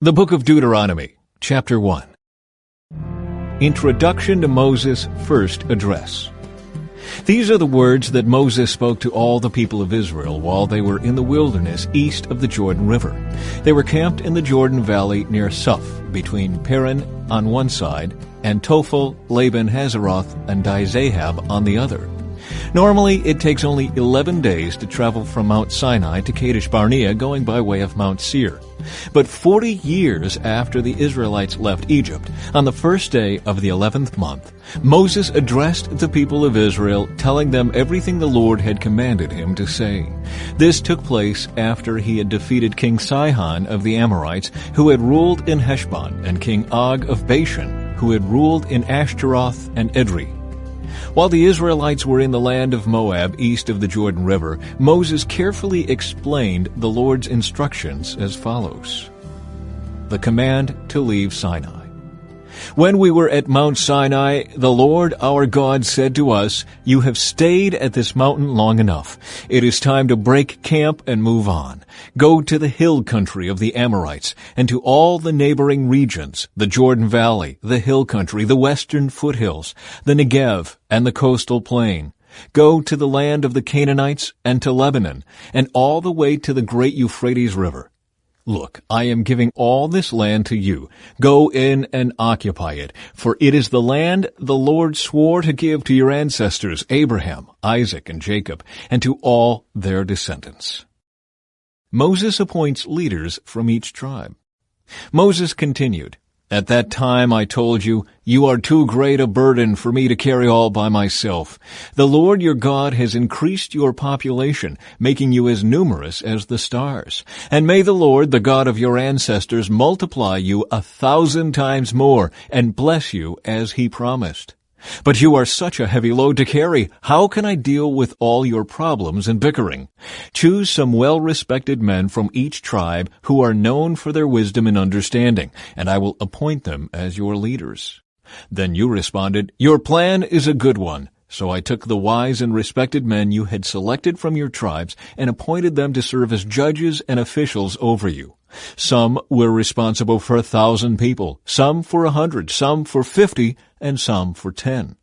The Book of Deuteronomy, Chapter 1. Introduction to Moses' First Address. These are the words that Moses spoke to all the people of Israel while they were in the wilderness east of the Jordan River. They were camped in the Jordan Valley near Suph, between Paran on one side and Tophel, Laban, Hazeroth, and Dizahab on the other. Normally, it takes only 11 days to travel from Mount Sinai to Kadesh Barnea going by way of Mount Seir. But 40 years after the Israelites left Egypt, on the first day of the 11th month, Moses addressed the people of Israel, telling them everything the Lord had commanded him to say. This took place after he had defeated King Sihon of the Amorites, who had ruled in Heshbon, and King Og of Bashan, who had ruled in Ashtaroth and Edrei. While the Israelites were in the land of Moab east of the Jordan River, Moses carefully explained the Lord's instructions as follows. The command to leave Sinai. When we were at Mount Sinai, the Lord our God said to us, "You have stayed at this mountain long enough. It is time to break camp and move on. Go to the hill country of the Amorites and to all the neighboring regions, the Jordan Valley, the hill country, the western foothills, the Negev, and the coastal plain. Go to the land of the Canaanites and to Lebanon, and all the way to the great Euphrates River. Look, I am giving all this land to you. Go in and occupy it, for it is the land the Lord swore to give to your ancestors, Abraham, Isaac, and Jacob, and to all their descendants." Moses appoints leaders from each tribe. Moses continued, "At that time I told you, you are too great a burden for me to carry all by myself. The Lord your God has increased your population, making you as numerous as the stars. And may the Lord, the God of your ancestors, multiply you 1,000 times more and bless you as he promised. But you are such a heavy load to carry. How can I deal with all your problems and bickering? Choose some well-respected men from each tribe who are known for their wisdom and understanding, and I will appoint them as your leaders." Then you responded, "Your plan is a good one." So I took the wise and respected men you had selected from your tribes and appointed them to serve as judges and officials over you. Some were responsible for 1,000 people, some for 100, some for 50, and some for 10.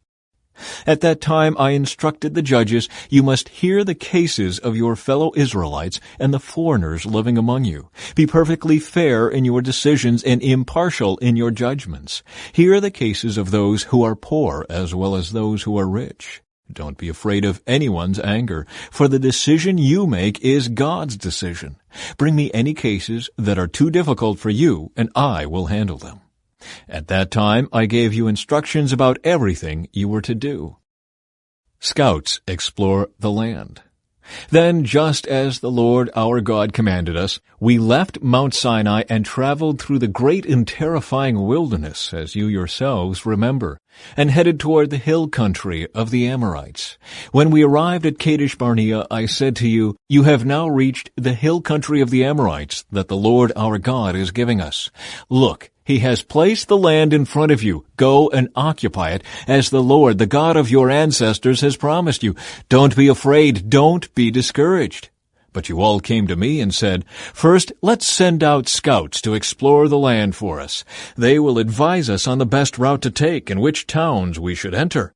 At that time I instructed the judges, "You must hear the cases of your fellow Israelites and the foreigners living among you. Be perfectly fair in your decisions and impartial in your judgments. Hear the cases of those who are poor as well as those who are rich. Don't be afraid of anyone's anger, for the decision you make is God's decision. Bring me any cases that are too difficult for you, and I will handle them." At that time I gave you instructions about everything you were to do. Scouts explore the land. Then, just as the Lord our God commanded us, we left Mount Sinai and traveled through the great and terrifying wilderness, as you yourselves remember, and headed toward the hill country of the Amorites. When we arrived at Kadesh Barnea, I said to you, "You have now reached the hill country of the Amorites that the Lord our God is giving us. Look, he has placed the land in front of you. Go and occupy it, as the Lord, the God of your ancestors, has promised you. Don't be afraid. Don't be discouraged." But you all came to me and said, "First, let's send out scouts to explore the land for us. They will advise us on the best route to take and which towns we should enter."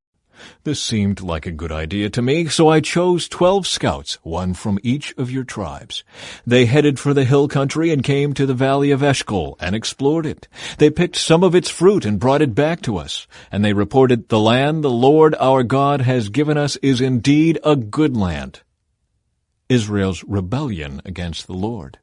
This seemed like a good idea to me, so I chose 12 scouts, one from each of your tribes. They headed for the hill country and came to the valley of Eshcol and explored it. They picked some of its fruit and brought it back to us, and they reported, "The land the Lord our God has given us is indeed a good land." Israel's rebellion against the Lord.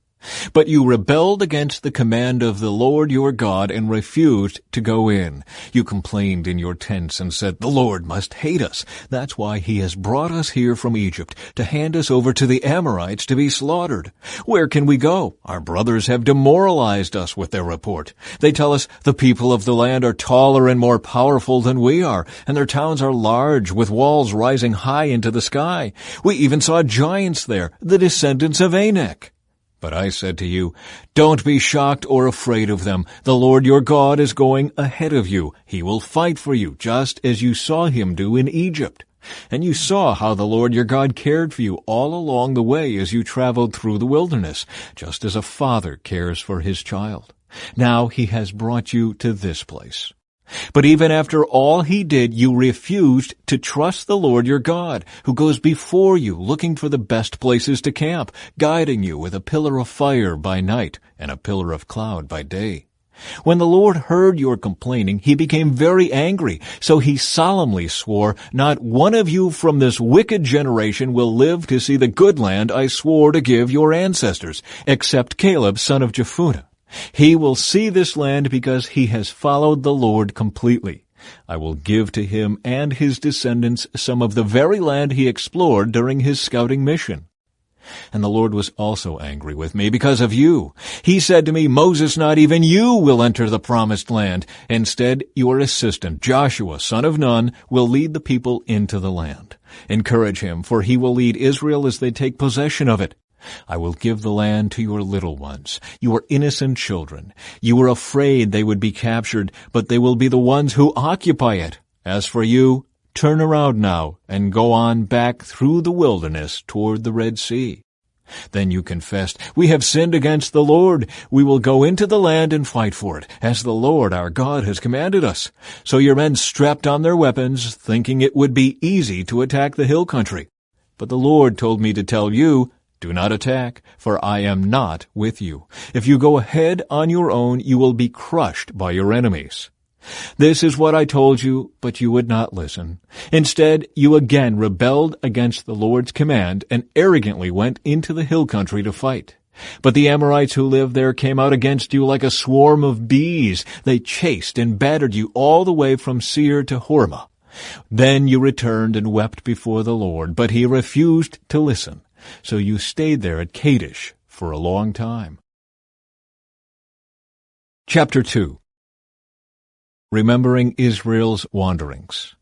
But you rebelled against the command of the Lord your God and refused to go in. You complained in your tents and said, "The Lord must hate us. That's why he has brought us here from Egypt to hand us over to the Amorites to be slaughtered. Where can we go? Our brothers have demoralized us with their report. They tell us the people of the land are taller and more powerful than we are, and their towns are large with walls rising high into the sky. We even saw giants there, the descendants of Anak." But I said to you, "Don't be shocked or afraid of them. The Lord your God is going ahead of you. He will fight for you, just as you saw him do in Egypt. And you saw how the Lord your God cared for you all along the way as you traveled through the wilderness, just as a father cares for his child. Now he has brought you to this place. But even after all he did, you refused to trust the Lord your God, who goes before you, looking for the best places to camp, guiding you with a pillar of fire by night and a pillar of cloud by day. When the Lord heard your complaining, he became very angry, so he solemnly swore, "Not one of you from this wicked generation will live to see the good land I swore to give your ancestors, except Caleb son of Jephunneh. He will see this land because he has followed the Lord completely. I will give to him and his descendants some of the very land he explored during his scouting mission." And the Lord was also angry with me because of you. He said to me, "Moses, not even you will enter the promised land. Instead, your assistant, Joshua, son of Nun, will lead the people into the land. Encourage him, for he will lead Israel as they take possession of it. I will give the land to your little ones, your innocent children. You were afraid they would be captured, but they will be the ones who occupy it. As for you, turn around now and go on back through the wilderness toward the Red Sea." Then you confessed, "We have sinned against the Lord. We will go into the land and fight for it, as the Lord our God has commanded us." So your men strapped on their weapons, thinking it would be easy to attack the hill country. But the Lord told me to tell you, "Do not attack, for I am not with you. If you go ahead on your own, you will be crushed by your enemies." This is what I told you, but you would not listen. Instead, you again rebelled against the Lord's command and arrogantly went into the hill country to fight. But the Amorites who lived there came out against you like a swarm of bees. They chased and battered you all the way from Seir to Hormah. Then you returned and wept before the Lord, but he refused to listen. So you stayed there at Kadesh for a long time. Chapter 2. Remembering Israel's Wanderings.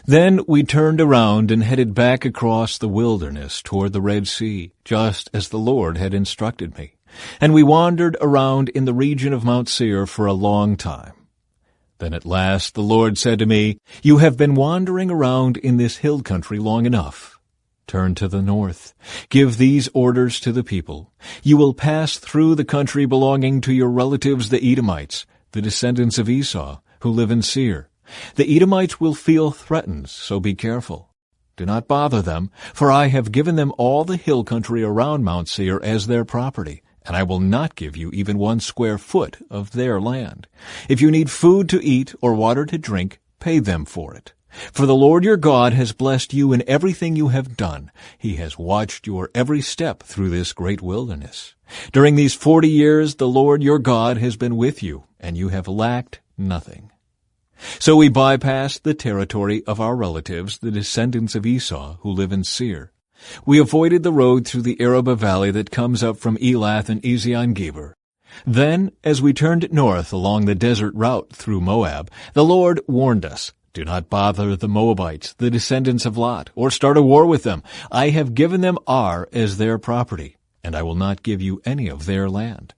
Then we turned around and headed back across the wilderness toward the Red Sea, just as the Lord had instructed me. And we wandered around in the region of Mount Seir for a long time. Then at last the Lord said to me, "You have been wandering around in this hill country long enough. Turn to the north. Give these orders to the people. You will pass through the country belonging to your relatives the Edomites, the descendants of Esau, who live in Seir. The Edomites will feel threatened, so be careful. Do not bother them, for I have given them all the hill country around Mount Seir as their property, and I will not give you even 1 square foot of their land. If you need food to eat or water to drink, pay them for it. For the Lord your God has blessed you in everything you have done. He has watched your every step through this great wilderness. During these 40 years the Lord your God has been with you, and you have lacked nothing." So we bypassed the territory of our relatives, the descendants of Esau, who live in Seir. We avoided the road through the Arabah valley that comes up from Elath and Ezion-Geber. Then, as we turned north along the desert route through Moab, the Lord warned us, "Do not bother the Moabites, the descendants of Lot, or start a war with them. I have given them Ar as their property, and I will not give you any of their land."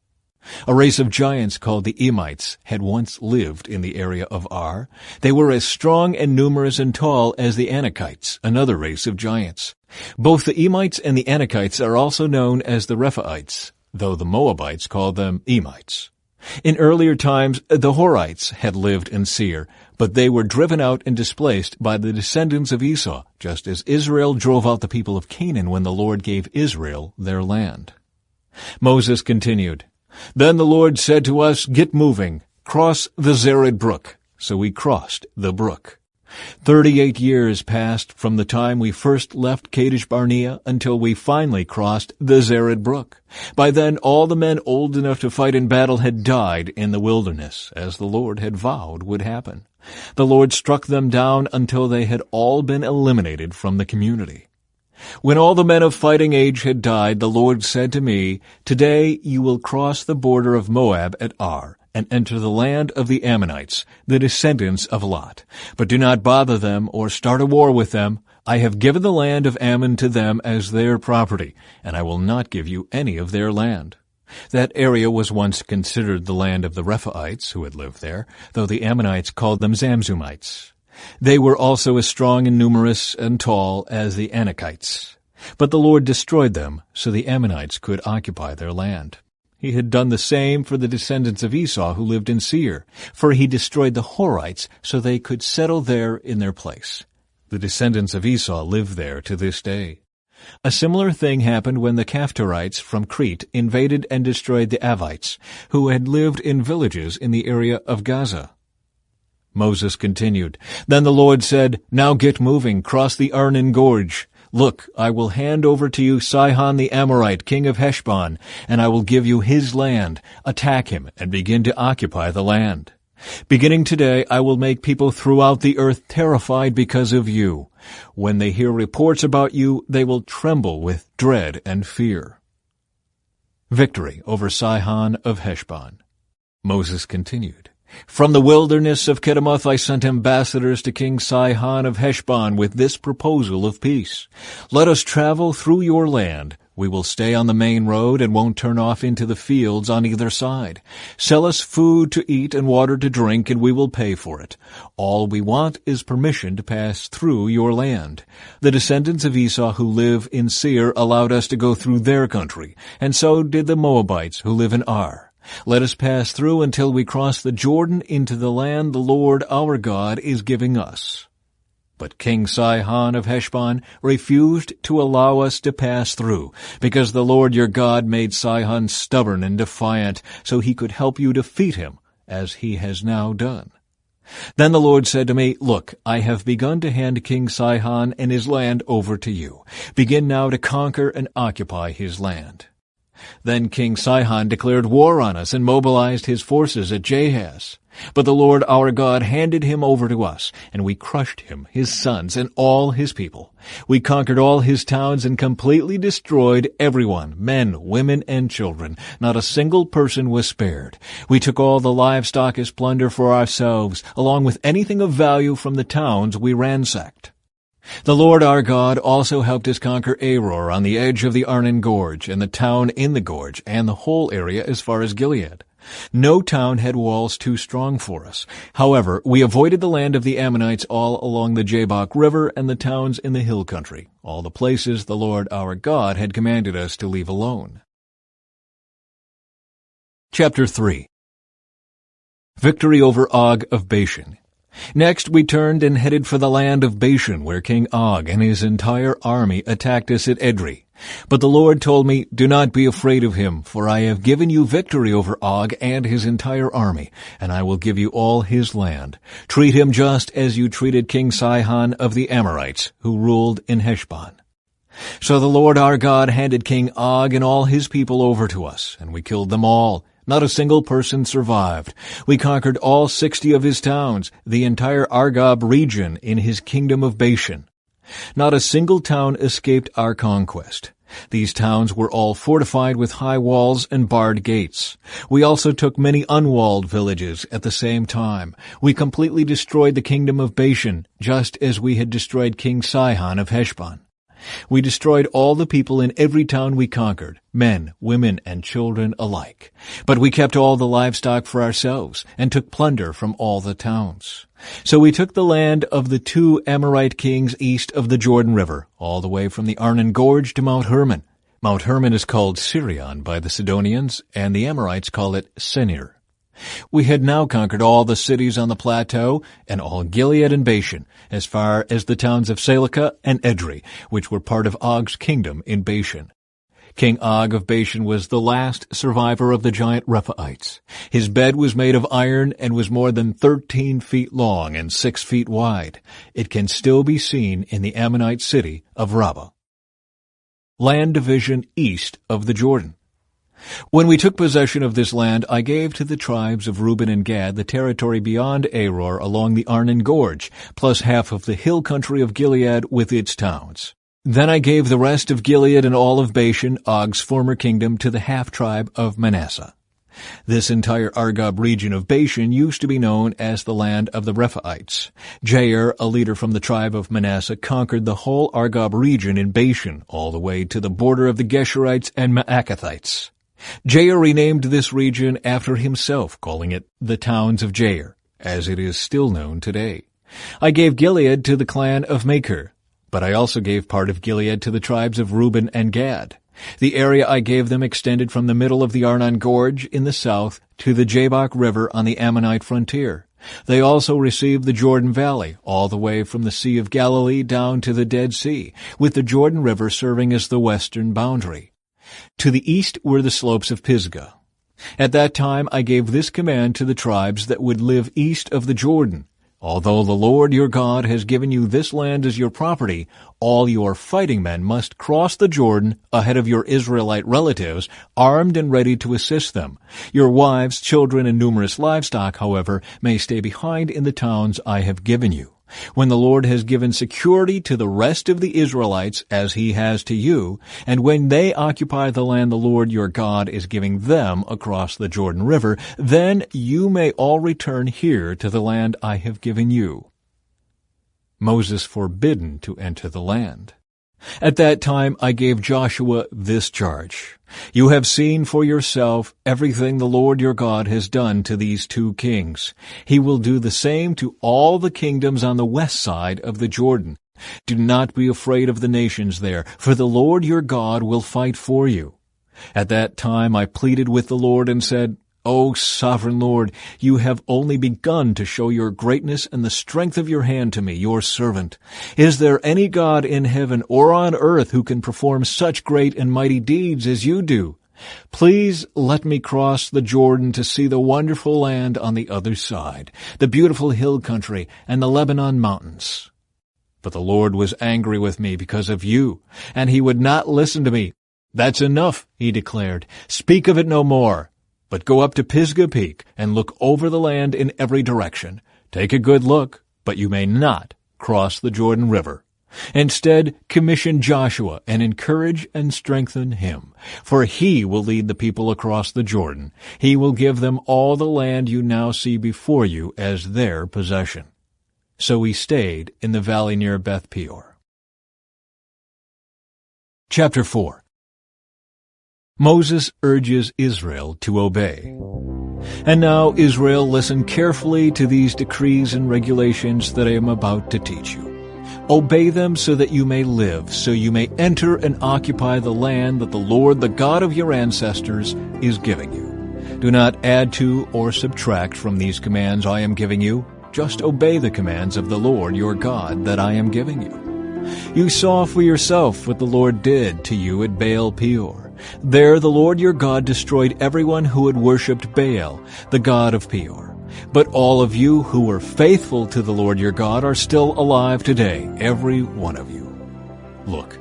A race of giants called the Emites had once lived in the area of Ar. They were as strong and numerous and tall as the Anakites, another race of giants. Both the Emites and the Anakites are also known as the Rephaites, though the Moabites called them Emites. In earlier times, the Horites had lived in Seir, but they were driven out and displaced by the descendants of Esau, just as Israel drove out the people of Canaan when the Lord gave Israel their land. Moses continued, "Then the Lord said to us, 'Get moving, cross the Zered brook.' So we crossed the brook. 38 years passed from the time we first left Kadesh Barnea until we finally crossed the Zered brook. By then all the men old enough to fight in battle had died in the wilderness, as the Lord had vowed would happen. The Lord struck them down until they had all been eliminated from the community. When all the men of fighting age had died, the Lord said to me, 'Today you will cross the border of Moab at Ar, and enter the land of the Ammonites, the descendants of Lot. But do not bother them or start a war with them. I have given the land of Ammon to them as their property, and I will not give you any of their land.' That area was once considered the land of the Rephaites who had lived there, though the Ammonites called them Zamzummites. They were also as strong and numerous and tall as the Anakites. But the Lord destroyed them, so the Ammonites could occupy their land. He had done the same for the descendants of Esau who lived in Seir, for he destroyed the Horites so they could settle there in their place. The descendants of Esau live there to this day. A similar thing happened when the Caphtorites from Crete invaded and destroyed the Avites, who had lived in villages in the area of Gaza. Moses continued, Then the Lord said, Now get moving, cross the Arnon Gorge. Look, I will hand over to you Sihon the Amorite, king of Heshbon, and I will give you his land. Attack him and begin to occupy the land. Beginning today, I will make people throughout the earth terrified because of you. When they hear reports about you, they will tremble with dread and fear. Victory over Sihon of Heshbon. Moses continued, From the wilderness of Kedemoth I sent ambassadors to King Sihon of Heshbon with this proposal of peace. Let us travel through your land. We will stay on the main road and won't turn off into the fields on either side. Sell us food to eat and water to drink, and we will pay for it. All we want is permission to pass through your land. The descendants of Esau who live in Seir allowed us to go through their country, and so did the Moabites who live in Ar. Let us pass through until we cross the Jordan into the land the Lord our God is giving us. But King Sihon of Heshbon refused to allow us to pass through, because the Lord your God made Sihon stubborn and defiant, so he could help you defeat him, as he has now done. Then the Lord said to me, Look, I have begun to hand King Sihon and his land over to you. Begin now to conquer and occupy his land. Then King Sihon declared war on us and mobilized his forces at Jahaz. But the Lord our God handed him over to us, and we crushed him, his sons, and all his people. We conquered all his towns and completely destroyed everyone, men, women, and children. Not a single person was spared. We took all the livestock as plunder for ourselves, along with anything of value from the towns we ransacked. The Lord our God also helped us conquer Aror on the edge of the Arnon Gorge, and the town in the gorge, and the whole area as far as Gilead. No town had walls too strong for us. However, we avoided the land of the Ammonites all along the Jabbok River and the towns in the hill country, all the places the Lord our God had commanded us to leave alone. Chapter 3. Victory over Og of Bashan. Next we turned and headed for the land of Bashan, where King Og and his entire army attacked us at Edrei. But the Lord told me, Do not be afraid of him, for I have given you victory over Og and his entire army, and I will give you all his land. Treat him just as you treated King Sihon of the Amorites, who ruled in Heshbon. So the Lord our God handed King Og and all his people over to us, and we killed them all. Not a single person survived. We conquered all 60 of his towns, the entire Argob region in his kingdom of Bashan. Not a single town escaped our conquest. These towns were all fortified with high walls and barred gates. We also took many unwalled villages at the same time. We completely destroyed the kingdom of Bashan, just as we had destroyed King Sihon of Heshbon. We destroyed all the people in every town we conquered, men, women, and children alike. But we kept all the livestock for ourselves and took plunder from all the towns. So we took the land of the 2 Amorite kings east of the Jordan River, all the way from the Arnon Gorge to Mount Hermon. Mount Hermon is called Sirion by the Sidonians, and the Amorites call it Senir. We had now conquered all the cities on the plateau and all Gilead and Bashan, as far as the towns of Salecah and Edrei, which were part of Og's kingdom in Bashan. King Og of Bashan was the last survivor of the giant Rephaites. His bed was made of iron and was more than 13 feet long and 6 feet wide. It can still be seen in the Ammonite city of Rabbah. Land division east of the Jordan. When we took possession of this land, I gave to the tribes of Reuben and Gad the territory beyond Aror along the Arnon Gorge, plus half of the hill country of Gilead with its towns. Then I gave the rest of Gilead and all of Bashan, Og's former kingdom, to the half-tribe of Manasseh. This entire Argob region of Bashan used to be known as the land of the Rephaites. Jair, a leader from the tribe of Manasseh, conquered the whole Argob region in Bashan, all the way to the border of the Geshurites and Maacathites. Jair renamed this region after himself, calling it the Towns of Jair, as it is still known today. I gave Gilead to the clan of Machir, but I also gave part of Gilead to the tribes of Reuben and Gad. The area I gave them extended from the middle of the Arnon Gorge in the south to the Jabbok River on the Ammonite frontier. They also received the Jordan Valley, all the way from the Sea of Galilee down to the Dead Sea, with the Jordan River serving as the western boundary. To the east were the slopes of Pisgah. At that time I gave this command to the tribes that would live east of the Jordan. Although the Lord your God has given you this land as your property, all your fighting men must cross the Jordan ahead of your Israelite relatives, armed and ready to assist them. Your wives, children, and numerous livestock, however, may stay behind in the towns I have given you. When the Lord has given security to the rest of the Israelites as he has to you, and when they occupy the land the Lord your God is giving them across the Jordan River, then you may all return here to the land I have given you. Moses forbidden to enter the land. At that time I gave Joshua this charge. You have seen for yourself everything the Lord your God has done to these two kings. He will do the same to all the kingdoms on the west side of the Jordan. Do not be afraid of the nations there, for the Lord your God will fight for you. At that time I pleaded with the Lord and said, O sovereign Lord, you have only begun to show your greatness and the strength of your hand to me, your servant. Is there any God in heaven or on earth who can perform such great and mighty deeds as you do? Please let me cross the Jordan to see the wonderful land on the other side, the beautiful hill country and the Lebanon mountains. But the Lord was angry with me because of you, and he would not listen to me. That's enough, he declared. Speak of it no more. But go up to Pisgah Peak and look over the land in every direction. Take a good look, but you may not cross the Jordan River. Instead, commission Joshua and encourage and strengthen him, for he will lead the people across the Jordan. He will give them all the land you now see before you as their possession. So he stayed in the valley near Beth Peor. Chapter 4. Moses urges Israel to obey. And now, Israel, listen carefully to these decrees and regulations that I am about to teach you. Obey them so that you may live, so you may enter and occupy the land that the Lord, the God of your ancestors, is giving you. Do not add to or subtract from these commands I am giving you. Just obey the commands of the Lord your God that I am giving you. You saw for yourself what the Lord did to you at Baal Peor. There the Lord your God destroyed everyone who had worshipped Baal, the god of Peor. But all of you who were faithful to the Lord your God are still alive today, every one of you. Look,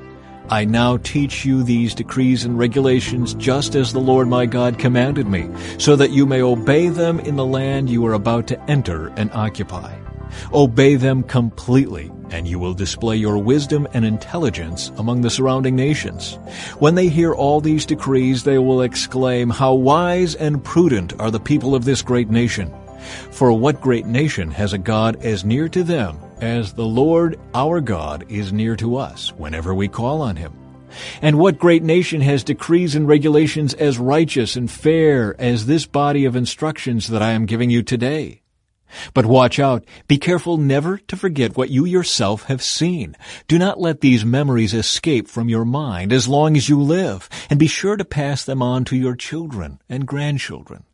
I now teach you these decrees and regulations just as the Lord my God commanded me, so that you may obey them in the land you are about to enter and occupy. Obey them completely, and you will display your wisdom and intelligence among the surrounding nations. When they hear all these decrees, they will exclaim, How wise and prudent are the people of this great nation! For what great nation has a God as near to them as the Lord our God is near to us whenever we call on him? And what great nation has decrees and regulations as righteous and fair as this body of instructions that I am giving you today? But watch out. Be careful never to forget what you yourself have seen. Do not let these memories escape from your mind as long as you live, and be sure to pass them on to your children and grandchildren.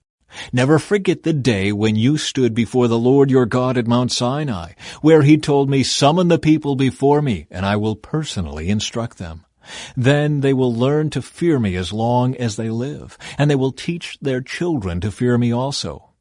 Never forget the day when you stood before the Lord your God at Mount Sinai, where he told me, Summon the people before me, and I will personally instruct them. Then they will learn to fear me as long as they live, and they will teach their children to fear me also.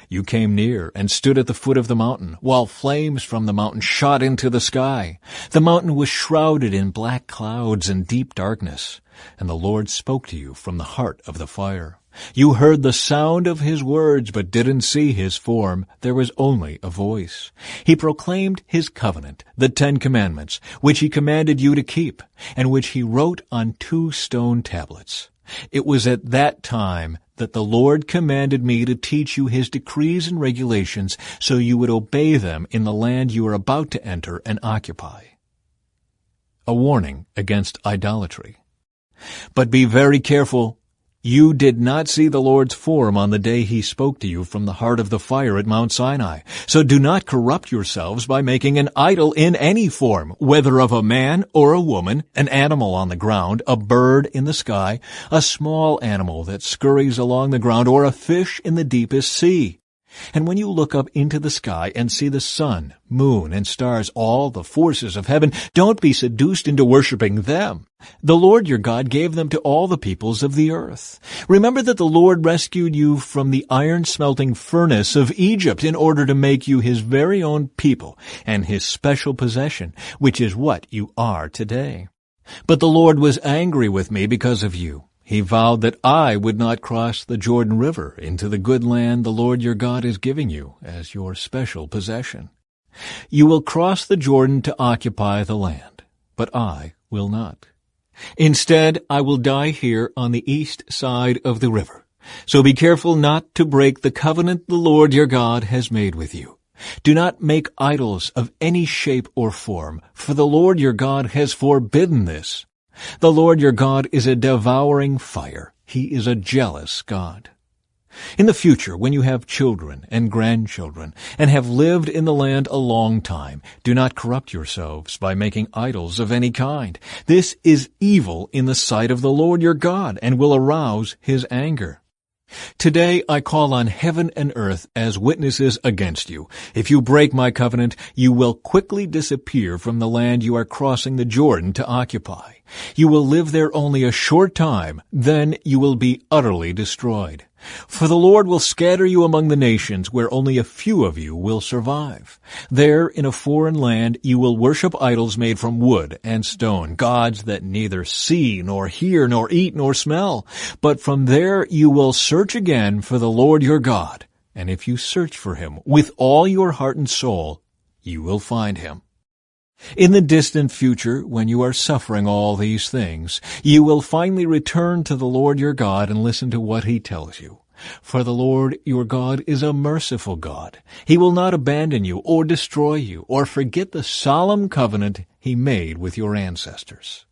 You came near and stood at the foot of the mountain, while flames from the mountain shot into the sky. The mountain was shrouded in black clouds and deep darkness, and the Lord spoke to you from the heart of the fire. You heard the sound of his words, but didn't see his form. There was only a voice. He proclaimed his covenant, the 10 Commandments, which he commanded you to keep, and which he wrote on 2 stone tablets. It was at that time that the Lord commanded me to teach you his decrees and regulations so you would obey them in the land you are about to enter and occupy. A warning against idolatry. But be very careful. You did not see the Lord's form on the day he spoke to you from the heart of the fire at Mount Sinai. So do not corrupt yourselves by making an idol in any form, whether of a man or a woman, an animal on the ground, a bird in the sky, a small animal that scurries along the ground, or a fish in the deepest sea. And when you look up into the sky and see the sun, moon, and stars, all the forces of heaven, don't be seduced into worshiping them. The Lord your God gave them to all the peoples of the earth. Remember that the Lord rescued you from the iron-smelting furnace of Egypt in order to make you his very own people and his special possession, which is what you are today. But the Lord was angry with me because of you. He vowed that I would not cross the Jordan River into the good land the Lord your God is giving you as your special possession. You will cross the Jordan to occupy the land, but I will not. Instead, I will die here on the east side of the river. So be careful not to break the covenant the Lord your God has made with you. Do not make idols of any shape or form, for the Lord your God has forbidden this. The Lord your God is a devouring fire. He is a jealous God. In the future, when you have children and grandchildren and have lived in the land a long time, do not corrupt yourselves by making idols of any kind. This is evil in the sight of the Lord your God and will arouse his anger. Today I call on heaven and earth as witnesses against you. If you break my covenant, you will quickly disappear from the land you are crossing the Jordan to occupy. You will live there only a short time, then you will be utterly destroyed. For the Lord will scatter you among the nations where only a few of you will survive. There, in a foreign land, you will worship idols made from wood and stone, gods that neither see nor hear nor eat nor smell. But from there you will search again for the Lord your God. And if you search for him with all your heart and soul, you will find him. In the distant future, when you are suffering all these things, you will finally return to the Lord your God and listen to what he tells you. For the Lord your God is a merciful God. He will not abandon you or destroy you or forget the solemn covenant he made with your ancestors.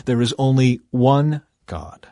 There is only one God.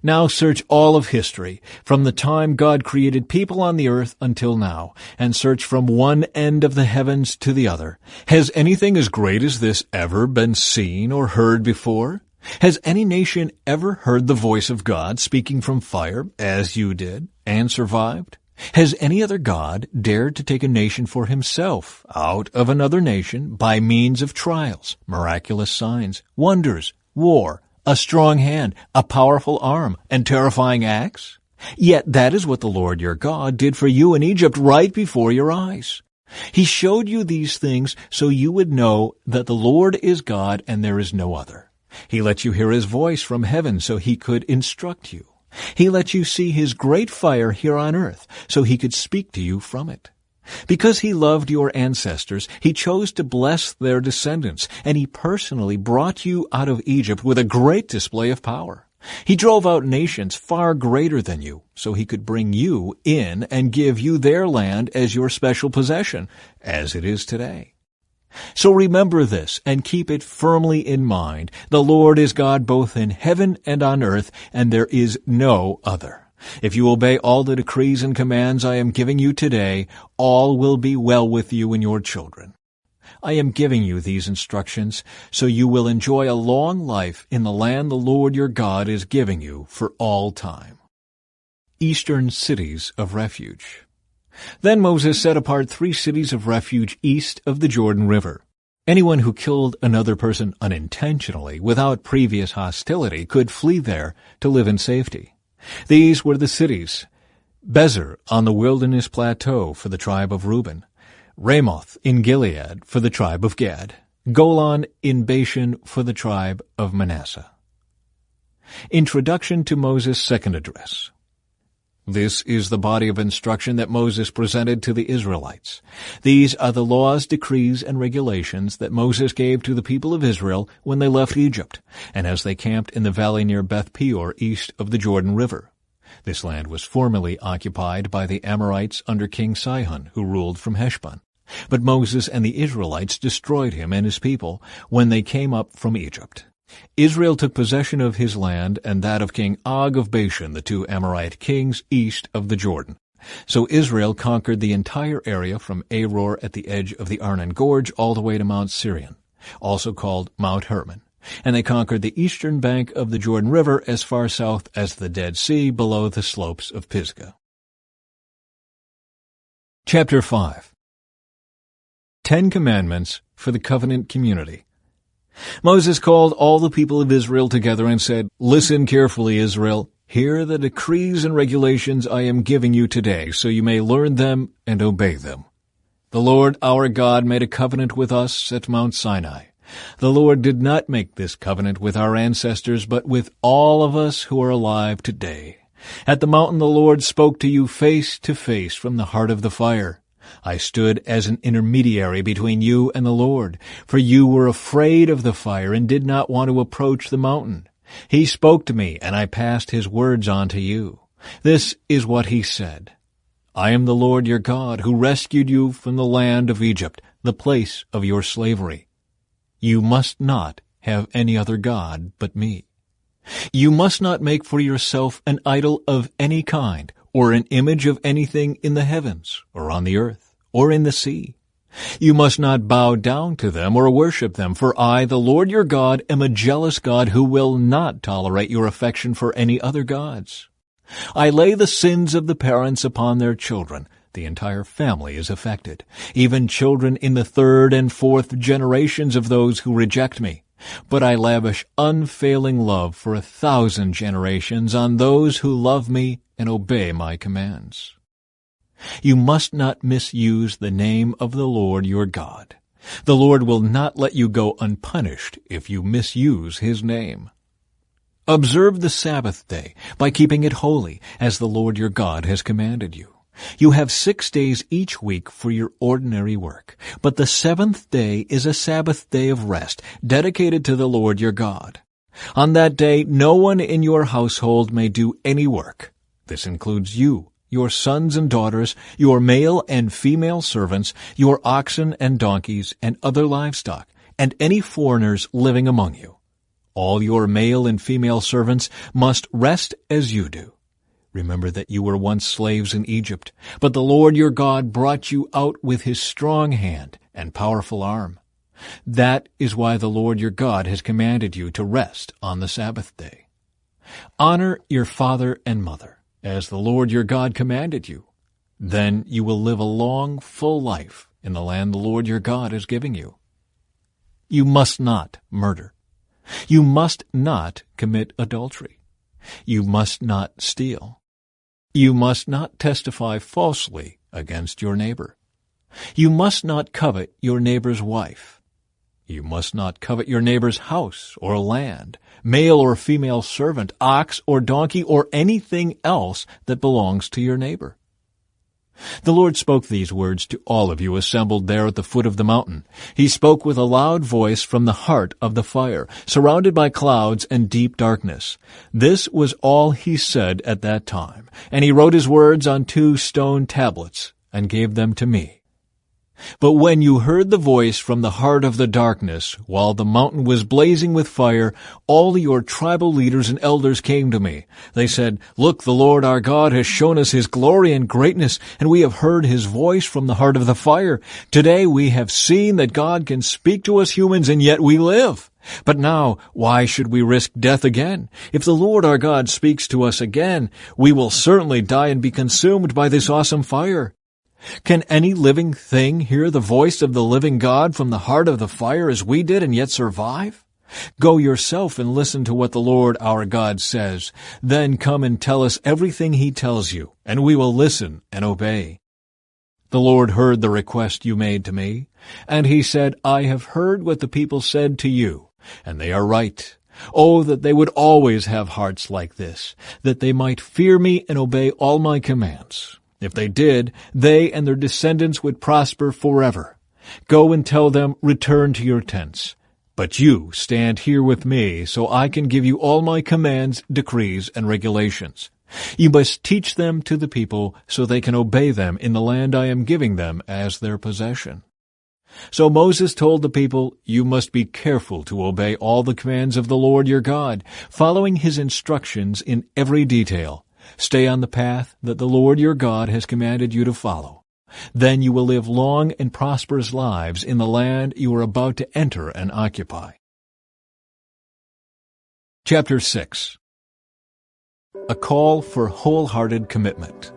Now search all of history, from the time God created people on the earth until now, and search from one end of the heavens to the other. Has anything as great as this ever been seen or heard before? Has any nation ever heard the voice of God speaking from fire, as you did, and survived? Has any other God dared to take a nation for himself out of another nation by means of trials, miraculous signs, wonders, war, a strong hand, a powerful arm, and terrifying acts? Yet that is what the Lord your God did for you in Egypt right before your eyes. He showed you these things so you would know that the Lord is God and there is no other. He let you hear his voice from heaven so he could instruct you. He let you see his great fire here on earth so he could speak to you from it. Because he loved your ancestors, he chose to bless their descendants, and he personally brought you out of Egypt with a great display of power. He drove out nations far greater than you, so he could bring you in and give you their land as your special possession, as it is today. So remember this and keep it firmly in mind. The Lord is God both in heaven and on earth, and there is no other. If you obey all the decrees and commands I am giving you today, all will be well with you and your children. I am giving you these instructions so you will enjoy a long life in the land the Lord your God is giving you for all time. Eastern Cities of Refuge. Then Moses set apart 3 cities of refuge east of the Jordan River. Anyone who killed another person unintentionally without previous hostility could flee there to live in safety. These were the cities: Bezer on the wilderness plateau for the tribe of Reuben, Ramoth in Gilead for the tribe of Gad, Golan in Bashan for the tribe of Manasseh. Introduction to Moses' second address. This is the body of instruction that Moses presented to the Israelites. These are the laws, decrees, and regulations that Moses gave to the people of Israel when they left Egypt, and as they camped in the valley near Beth Peor east of the Jordan River. This land was formerly occupied by the Amorites under King Sihon, who ruled from Heshbon. But Moses and the Israelites destroyed him and his people when they came up from Egypt. Israel took possession of his land and that of King Og of Bashan, the two Amorite kings east of the Jordan. So Israel conquered the entire area from Aror at the edge of the Arnon Gorge all the way to Mount Sirion, also called Mount Hermon. And they conquered the eastern bank of the Jordan River as far south as the Dead Sea below the slopes of Pisgah. Chapter 5. 10 Commandments for the Covenant Community. Moses called all the people of Israel together and said, "Listen carefully, Israel. Hear the decrees and regulations I am giving you today, so you may learn them and obey them. The Lord our God made a covenant with us at Mount Sinai. The Lord did not make this covenant with our ancestors, but with all of us who are alive today. At the mountain the Lord spoke to you face to face from the heart of the fire. I stood as an intermediary between you and the Lord, for you were afraid of the fire and did not want to approach the mountain. He spoke to me, and I passed his words on to you. This is what he said. I am the Lord your God, who rescued you from the land of Egypt, the place of your slavery. You must not have any other God but me. You must not make for yourself an idol of any kind, or an image of anything in the heavens, or on the earth, or in the sea. You must not bow down to them or worship them, for I, the Lord your God, am a jealous God who will not tolerate your affection for any other gods. I lay the sins of the parents upon their children. The entire family is affected, even children in the third and fourth generations of those who reject me. But I lavish unfailing love for 1,000 generations on those who love me and obey my commands. You must not misuse the name of the Lord your God. The Lord will not let you go unpunished if you misuse his name. Observe the Sabbath day by keeping it holy, as the Lord your God has commanded you. You have 6 days each week for your ordinary work, but the seventh day is a Sabbath day of rest, dedicated to the Lord your God. On that day, no one in your household may do any work. This includes you, your sons and daughters, your male and female servants, your oxen and donkeys, and other livestock, and any foreigners living among you. All your male and female servants must rest as you do. Remember that you were once slaves in Egypt, but the Lord your God brought you out with his strong hand and powerful arm. That is why the Lord your God has commanded you to rest on the Sabbath day. Honor your father and mother, as the Lord your God commanded you. Then you will live a long, full life in the land the Lord your God is giving you. You must not murder. You must not commit adultery. You must not steal. You must not testify falsely against your neighbor. You must not covet your neighbor's wife. You must not covet your neighbor's house or land, male or female servant, ox or donkey, or anything else that belongs to your neighbor. The Lord spoke these words to all of you assembled there at the foot of the mountain. He spoke with a loud voice from the heart of the fire, surrounded by clouds and deep darkness. This was all he said at that time, and he wrote his words on 2 stone tablets and gave them to me. But when you heard the voice from the heart of the darkness, while the mountain was blazing with fire, all your tribal leaders and elders came to me. They said, "Look, the Lord our God has shown us his glory and greatness, and we have heard his voice from the heart of the fire. Today we have seen that God can speak to us humans, and yet we live. But now, why should we risk death again? If the Lord our God speaks to us again, we will certainly die and be consumed by this awesome fire. Can any living thing hear the voice of the living God from the heart of the fire as we did and yet survive? Go yourself and listen to what the Lord our God says. Then come and tell us everything he tells you, and we will listen and obey." The Lord heard the request you made to me, and he said, "I have heard what the people said to you, and they are right. Oh, that they would always have hearts like this, that they might fear me and obey all my commands. If they did, they and their descendants would prosper forever. Go and tell them, 'Return to your tents.' But you stand here with me, so I can give you all my commands, decrees, and regulations. You must teach them to the people so they can obey them in the land I am giving them as their possession. So Moses told the people, "You must be careful to obey all the commands of the Lord your God, following his instructions in every detail. Stay on the path that the Lord your God has commanded you to follow. Then you will live long and prosperous lives in the land you are about to enter and occupy." Chapter 6. A call for wholehearted commitment.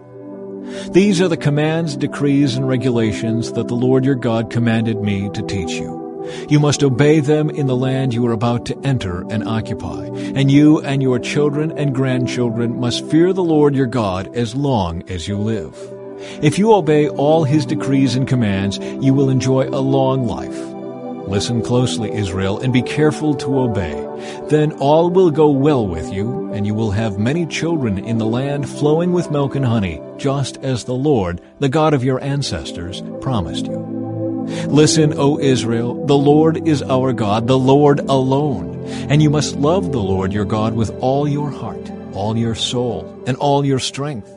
These are the commands, decrees, and regulations that the Lord your God commanded me to teach you. You must obey them in the land you are about to enter and occupy, and you and your children and grandchildren must fear the Lord your God as long as you live. If you obey all his decrees and commands, you will enjoy a long life. Listen closely, Israel, and be careful to obey. Then all will go well with you, and you will have many children in the land flowing with milk and honey, just as the Lord, the God of your ancestors, promised you. Listen, O Israel, the Lord is our God, the Lord alone. And you must love the Lord your God with all your heart, all your soul, and all your strength.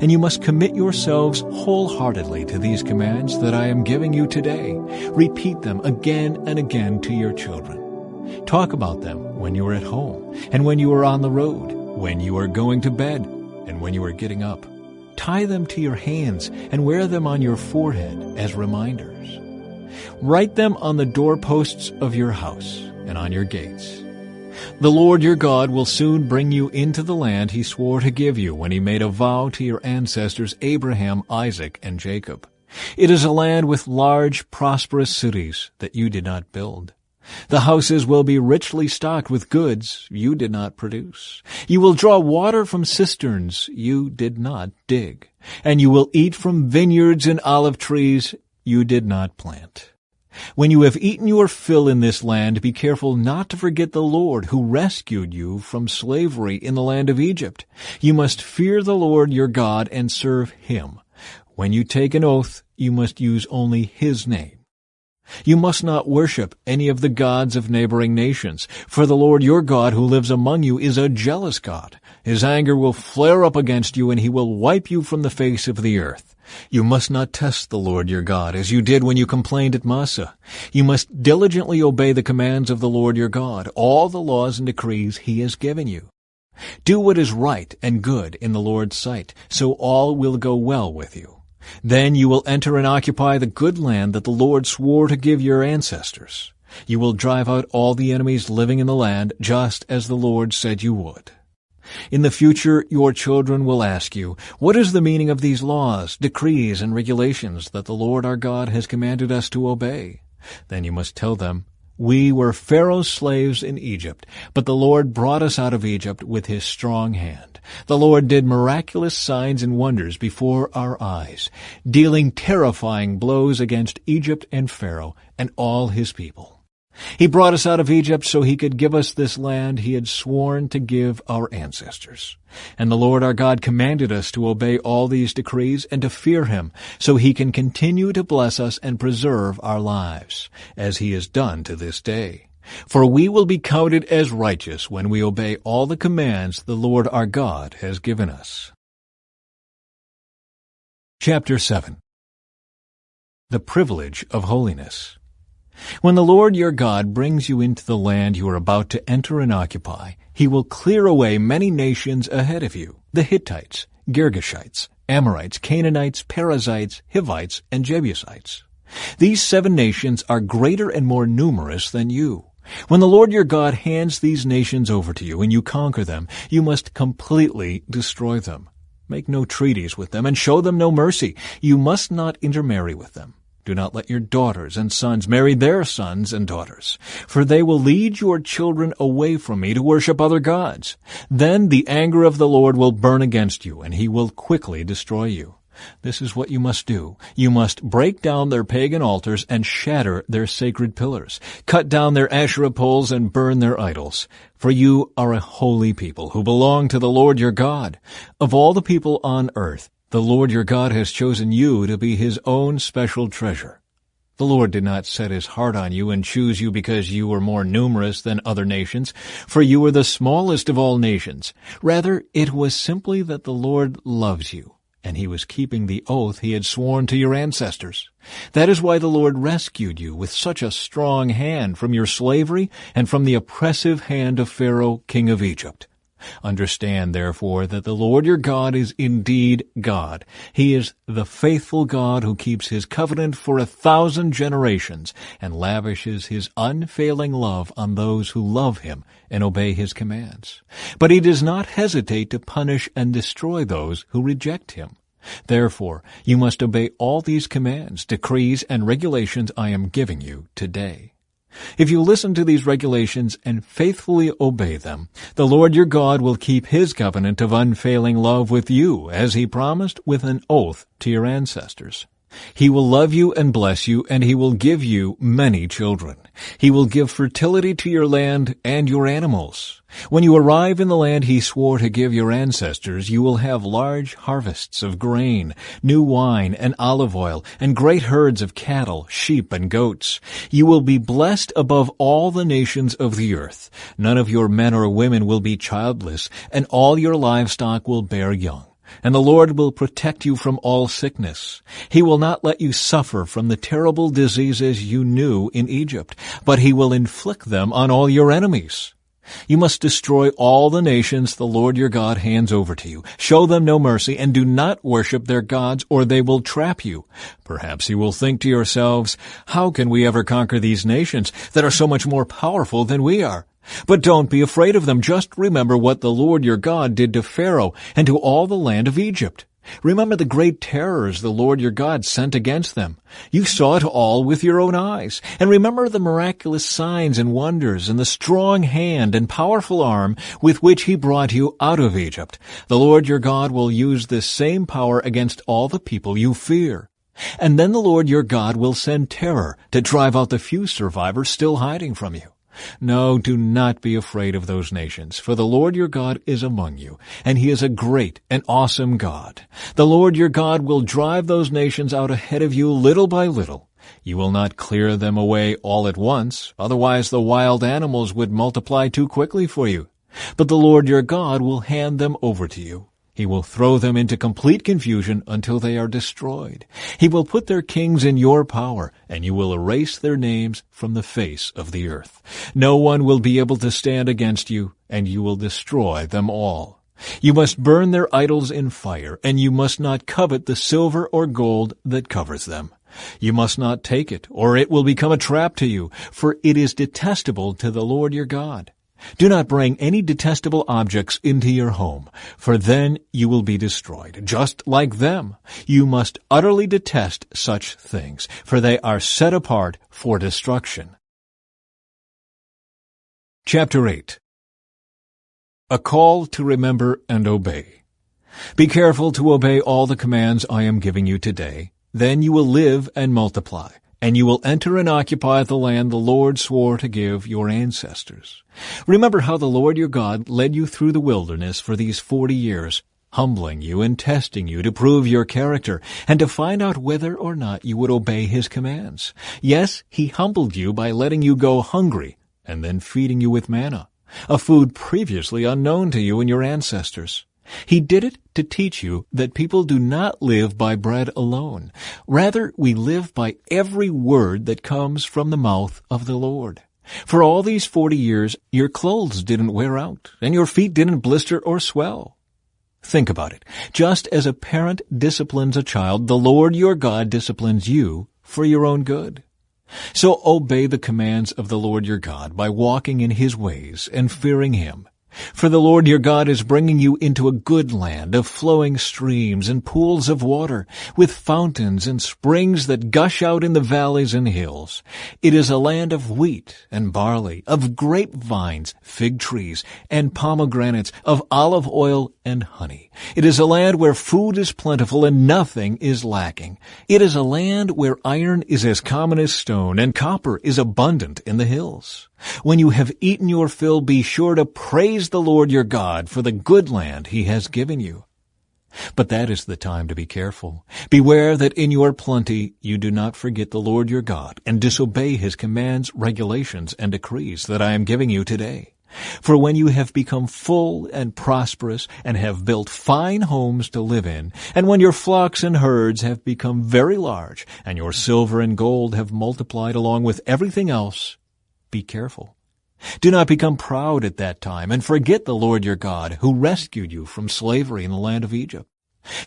And you must commit yourselves wholeheartedly to these commands that I am giving you today. Repeat them again and again to your children. Talk about them when you are at home, and when you are on the road, when you are going to bed, and when you are getting up. Tie them to your hands and wear them on your forehead as reminders. Write them on the doorposts of your house and on your gates. The Lord your God will soon bring you into the land he swore to give you when he made a vow to your ancestors Abraham, Isaac, and Jacob. It is a land with large, prosperous cities that you did not build. The houses will be richly stocked with goods you did not produce. You will draw water from cisterns you did not dig, and you will eat from vineyards and olive trees you did not plant. When you have eaten your fill in this land, be careful not to forget the Lord who rescued you from slavery in the land of Egypt. You must fear the Lord your God and serve him. When you take an oath, you must use only his name. You must not worship any of the gods of neighboring nations, for the Lord your God who lives among you is a jealous God. His anger will flare up against you, and he will wipe you from the face of the earth. You must not test the Lord your God, as you did when you complained at Massah. You must diligently obey the commands of the Lord your God, all the laws and decrees he has given you. Do what is right and good in the Lord's sight, so all will go well with you. Then you will enter and occupy the good land that the Lord swore to give your ancestors. You will drive out all the enemies living in the land, just as the Lord said you would. In the future, your children will ask you, "What is the meaning of these laws, decrees, and regulations that the Lord our God has commanded us to obey?" Then you must tell them, "We were Pharaoh's slaves in Egypt, but the Lord brought us out of Egypt with his strong hand. The Lord did miraculous signs and wonders before our eyes, dealing terrifying blows against Egypt and Pharaoh and all his people. He brought us out of Egypt so he could give us this land he had sworn to give our ancestors. And the Lord our God commanded us to obey all these decrees and to fear him, so he can continue to bless us and preserve our lives, as he has done to this day. For we will be counted as righteous when we obey all the commands the Lord our God has given us." Chapter 7. The privilege of holiness. When the Lord your God brings you into the land you are about to enter and occupy, he will clear away many nations ahead of you, the Hittites, Girgashites, Amorites, Canaanites, Perizzites, Hivites, and Jebusites. These 7 nations are greater and more numerous than you. When the Lord your God hands these nations over to you and you conquer them, you must completely destroy them. Make no treaties with them and show them no mercy. You must not intermarry with them. Do not let your daughters and sons marry their sons and daughters, for they will lead your children away from me to worship other gods. Then the anger of the Lord will burn against you, and he will quickly destroy you. This is what you must do. You must break down their pagan altars and shatter their sacred pillars, cut down their Asherah poles and burn their idols. For you are a holy people who belong to the Lord your God. Of all the people on earth, the Lord your God has chosen you to be his own special treasure. The Lord did not set his heart on you and choose you because you were more numerous than other nations, for you were the smallest of all nations. Rather, it was simply that the Lord loves you and he was keeping the oath he had sworn to your ancestors. That is why the Lord rescued you with such a strong hand from your slavery and from the oppressive hand of Pharaoh, king of Egypt. Understand, therefore, that the Lord your God is indeed God. He is the faithful God who keeps his covenant for 1,000 generations and lavishes his unfailing love on those who love him and obey his commands. But he does not hesitate to punish and destroy those who reject him. Therefore, you must obey all these commands, decrees, and regulations I am giving you today. If you listen to these regulations and faithfully obey them, the Lord your God will keep his covenant of unfailing love with you, as he promised with an oath to your ancestors. He will love you and bless you, and he will give you many children. He will give fertility to your land and your animals. When you arrive in the land he swore to give your ancestors, you will have large harvests of grain, new wine and olive oil, and great herds of cattle, sheep, and goats. You will be blessed above all the nations of the earth. None of your men or women will be childless, and all your livestock will bear young. And the Lord will protect you from all sickness. He will not let you suffer from the terrible diseases you knew in Egypt, but he will inflict them on all your enemies. You must destroy all the nations the Lord your God hands over to you. Show them no mercy, and do not worship their gods, or they will trap you. Perhaps you will think to yourselves, how can we ever conquer these nations that are so much more powerful than we are? But don't be afraid of them. Just remember what the Lord your God did to Pharaoh and to all the land of Egypt. Remember the great terrors the Lord your God sent against them. You saw it all with your own eyes. And remember the miraculous signs and wonders and the strong hand and powerful arm with which he brought you out of Egypt. The Lord your God will use this same power against all the people you fear. And then the Lord your God will send terror to drive out the few survivors still hiding from you. No, do not be afraid of those nations, for the Lord your God is among you, and he is a great and awesome God. The Lord your God will drive those nations out ahead of you little by little. You will not clear them away all at once, otherwise the wild animals would multiply too quickly for you. But the Lord your God will hand them over to you. He will throw them into complete confusion until they are destroyed. He will put their kings in your power, and you will erase their names from the face of the earth. No one will be able to stand against you, and you will destroy them all. You must burn their idols in fire, and you must not covet the silver or gold that covers them. You must not take it, or it will become a trap to you, for it is detestable to the Lord your God. Do not bring any detestable objects into your home, for then you will be destroyed, just like them. You must utterly detest such things, for they are set apart for destruction. Chapter 8. A call to remember and obey. Be careful to obey all the commands I am giving you today. Then you will live and multiply, and you will enter and occupy the land the Lord swore to give your ancestors. Remember how the Lord your God led you through the wilderness for these 40 years, humbling you and testing you to prove your character and to find out whether or not you would obey his commands. Yes, he humbled you by letting you go hungry and then feeding you with manna, a food previously unknown to you and your ancestors. He did it to teach you that people do not live by bread alone. Rather, we live by every word that comes from the mouth of the Lord. For all these 40 years, your clothes didn't wear out, and your feet didn't blister or swell. Think about it. Just as a parent disciplines a child, the Lord your God disciplines you for your own good. So obey the commands of the Lord your God by walking in his ways and fearing him. For the Lord your God is bringing you into a good land of flowing streams and pools of water, with fountains and springs that gush out in the valleys and hills. It is a land of wheat and barley, of grapevines, fig trees, and pomegranates, of olive oil and honey. It is a land where food is plentiful and nothing is lacking. It is a land where iron is as common as stone, and copper is abundant in the hills. When you have eaten your fill, be sure to praise the Lord your God for the good land he has given you. But that is the time to be careful. Beware that in your plenty you do not forget the Lord your God and disobey his commands, regulations, and decrees that I am giving you today. For when you have become full and prosperous, and have built fine homes to live in, and when your flocks and herds have become very large, and your silver and gold have multiplied along with everything else, be careful. Do not become proud at that time, and forget the Lord your God, who rescued you from slavery in the land of Egypt.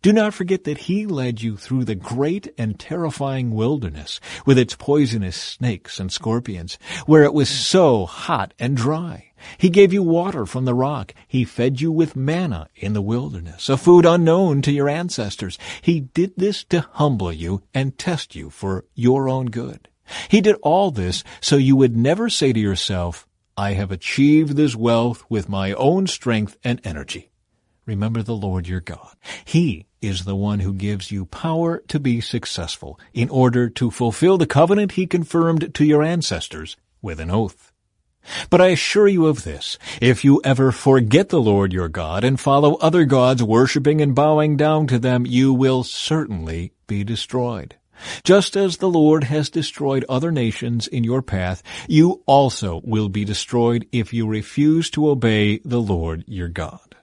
Do not forget that he led you through the great and terrifying wilderness, with its poisonous snakes and scorpions, where it was so hot and dry. He gave you water from the rock. He fed you with manna in the wilderness, a food unknown to your ancestors. He did this to humble you and test you for your own good. He did all this so you would never say to yourself, I have achieved this wealth with my own strength and energy. Remember the Lord your God. He is the one who gives you power to be successful in order to fulfill the covenant he confirmed to your ancestors with an oath. But I assure you of this, if you ever forget the Lord your God and follow other gods, worshiping and bowing down to them, you will certainly be destroyed. Just as the Lord has destroyed other nations in your path, you also will be destroyed if you refuse to obey the Lord your God.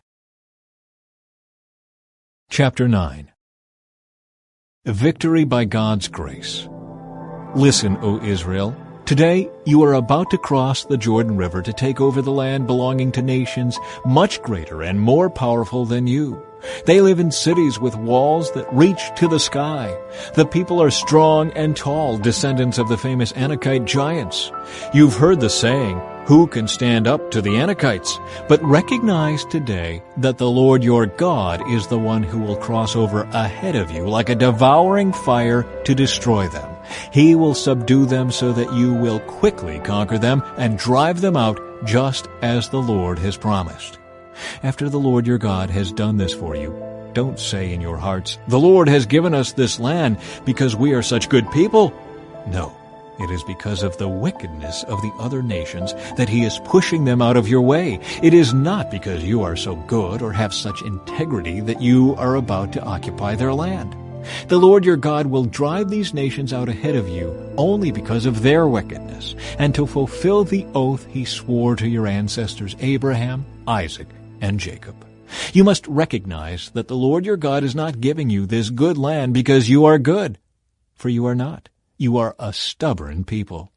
Chapter 9. Victory by God's Grace. Listen, O Israel. Today you are about to cross the Jordan River to take over the land belonging to nations much greater and more powerful than you. They live in cities with walls that reach to the sky. The people are strong and tall, descendants of the famous Anakite giants. You've heard the saying, who can stand up to the Anakites? But recognize today that the Lord your God is the one who will cross over ahead of you like a devouring fire to destroy them. He will subdue them so that you will quickly conquer them and drive them out just as the Lord has promised. After the Lord your God has done this for you, don't say in your hearts, the Lord has given us this land because we are such good people. No, it is because of the wickedness of the other nations that he is pushing them out of your way. It is not because you are so good or have such integrity that you are about to occupy their land. The Lord your God will drive these nations out ahead of you only because of their wickedness, and to fulfill the oath he swore to your ancestors Abraham, Isaac, and Jacob. You must recognize that the Lord your God is not giving you this good land because you are good, for you are not. You are a stubborn people.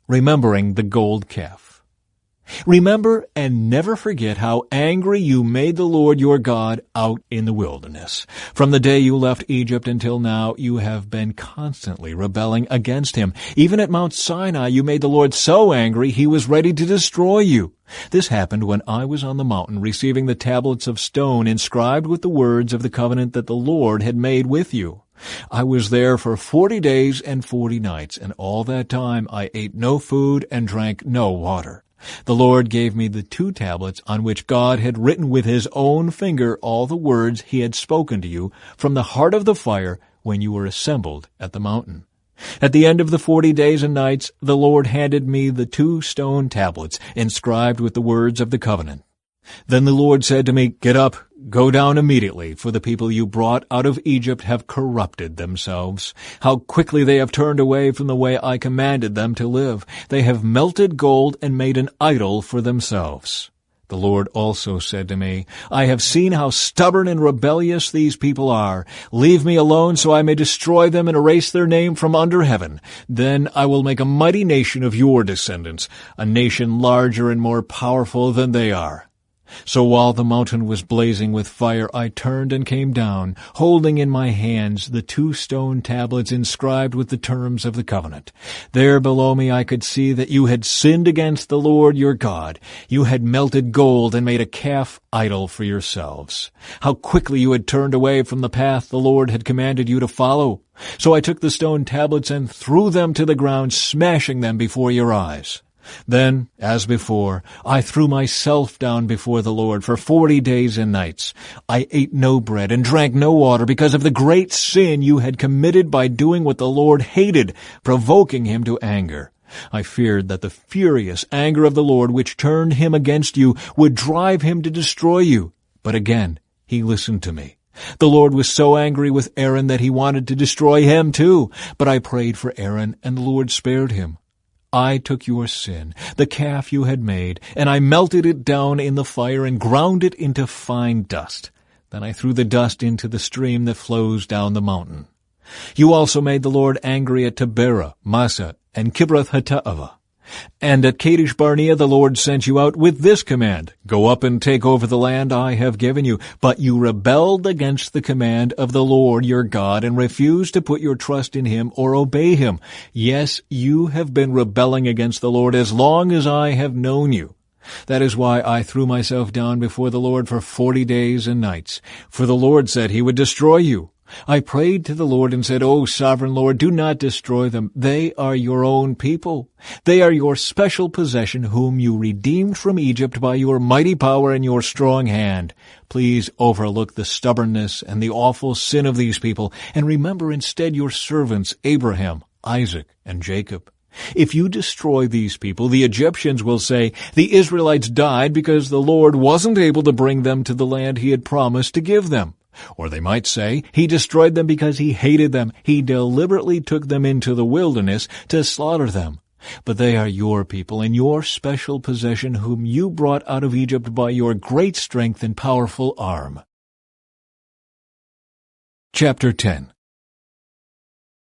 Remembering the gold calf. Remember and never forget how angry you made the Lord your God out in the wilderness. From the day you left Egypt until now, you have been constantly rebelling against him. Even at Mount Sinai, you made the Lord so angry he was ready to destroy you. This happened when I was on the mountain receiving the tablets of stone inscribed with the words of the covenant that the Lord had made with you. I was there for 40 days and 40 nights, and all that time I ate no food and drank no water. The Lord gave me the 2 tablets on which God had written with his own finger all the words he had spoken to you from the heart of the fire when you were assembled at the mountain. At the end of the 40 days and nights, the Lord handed me the 2 stone tablets inscribed with the words of the covenant. Then the Lord said to me, Get up, go down immediately, for the people you brought out of Egypt have corrupted themselves. How quickly they have turned away from the way I commanded them to live. They have melted gold and made an idol for themselves. The Lord also said to me, I have seen how stubborn and rebellious these people are. Leave me alone so I may destroy them and erase their name from under heaven. Then I will make a mighty nation of your descendants, a nation larger and more powerful than they are. So while the mountain was blazing with fire, I turned and came down, holding in my hands the 2 stone tablets inscribed with the terms of the covenant. There below me I could see that you had sinned against the Lord your God. You had melted gold and made a calf idol for yourselves. How quickly you had turned away from the path the Lord had commanded you to follow. So I took the stone tablets and threw them to the ground, smashing them before your eyes. Then, as before, I threw myself down before the Lord for 40 days and nights. I ate no bread and drank no water because of the great sin you had committed by doing what the Lord hated, provoking him to anger. I feared that the furious anger of the Lord, which turned him against you, would drive him to destroy you. But again, he listened to me. The Lord was so angry with Aaron that he wanted to destroy him too. But I prayed for Aaron, and the Lord spared him. I took your sin, the calf you had made, and I melted it down in the fire and ground it into fine dust. Then I threw the dust into the stream that flows down the mountain. You also made the Lord angry at Taberah, Massa, and Kibroth-Hattaavah. And at Kadesh Barnea the Lord sent you out with this command, Go up and take over the land I have given you. But you rebelled against the command of the Lord your God and refused to put your trust in him or obey him. Yes, you have been rebelling against the Lord as long as I have known you. That is why I threw myself down before the Lord for 40 days and nights. For the Lord said he would destroy you. I prayed to the Lord and said, O sovereign Lord, do not destroy them. They are your own people. They are your special possession, whom you redeemed from Egypt by your mighty power and your strong hand. Please overlook the stubbornness and the awful sin of these people, and remember instead your servants Abraham, Isaac, and Jacob. If you destroy these people, the Egyptians will say, The Israelites died because the Lord wasn't able to bring them to the land he had promised to give them. Or they might say, He destroyed them because he hated them. He deliberately took them into the wilderness to slaughter them. But they are your people and your special possession, whom you brought out of Egypt by your great strength and powerful arm. Chapter 10.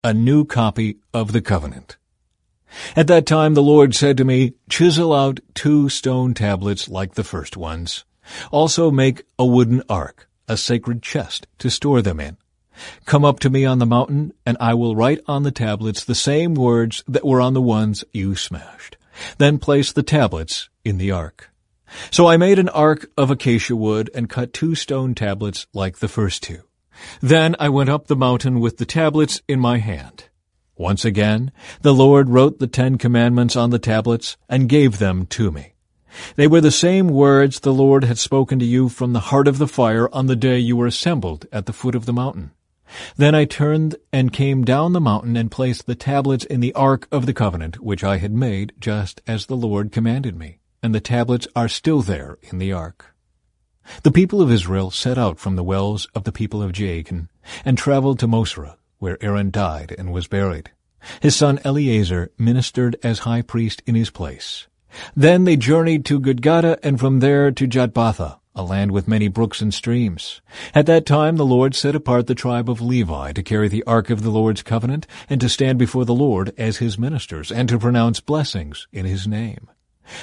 A New Copy of the Covenant. At that time the Lord said to me, Chisel out 2 stone tablets like the first ones. Also make a wooden ark, a sacred chest to store them in. Come up to me on the mountain, and I will write on the tablets the same words that were on the ones you smashed. Then place the tablets in the ark. So I made an ark of acacia wood and cut 2 stone tablets like the first 2. Then I went up the mountain with the tablets in my hand. Once again, the Lord wrote the 10 commandments on the tablets and gave them to me. They were the same words the Lord had spoken to you from the heart of the fire on the day you were assembled at the foot of the mountain. Then I turned and came down the mountain and placed the tablets in the ark of the covenant, which I had made just as the Lord commanded me, and the tablets are still there in the ark. The people of Israel set out from the wells of the people of Jaachan and traveled to Mosera, where Aaron died and was buried. His son Eleazar ministered as high priest in his place. Then they journeyed to Gudgodah and from there to Jotbatha, a land with many brooks and streams. At that time the Lord set apart the tribe of Levi to carry the ark of the Lord's covenant and to stand before the Lord as his ministers and to pronounce blessings in his name.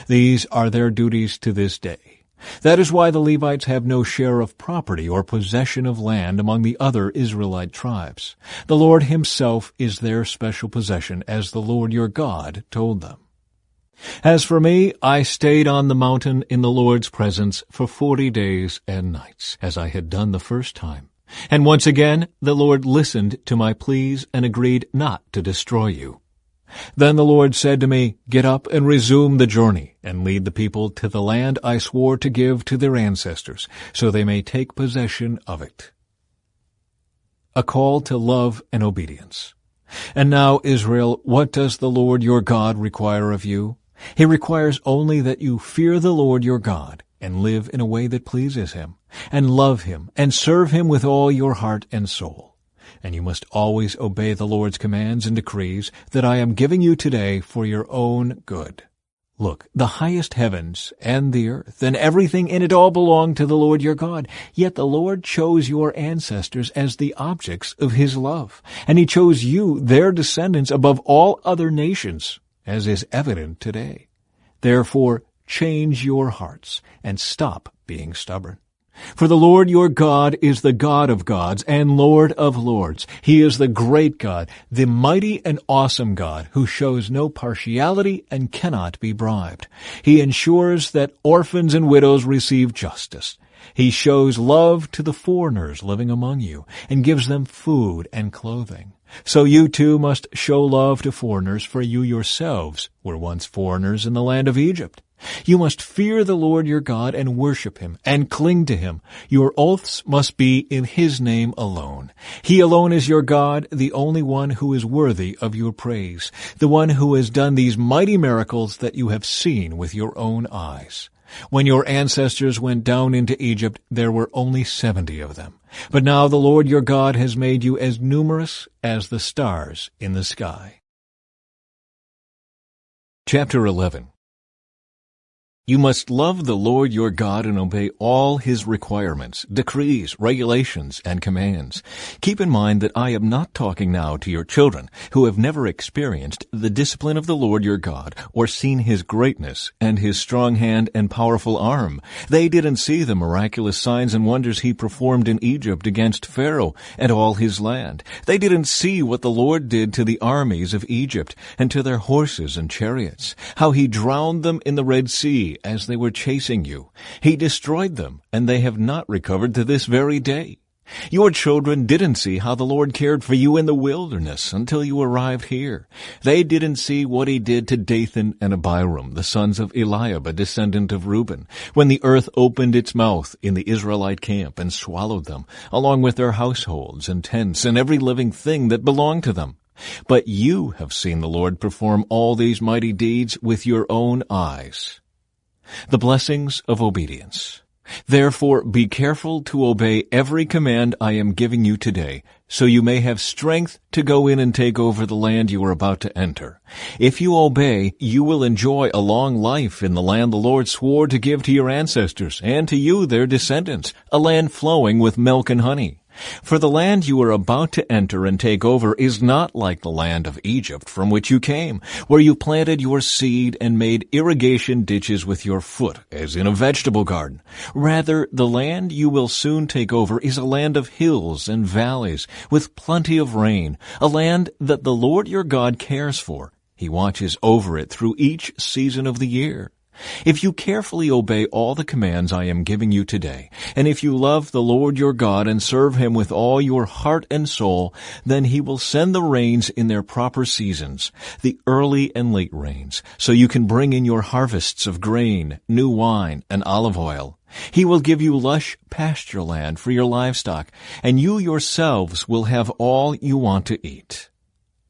These are their duties to this day. That is why the Levites have no share of property or possession of land among the other Israelite tribes. The Lord himself is their special possession, as the Lord your God told them. As for me, I stayed on the mountain in the Lord's presence for 40 days and nights, as I had done the first time. And once again the Lord listened to my pleas and agreed not to destroy you. Then the Lord said to me, Get up and resume the journey, and lead the people to the land I swore to give to their ancestors, so they may take possession of it. A call to love and obedience. And now, Israel, what does the Lord your God require of you? He requires only that you fear the Lord your God, and live in a way that pleases him, and love him, and serve him with all your heart and soul. And you must always obey the Lord's commands and decrees that I am giving you today for your own good. Look, the highest heavens and the earth and everything in it all belong to the Lord your God. Yet the Lord chose your ancestors as the objects of his love, and he chose you, their descendants, above all other nations, as is evident today. Therefore, change your hearts and stop being stubborn. For the Lord your God is the God of gods and Lord of lords. He is the great God, the mighty and awesome God, who shows no partiality and cannot be bribed. He ensures that orphans and widows receive justice. He shows love to the foreigners living among you and gives them food and clothing. So you too must show love to foreigners, for you yourselves were once foreigners in the land of Egypt. You must fear the Lord your God and worship him and cling to him. Your oaths must be in his name alone. He alone is your God, the only one who is worthy of your praise, the one who has done these mighty miracles that you have seen with your own eyes. When your ancestors went down into Egypt, there were only 70 of them. But now the Lord your God has made you as numerous as the stars in the sky. Chapter 11. You must love the Lord your God and obey all His requirements, decrees, regulations, and commands. Keep in mind that I am not talking now to your children who have never experienced the discipline of the Lord your God or seen His greatness and His strong hand and powerful arm. They didn't see the miraculous signs and wonders He performed in Egypt against Pharaoh and all his land. They didn't see what the Lord did to the armies of Egypt and to their horses and chariots, how He drowned them in the Red Sea as they were chasing you. He destroyed them, and they have not recovered to this very day. Your children didn't see how the Lord cared for you in the wilderness until you arrived here. They didn't see what He did to Dathan and Abiram, the sons of Eliab, a descendant of Reuben, when the earth opened its mouth in the Israelite camp and swallowed them, along with their households and tents and every living thing that belonged to them. But you have seen the Lord perform all these mighty deeds with your own eyes. The blessings of obedience. Therefore, be careful to obey every command I am giving you today, so you may have strength to go in and take over the land you are about to enter. If you obey, you will enjoy a long life in the land the Lord swore to give to your ancestors and to you, their descendants, a land flowing with milk and honey. For the land you are about to enter and take over is not like the land of Egypt from which you came, where you planted your seed and made irrigation ditches with your foot, as in a vegetable garden. Rather, the land you will soon take over is a land of hills and valleys, with plenty of rain, a land that the Lord your God cares for. He watches over it through each season of the year. If you carefully obey all the commands I am giving you today, and if you love the Lord your God and serve Him with all your heart and soul, then He will send the rains in their proper seasons, the early and late rains, so you can bring in your harvests of grain, new wine, and olive oil. He will give you lush pasture land for your livestock, and you yourselves will have all you want to eat.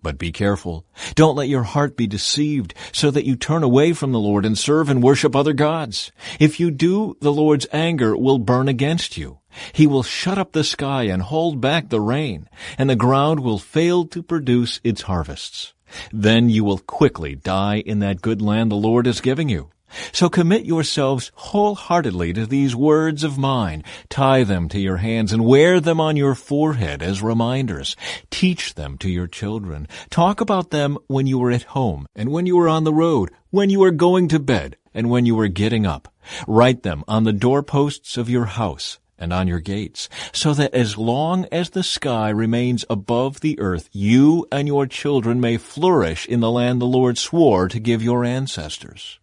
But be careful. Don't let your heart be deceived so that you turn away from the Lord and serve and worship other gods. If you do, the Lord's anger will burn against you. He will shut up the sky and hold back the rain, and the ground will fail to produce its harvests. Then you will quickly die in that good land the Lord is giving you. So commit yourselves wholeheartedly to these words of mine. Tie them to your hands and wear them on your forehead as reminders. Teach them to your children. Talk about them when you are at home and when you are on the road, when you are going to bed and when you are getting up. Write them on the doorposts of your house and on your gates, so that as long as the sky remains above the earth, you and your children may flourish in the land the Lord swore to give your ancestors.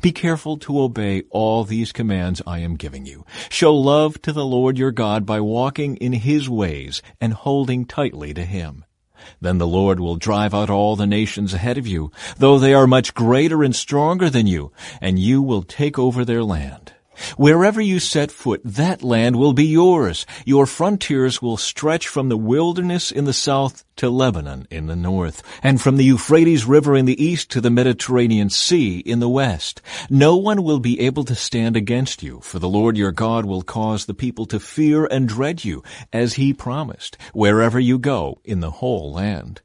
Be careful to obey all these commands I am giving you. Show love to the Lord your God by walking in His ways and holding tightly to Him. Then the Lord will drive out all the nations ahead of you, though they are much greater and stronger than you, and you will take over their land. Wherever you set foot, that land will be yours. Your frontiers will stretch from the wilderness in the south to Lebanon in the north, and from the Euphrates River in the east to the Mediterranean Sea in the west. No one will be able to stand against you, for the Lord your God will cause the people to fear and dread you, as He promised, wherever you go in the whole land.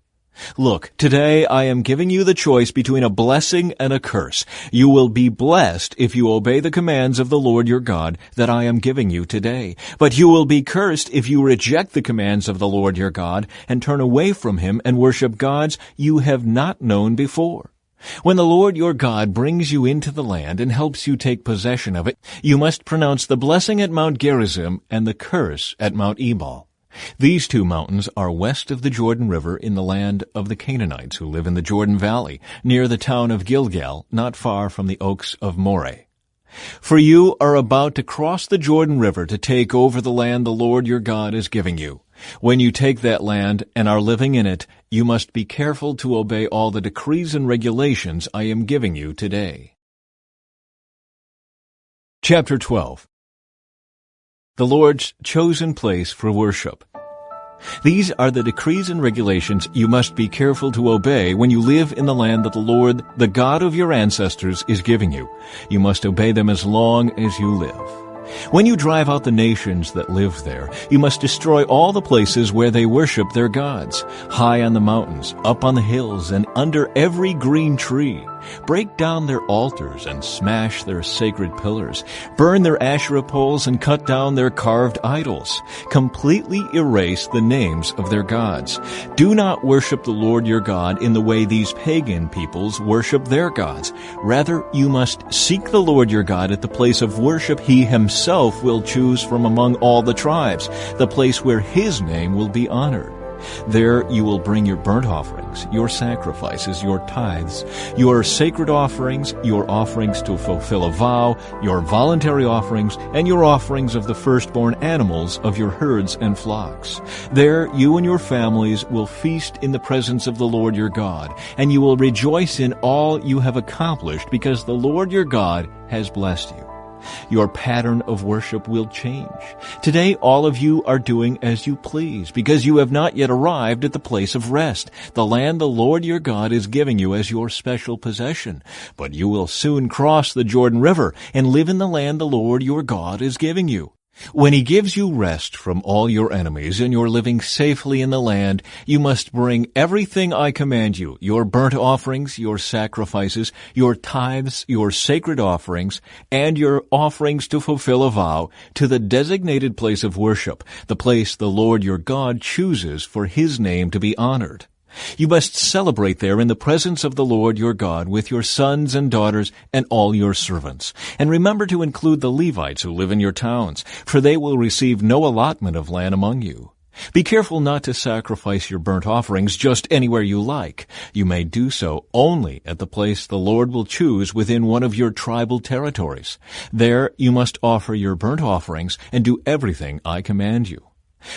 Look, today I am giving you the choice between a blessing and a curse. You will be blessed if you obey the commands of the Lord your God that I am giving you today. But you will be cursed if you reject the commands of the Lord your God and turn away from Him and worship gods you have not known before. When the Lord your God brings you into the land and helps you take possession of it, you must pronounce the blessing at Mount Gerizim and the curse at Mount Ebal. These two mountains are west of the Jordan River in the land of the Canaanites who live in the Jordan Valley, near the town of Gilgal, not far from the oaks of Moreh. For you are about to cross the Jordan River to take over the land the Lord your God is giving you. When you take that land and are living in it, you must be careful to obey all the decrees and regulations I am giving you today. Chapter 12. The Lord's chosen place for worship. These are the decrees and regulations you must be careful to obey when you live in the land that the Lord, the God of your ancestors, is giving you. You must obey them as long as you live. When you drive out the nations that live there, you must destroy all the places where they worship their gods, high on the mountains, up on the hills, and under every green tree. Break down their altars and smash their sacred pillars. Burn their Asherah poles and cut down their carved idols. Completely erase the names of their gods. Do not worship the Lord your God in the way these pagan peoples worship their gods. Rather, you must seek the Lord your God at the place of worship He Himself will choose from among all the tribes, the place where His name will be honored. There you will bring your burnt offerings, your sacrifices, your tithes, your sacred offerings, your offerings to fulfill a vow, your voluntary offerings, and your offerings of the firstborn animals of your herds and flocks. There you and your families will feast in the presence of the Lord your God, and you will rejoice in all you have accomplished because the Lord your God has blessed you. Your pattern of worship will change. Today all of you are doing as you please, because you have not yet arrived at the place of rest, the land the Lord your God is giving you as your special possession. But you will soon cross the Jordan River and live in the land the Lord your God is giving you. When He gives you rest from all your enemies and you're living safely in the land, you must bring everything I command you, your burnt offerings, your sacrifices, your tithes, your sacred offerings, and your offerings to fulfill a vow, to the designated place of worship, the place the Lord your God chooses for His name to be honored. You must celebrate there in the presence of the Lord your God with your sons and daughters and all your servants. And remember to include the Levites who live in your towns, for they will receive no allotment of land among you. Be careful not to sacrifice your burnt offerings just anywhere you like. You may do so only at the place the Lord will choose within one of your tribal territories. There you must offer your burnt offerings and do everything I command you.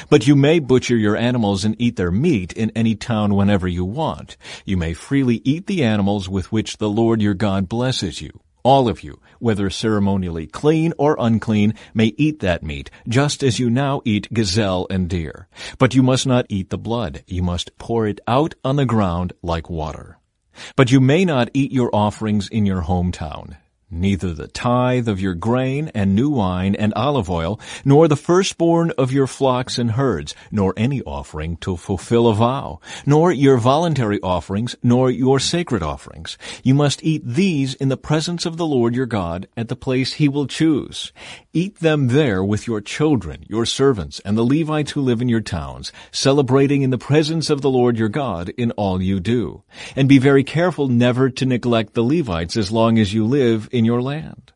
But you may butcher your animals and eat their meat in any town whenever you want. You may freely eat the animals with which the Lord your God blesses you. All of you, whether ceremonially clean or unclean, may eat that meat, just as you now eat gazelle and deer. But you must not eat the blood. You must pour it out on the ground like water. But you may not eat your offerings in your hometown. Neither the tithe of your grain and new wine and olive oil, nor the firstborn of your flocks and herds, nor any offering to fulfill a vow, nor your voluntary offerings, nor your sacred offerings. You must eat these in the presence of the Lord your God at the place He will choose. Eat them there with your children, your servants, and the Levites who live in your towns, celebrating in the presence of the Lord your God in all you do. And be very careful never to neglect the Levites as long as you live in your land.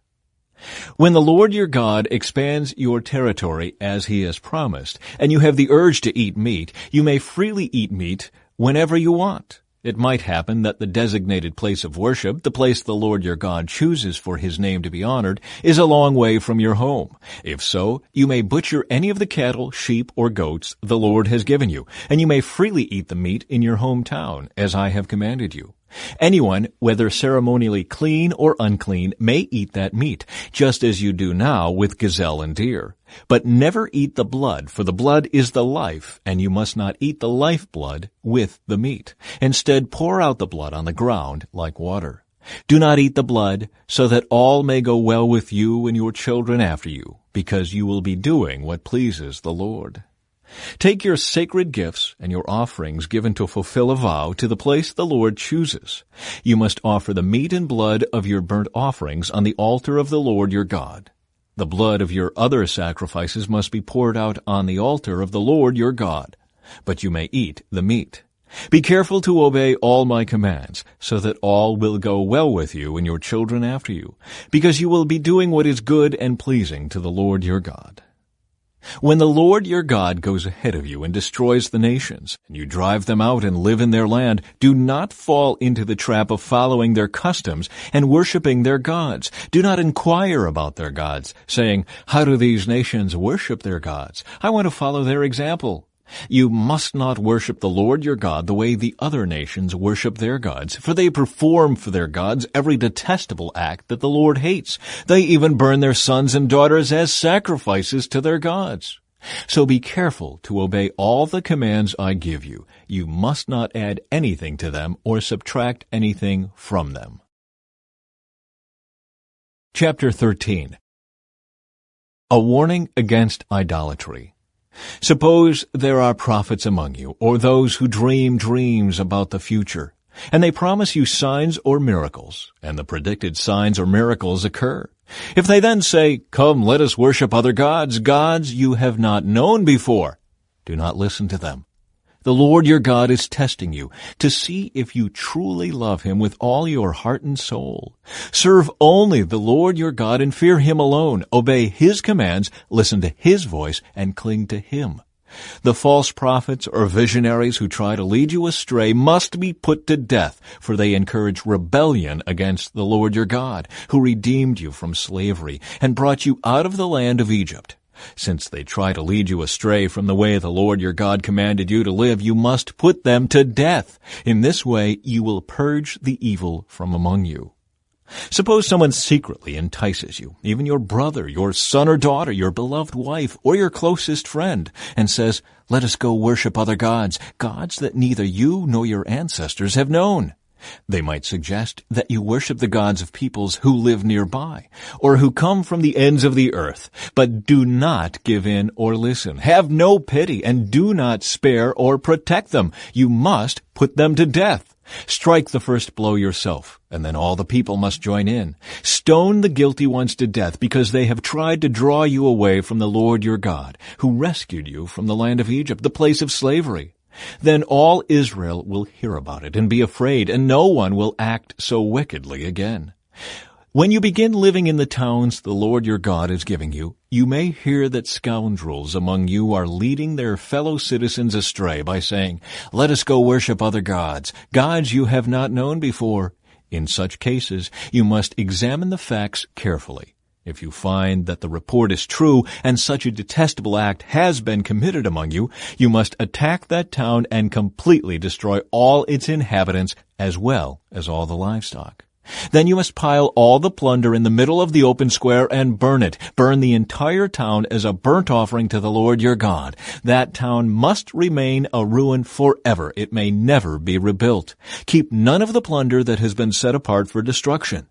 When the Lord your God expands your territory as He has promised, and you have the urge to eat meat, you may freely eat meat whenever you want. It might happen that the designated place of worship, the place the Lord your God chooses for His name to be honored, is a long way from your home. If so, you may butcher any of the cattle, sheep, or goats the Lord has given you, and you may freely eat the meat in your hometown, as I have commanded you. Anyone, whether ceremonially clean or unclean, may eat that meat, just as you do now with gazelle and deer. But never eat the blood, for the blood is the life, and you must not eat the lifeblood with the meat. Instead, pour out the blood on the ground like water. Do not eat the blood, so that all may go well with you and your children after you, because you will be doing what pleases the Lord. Take your sacred gifts and your offerings given to fulfill a vow to the place the Lord chooses. You must offer the meat and blood of your burnt offerings on the altar of the Lord your God. The blood of your other sacrifices must be poured out on the altar of the Lord your God, but you may eat the meat. Be careful to obey all my commands, so that all will go well with you and your children after you, because you will be doing what is good and pleasing to the Lord your God. When the Lord your God goes ahead of you and destroys the nations, and you drive them out and live in their land, do not fall into the trap of following their customs and worshiping their gods. Do not inquire about their gods, saying, "How do these nations worship their gods? I want to follow their example." You must not worship the Lord your God the way the other nations worship their gods, for they perform for their gods every detestable act that the Lord hates. They even burn their sons and daughters as sacrifices to their gods. So be careful to obey all the commands I give you. You must not add anything to them or subtract anything from them. Chapter 13. A warning against idolatry. Suppose there are prophets among you, or those who dream dreams about the future. And they promise you signs or miracles, and the predicted signs or miracles occur. If they then say, "Come, let us worship other gods, gods you have not known before," do not listen to them. The Lord your God is testing you to see if you truly love Him with all your heart and soul. Serve only the Lord your God and fear Him alone. Obey His commands, listen to His voice, and cling to Him. The false prophets or visionaries who try to lead you astray must be put to death, for they encourage rebellion against the Lord your God, who redeemed you from slavery and brought you out of the land of Egypt. Since they try to lead you astray from the way the Lord your God commanded you to live, you must put them to death. In this way you will purge the evil from among you. Suppose someone secretly entices you, even your brother, your son or daughter, your beloved wife, or your closest friend, and says, "Let us go worship other gods, gods that neither you nor your ancestors have known." They might suggest that you worship the gods of peoples who live nearby, or who come from the ends of the earth. But do not give in or listen. Have no pity, and do not spare or protect them. You must put them to death. Strike the first blow yourself, and then all the people must join in. Stone the guilty ones to death, because they have tried to draw you away from the Lord your God, who rescued you from the land of Egypt, the place of slavery. Then all Israel will hear about it and be afraid, and no one will act so wickedly again. When you begin living in the towns the Lord your God is giving you, you may hear that scoundrels among you are leading their fellow citizens astray by saying, "Let us go worship other gods, gods you have not known before." In such cases, you must examine the facts carefully. If you find that the report is true and such a detestable act has been committed among you, you must attack that town and completely destroy all its inhabitants as well as all the livestock. Then you must pile all the plunder in the middle of the open square and burn it. Burn the entire town as a burnt offering to the Lord your God. That town must remain a ruin forever. It may never be rebuilt. Keep none of the plunder that has been set apart for destruction.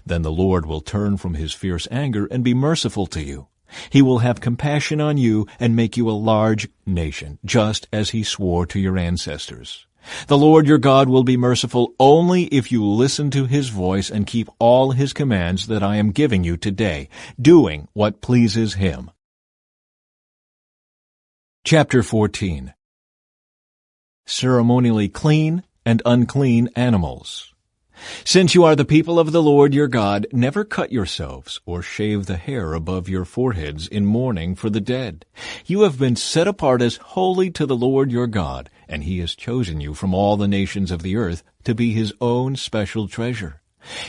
Then the Lord will turn from His fierce anger and be merciful to you. He will have compassion on you and make you a large nation, just as He swore to your ancestors. The Lord your God will be merciful only if you listen to His voice and keep all His commands that I am giving you today, doing what pleases Him. Chapter 14. Ceremonially clean and unclean animals. Since you are the people of the Lord your God, never cut yourselves or shave the hair above your foreheads in mourning for the dead. You have been set apart as holy to the Lord your God, and He has chosen you from all the nations of the earth to be His own special treasure.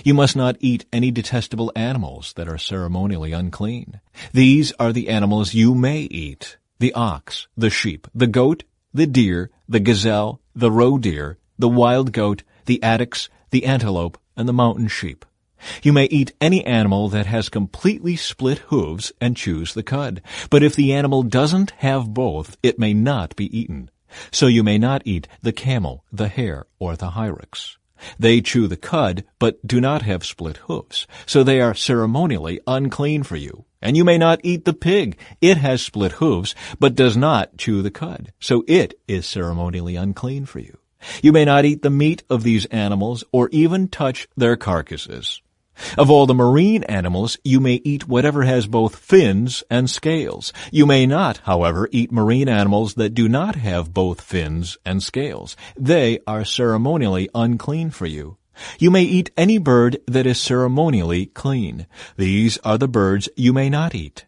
You must not eat any detestable animals that are ceremonially unclean. These are the animals you may eat: the ox, the sheep, the goat, the deer, the gazelle, the roe deer, the wild goat, the addax, the antelope, and the mountain sheep. You may eat any animal that has completely split hooves and choose the cud. But if the animal doesn't have both, it may not be eaten. So you may not eat the camel, the hare, or the hyrax. They chew the cud, but do not have split hooves, so they are ceremonially unclean for you. And you may not eat the pig. It has split hooves, but does not chew the cud, so it is ceremonially unclean for you. You may not eat the meat of these animals or even touch their carcasses. Of all the marine animals, you may eat whatever has both fins and scales. You may not, however, eat marine animals that do not have both fins and scales. They are ceremonially unclean for you. You may eat any bird that is ceremonially clean. These are the birds you may not eat: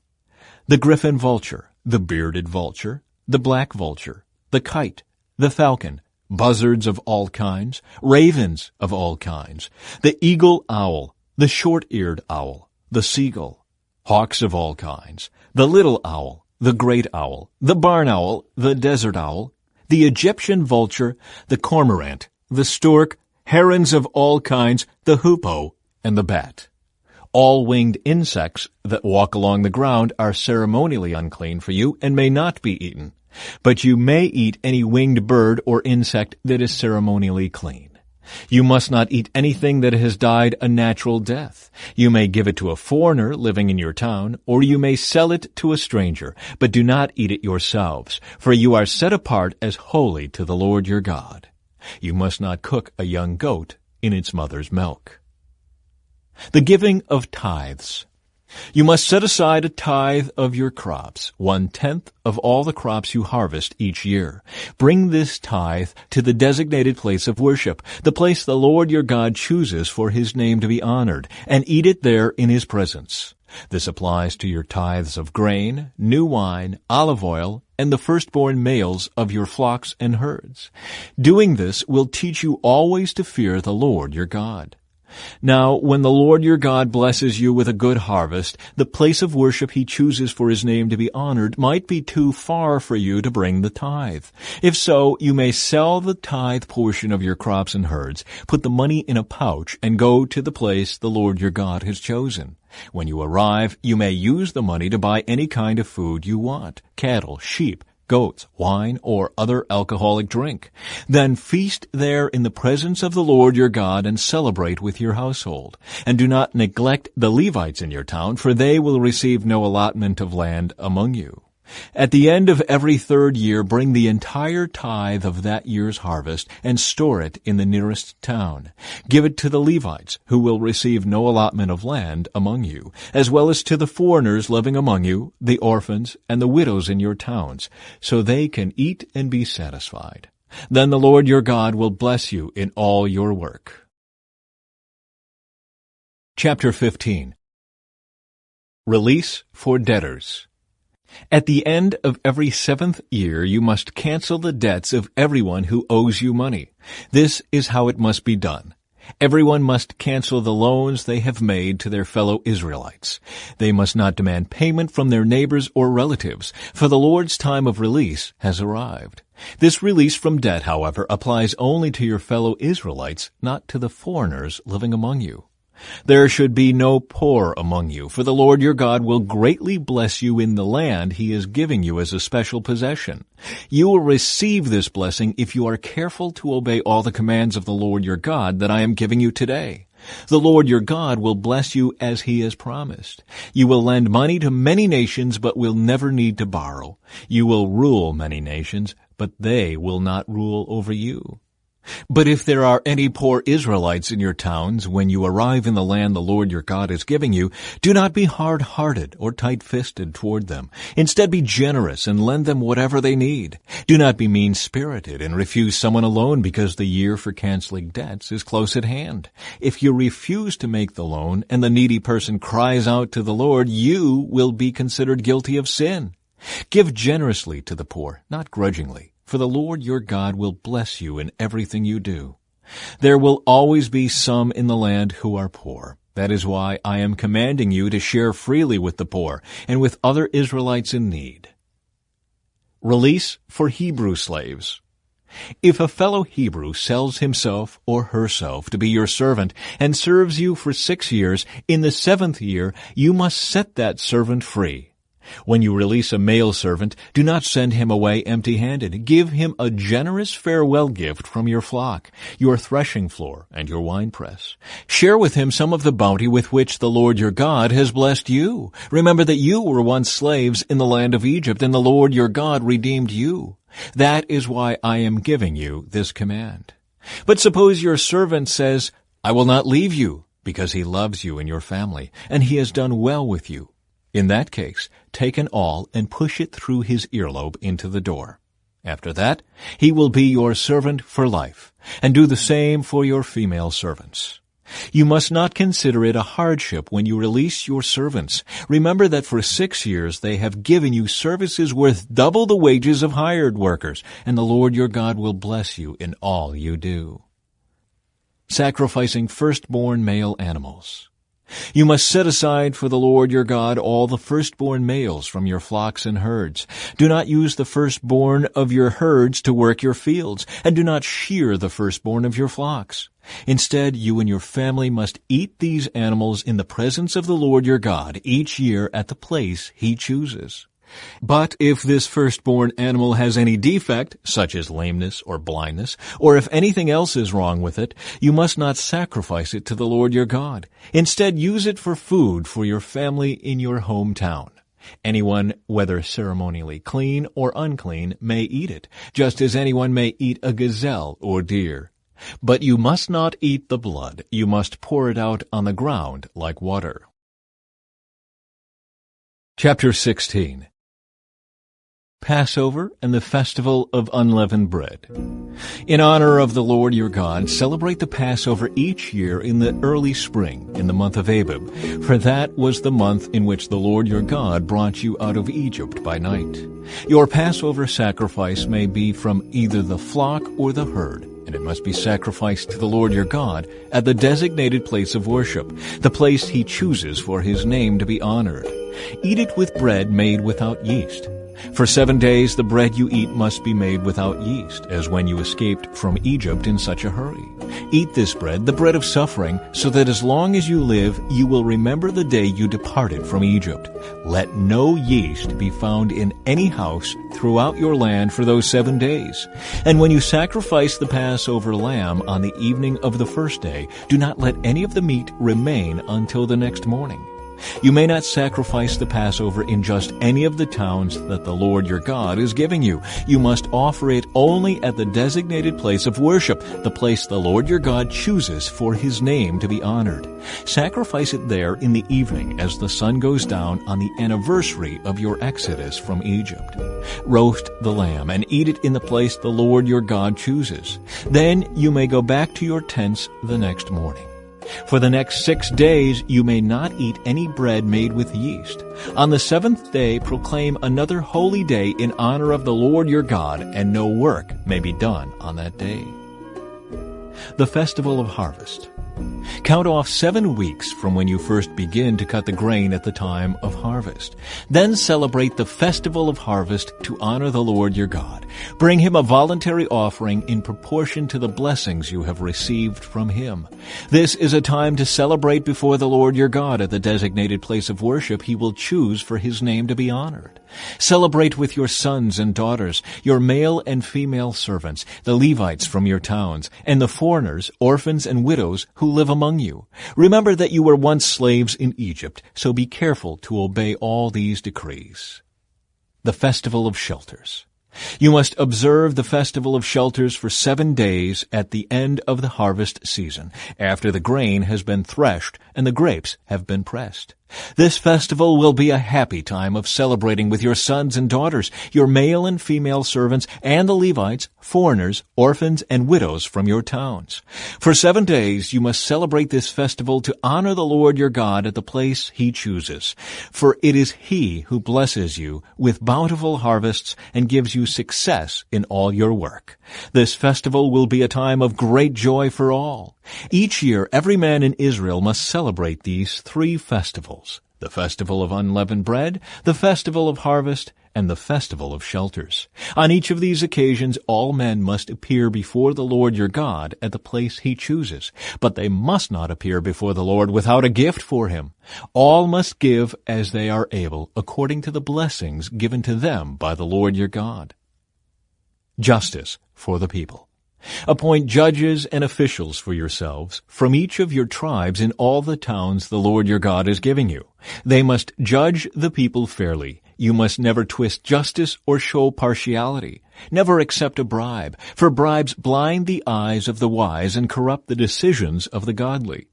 the griffin vulture, the bearded vulture, the black vulture, the kite, the falcon, buzzards of all kinds, ravens of all kinds, the eagle owl, the short-eared owl, the seagull, hawks of all kinds, the little owl, the great owl, the barn owl, the desert owl, the Egyptian vulture, the cormorant, the stork, herons of all kinds, the hoopoe, and the bat. All winged insects that walk along the ground are ceremonially unclean for you and may not be eaten. But you may eat any winged bird or insect that is ceremonially clean. You must not eat anything that has died a natural death. You may give it to a foreigner living in your town, or you may sell it to a stranger, but do not eat it yourselves, for you are set apart as holy to the Lord your God. You must not cook a young goat in its mother's milk. The giving of tithes. You must set aside a tithe of your crops, 1/10 of all the crops you harvest each year. Bring this tithe to the designated place of worship, the place the Lord your God chooses for His name to be honored, and eat it there in His presence. This applies to your tithes of grain, new wine, olive oil, and the firstborn males of your flocks and herds. Doing this will teach you always to fear the Lord your God. Now, when the Lord your God blesses you with a good harvest, the place of worship He chooses for His name to be honored might be too far for you to bring the tithe. If so, you may sell the tithe portion of your crops and herds, put the money in a pouch, and go to the place the Lord your God has chosen. When you arrive, you may use the money to buy any kind of food you want: cattle, sheep, goats, wine, or other alcoholic drink. Then feast there in the presence of the Lord your God and celebrate with your household. And do not neglect the Levites in your town, for they will receive no allotment of land among you. At the end of every 3rd year, bring the entire tithe of that year's harvest and store it in the nearest town. Give it to the Levites, who will receive no allotment of land among you, as well as to the foreigners living among you, the orphans, and the widows in your towns, so they can eat and be satisfied. Then the Lord your God will bless you in all your work. Chapter 15. Release for debtors. At the end of every 7th year, you must cancel the debts of everyone who owes you money. This is how it must be done. Everyone must cancel the loans they have made to their fellow Israelites. They must not demand payment from their neighbors or relatives, for the Lord's time of release has arrived. This release from debt, however, applies only to your fellow Israelites, not to the foreigners living among you. There should be no poor among you, for the Lord your God will greatly bless you in the land He is giving you as a special possession. You will receive this blessing if you are careful to obey all the commands of the Lord your God that I am giving you today. The Lord your God will bless you as He has promised. You will lend money to many nations, but will never need to borrow. You will rule many nations, but they will not rule over you. But if there are any poor Israelites in your towns, when you arrive in the land the Lord your God is giving you, do not be hard-hearted or tight-fisted toward them. Instead, be generous and lend them whatever they need. Do not be mean-spirited and refuse someone a loan because the year for canceling debts is close at hand. If you refuse to make the loan and the needy person cries out to the Lord, you will be considered guilty of sin. Give generously to the poor, not grudgingly, for the Lord your God will bless you in everything you do. There will always be some in the land who are poor. That is why I am commanding you to share freely with the poor and with other Israelites in need. Release for Hebrew slaves. If a fellow Hebrew sells himself or herself to be your servant and serves you for 6 years, in the 7th year you must set that servant free. When you release a male servant, do not send him away empty-handed. Give him a generous farewell gift from your flock, your threshing floor, and your winepress. Share with him some of the bounty with which the Lord your God has blessed you. Remember that you were once slaves in the land of Egypt, and the Lord your God redeemed you. That is why I am giving you this command. But suppose your servant says, I will not leave you, because he loves you and your family, and he has done well with you. In that case, take an awl and push it through his earlobe into the door. After that, he will be your servant for life, and do the same for your female servants. You must not consider it a hardship when you release your servants. Remember that for 6 years they have given you services worth double the wages of hired workers, and the Lord your God will bless you in all you do. Sacrificing firstborn male animals. You must set aside for the Lord your God all the firstborn males from your flocks and herds. Do not use the firstborn of your herds to work your fields, and do not shear the firstborn of your flocks. Instead, you and your family must eat these animals in the presence of the Lord your God each year at the place He chooses. But if this firstborn animal has any defect, such as lameness or blindness, or if anything else is wrong with it, you must not sacrifice it to the Lord your God. Instead, use it for food for your family in your hometown. Anyone, whether ceremonially clean or unclean, may eat it, just as anyone may eat a gazelle or deer. But you must not eat the blood. You must pour it out on the ground like water. Chapter 16. Passover and the Festival of Unleavened Bread. In honor of the Lord your God, celebrate the Passover each year in the early spring, in the month of Abib, for that was the month in which the Lord your God brought you out of Egypt by night. Your Passover sacrifice may be from either the flock or the herd, and it must be sacrificed to the Lord your God at the designated place of worship, the place he chooses for his name to be honored. Eat it with bread made without yeast. For 7 days the bread you eat must be made without yeast, as when you escaped from Egypt in such a hurry. Eat this bread, the bread of suffering, so that as long as you live you will remember the day you departed from Egypt. Let no yeast be found in any house throughout your land for those 7 days. And when you sacrifice the Passover lamb on the evening of the first day, do not let any of the meat remain until the next morning. You may not sacrifice the Passover in just any of the towns that the Lord your God is giving you. You must offer it only at the designated place of worship, the place the Lord your God chooses for his name to be honored. Sacrifice it there in the evening as the sun goes down on the anniversary of your exodus from Egypt. Roast the lamb and eat it in the place the Lord your God chooses. Then you may go back to your tents the next morning. For the next 6 days you may not eat any bread made with yeast. On the 7th day proclaim another holy day in honor of the Lord your God, and no work may be done on that day. The Festival of Harvest. Count off 7 weeks from when you first begin to cut the grain at the time of harvest. Then celebrate the Festival of Harvest to honor the Lord your God. Bring him a voluntary offering in proportion to the blessings you have received from him. This is a time to celebrate before the Lord your God at the designated place of worship he will choose for his name to be honored. Celebrate with your sons and daughters, your male and female servants, the Levites from your towns, and the foreigners, orphans, and widows who live among you. Remember that you were once slaves in Egypt, so be careful to obey all these decrees. The Festival of Shelters. You must observe the Festival of Shelters for 7 days at the end of the harvest season, after the grain has been threshed and the grapes have been pressed. This festival will be a happy time of celebrating with your sons and daughters, your male and female servants, and the Levites, foreigners, orphans, and widows from your towns. For 7 days you must celebrate this festival to honor the Lord your God at the place he chooses. For it is he who blesses you with bountiful harvests and gives you success in all your work. This festival will be a time of great joy for all. Each year every man in Israel must celebrate these 3 festivals: the Festival of Unleavened Bread, the Festival of Harvest, and the Festival of Shelters. On each of these occasions all men must appear before the Lord your God at the place he chooses, but they must not appear before the Lord without a gift for him. All must give as they are able, according to the blessings given to them by the Lord your God. Justice for the people. Appoint judges and officials for yourselves from each of your tribes in all the towns the Lord your God is giving you. They must judge the people fairly. You must never twist justice or show partiality. Never accept a bribe, for bribes blind the eyes of the wise and corrupt the decisions of the godly.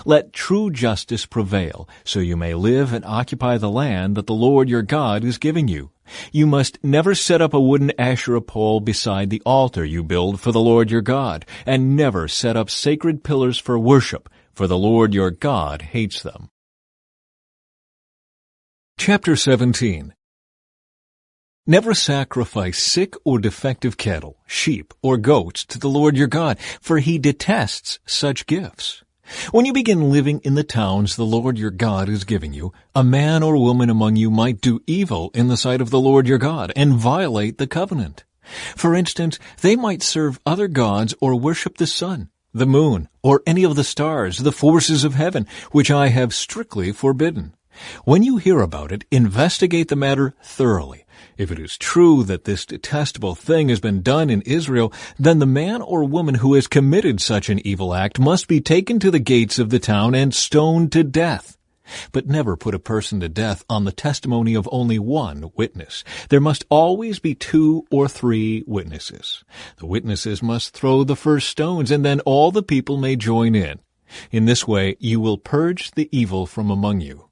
Let true justice prevail, so you may live and occupy the land that the Lord your God is giving you. You must never set up a wooden Asherah pole beside the altar you build for the Lord your God, and never set up sacred pillars for worship, for the Lord your God hates them. Chapter 17. Never sacrifice sick or defective cattle, sheep, or goats to the Lord your God, for he detests such gifts. When you begin living in the towns the Lord your God is giving you, a man or woman among you might do evil in the sight of the Lord your God and violate the covenant. For instance, they might serve other gods or worship the sun, the moon, or any of the stars, the forces of heaven, which I have strictly forbidden. When you hear about it, investigate the matter thoroughly. If it is true that this detestable thing has been done in Israel, then the man or woman who has committed such an evil act must be taken to the gates of the town and stoned to death. But never put a person to death on the testimony of only one witness. There must always be 2 or 3 witnesses. The witnesses must throw the first stones, and then all the people may join in. In this way you will purge the evil from among you.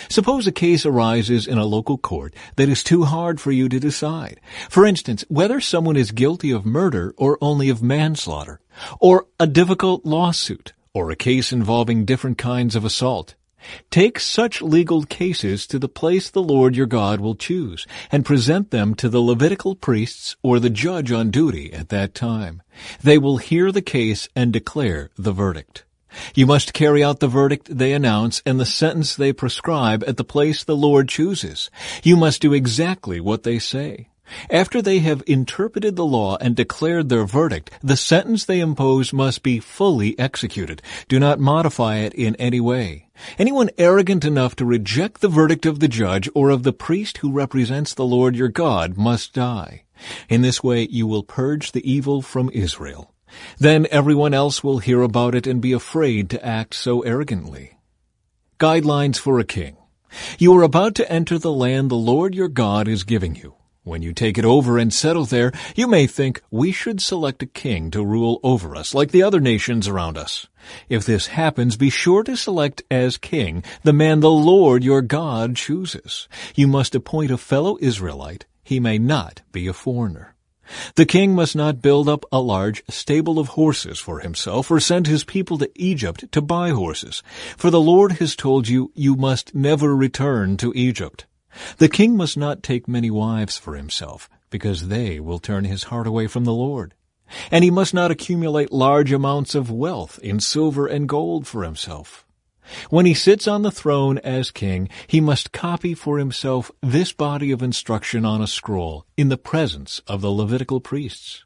Suppose a case arises in a local court that is too hard for you to decide. For instance, whether someone is guilty of murder or only of manslaughter, or a difficult lawsuit, or a case involving different kinds of assault. Take such legal cases to the place the Lord your God will choose, and present them to the Levitical priests or the judge on duty at that time. They will hear the case and declare the verdict. You must carry out the verdict they announce and the sentence they prescribe at the place the Lord chooses. You must do exactly what they say. After they have interpreted the law and declared their verdict, the sentence they impose must be fully executed. Do not modify it in any way. Anyone arrogant enough to reject the verdict of the judge or of the priest who represents the Lord your God must die. In this way you will purge the evil from Israel. Then everyone else will hear about it and be afraid to act so arrogantly. Guidelines for a king. You are about to enter the land the Lord your God is giving you. When you take it over and settle there, you may think, we should select a king to rule over us, like the other nations around us. If this happens, be sure to select as king the man the Lord your God chooses. You must appoint a fellow Israelite. He may not be a foreigner. The king must not build up a large stable of horses for himself or send his people to Egypt to buy horses, for the Lord has told you, you must never return to Egypt. The king must not take many wives for himself, because they will turn his heart away from the Lord. And he must not accumulate large amounts of wealth in silver and gold for himself. When he sits on the throne as king, he must copy for himself this body of instruction on a scroll in the presence of the Levitical priests.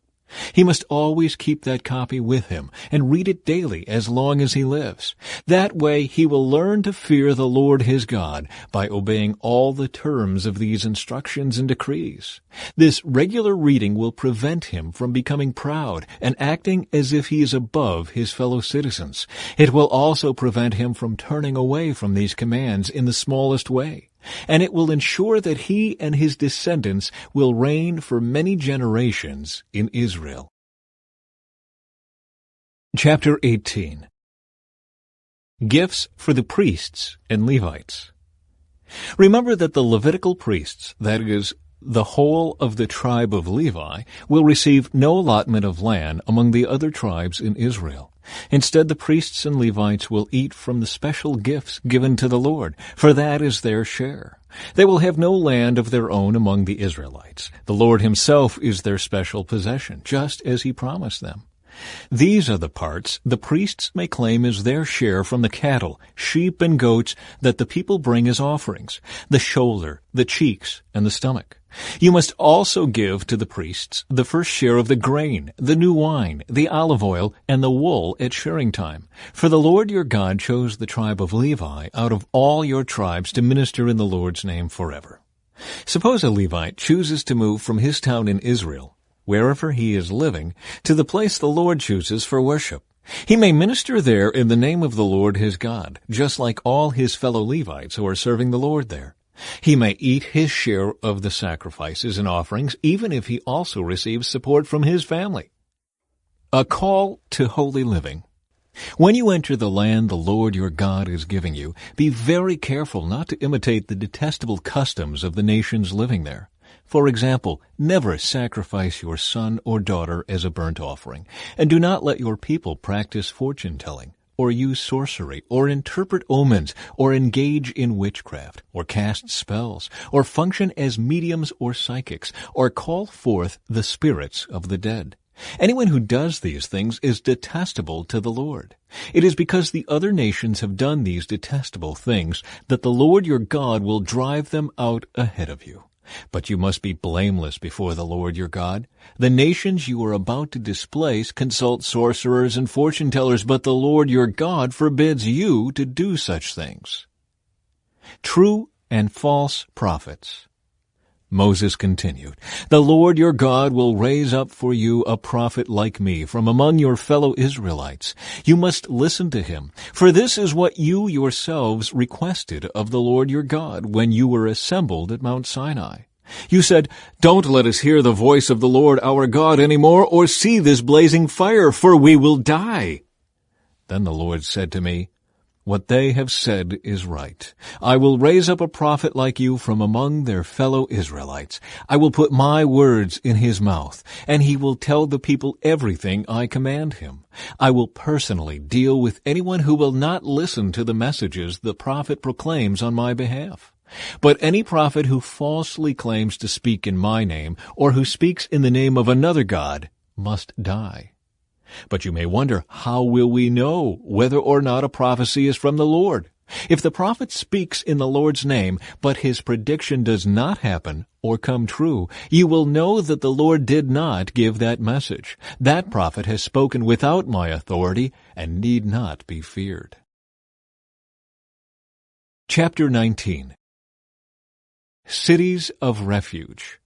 He must always keep that copy with him and read it daily as long as he lives. That way he will learn to fear the Lord his God by obeying all the terms of these instructions and decrees. This regular reading will prevent him from becoming proud and acting as if he is above his fellow citizens. It will also prevent him from turning away from these commands in the smallest way. And it will ensure that he and his descendants will reign for many generations in Israel. Chapter 18. Gifts for the priests and Levites. Remember that the Levitical priests, that is, the whole of the tribe of Levi, will receive no allotment of land among the other tribes in Israel. Instead, the priests and Levites will eat from the special gifts given to the Lord, for that is their share. They will have no land of their own among the Israelites. The Lord himself is their special possession, just as he promised them. These are the parts the priests may claim as their share from the cattle, sheep, and goats that the people bring as offerings, the shoulder, the cheeks, and the stomach. You must also give to the priests the first share of the grain, the new wine, the olive oil, and the wool at shearing time. For the Lord your God chose the tribe of Levi out of all your tribes to minister in the Lord's name forever. Suppose a Levite chooses to move from his town in Israel, wherever he is living, to the place the Lord chooses for worship. He may minister there in the name of the Lord his God, just like all his fellow Levites who are serving the Lord there. He may eat his share of the sacrifices and offerings, even if he also receives support from his family. A call to holy living. When you enter the land the Lord your God is giving you, be very careful not to imitate the detestable customs of the nations living there. For example, never sacrifice your son or daughter as a burnt offering, and do not let your people practice fortune-telling, or use sorcery, or interpret omens, or engage in witchcraft, or cast spells, or function as mediums or psychics, or call forth the spirits of the dead. Anyone who does these things is detestable to the Lord. It is because the other nations have done these detestable things that the Lord your God will drive them out ahead of you. But you must be blameless before the Lord your God. The nations you are about to displace consult sorcerers and fortune-tellers, but the Lord your God forbids you to do such things. True and false prophets. Moses continued, "The Lord your God will raise up for you a prophet like me from among your fellow Israelites. You must listen to him, for this is what you yourselves requested of the Lord your God when you were assembled at Mount Sinai. You said, 'Don't let us hear the voice of the Lord our God any more, or see this blazing fire, for we will die.' Then the Lord said to me, 'What they have said is right. I will raise up a prophet like you from among their fellow Israelites. I will put my words in his mouth, and he will tell the people everything I command him. I will personally deal with anyone who will not listen to the messages the prophet proclaims on my behalf. But any prophet who falsely claims to speak in my name, or who speaks in the name of another god, must die.' But you may wonder, how will we know whether or not a prophecy is from the Lord? If the prophet speaks in the Lord's name, but his prediction does not happen or come true, you will know that the Lord did not give that message. That prophet has spoken without my authority and need not be feared." Chapter 19. Cities of Refuge.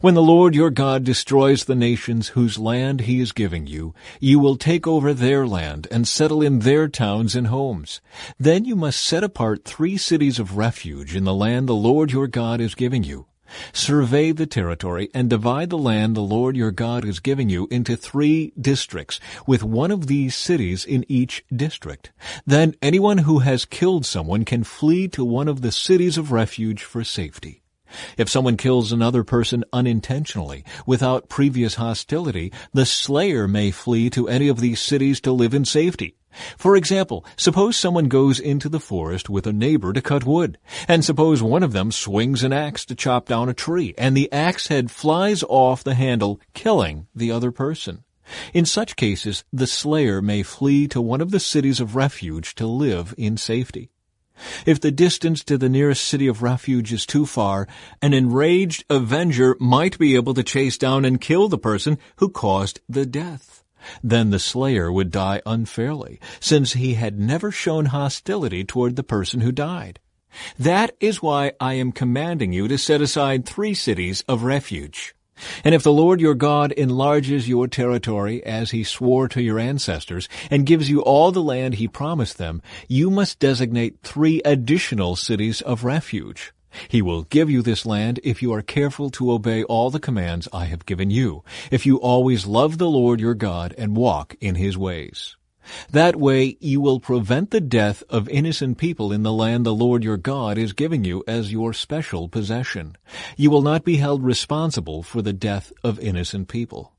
When the Lord your God destroys the nations whose land he is giving you, you will take over their land and settle in their towns and homes. Then you must set apart 3 cities of refuge in the land the Lord your God is giving you. Survey the territory and divide the land the Lord your God is giving you into 3 districts, with one of these cities in each district. Then anyone who has killed someone can flee to one of the cities of refuge for safety. If someone kills another person unintentionally, without previous hostility, the slayer may flee to any of these cities to live in safety. For example, suppose someone goes into the forest with a neighbor to cut wood, and suppose one of them swings an axe to chop down a tree, and the axe head flies off the handle, killing the other person. In such cases, the slayer may flee to one of the cities of refuge to live in safety. If the distance to the nearest city of refuge is too far, an enraged avenger might be able to chase down and kill the person who caused the death. Then the slayer would die unfairly, since he had never shown hostility toward the person who died. That is why I am commanding you to set aside 3 cities of refuge. And if the Lord your God enlarges your territory as he swore to your ancestors and gives you all the land he promised them, you must designate 3 additional cities of refuge. He will give you this land if you are careful to obey all the commands I have given you, if you always love the Lord your God and walk in his ways. That way you will prevent the death of innocent people in the land the Lord your God is giving you as your special possession. You will not be held responsible for the death of innocent people.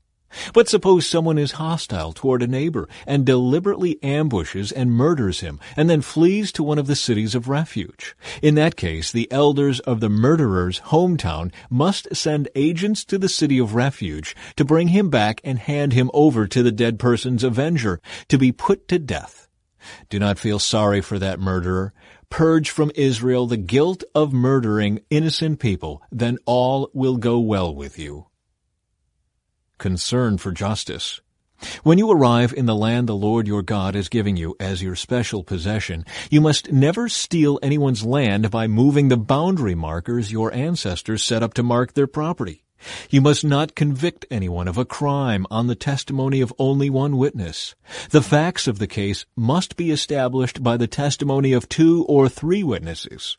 But suppose someone is hostile toward a neighbor and deliberately ambushes and murders him, and then flees to one of the cities of refuge. In that case, the elders of the murderer's hometown must send agents to the city of refuge to bring him back and hand him over to the dead person's avenger to be put to death. Do not feel sorry for that murderer. Purge from Israel the guilt of murdering innocent people, then all will go well with you. Concern for justice. When you arrive in the land the Lord your God is giving you as your special possession, you must never steal anyone's land by moving the boundary markers your ancestors set up to mark their property. You must not convict anyone of a crime on the testimony of only one witness. The facts of the case must be established by the testimony of 2 or 3 witnesses.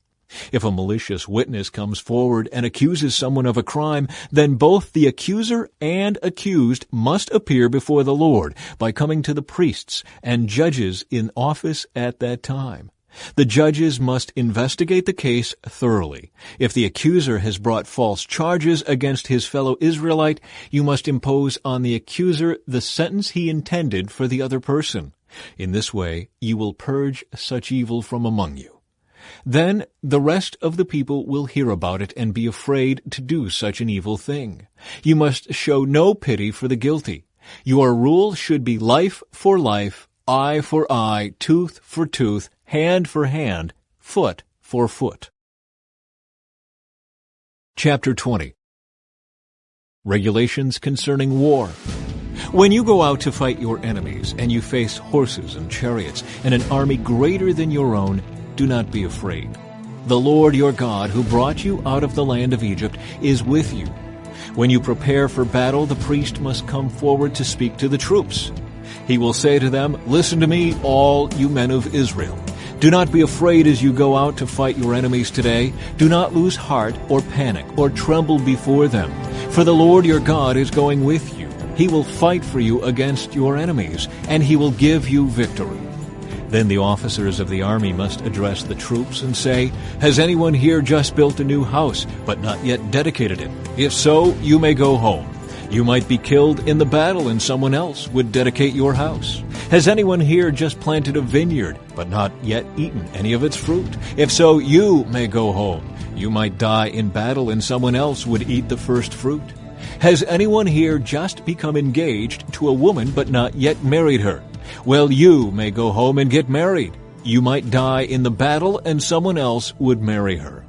If a malicious witness comes forward and accuses someone of a crime, then both the accuser and accused must appear before the Lord by coming to the priests and judges in office at that time. The judges must investigate the case thoroughly. If the accuser has brought false charges against his fellow Israelite, you must impose on the accuser the sentence he intended for the other person. In this way, you will purge such evil from among you. Then the rest of the people will hear about it and be afraid to do such an evil thing. You must show no pity for the guilty. Your rule should be life for life, eye for eye, tooth for tooth, hand for hand, foot for foot. Chapter 20. Regulations concerning war. When you go out to fight your enemies, and you face horses and chariots, and an army greater than your own, do not be afraid. The Lord your God, who brought you out of the land of Egypt, is with you. When you prepare for battle, the priest must come forward to speak to the troops. He will say to them, "Listen to me, all you men of Israel. Do not be afraid as you go out to fight your enemies today. Do not lose heart or panic or tremble before them. For the Lord your God is going with you. He will fight for you against your enemies, and he will give you victory." Then the officers of the army must address the troops and say, "Has anyone here just built a new house, but not yet dedicated it? If so, you may go home. You might be killed in the battle and someone else would dedicate your house. Has anyone here just planted a vineyard, but not yet eaten any of its fruit? If so, you may go home. You might die in battle and someone else would eat the first fruit. Has anyone here just become engaged to a woman but not yet married her? Well, you may go home and get married. You might die in the battle and someone else would marry her."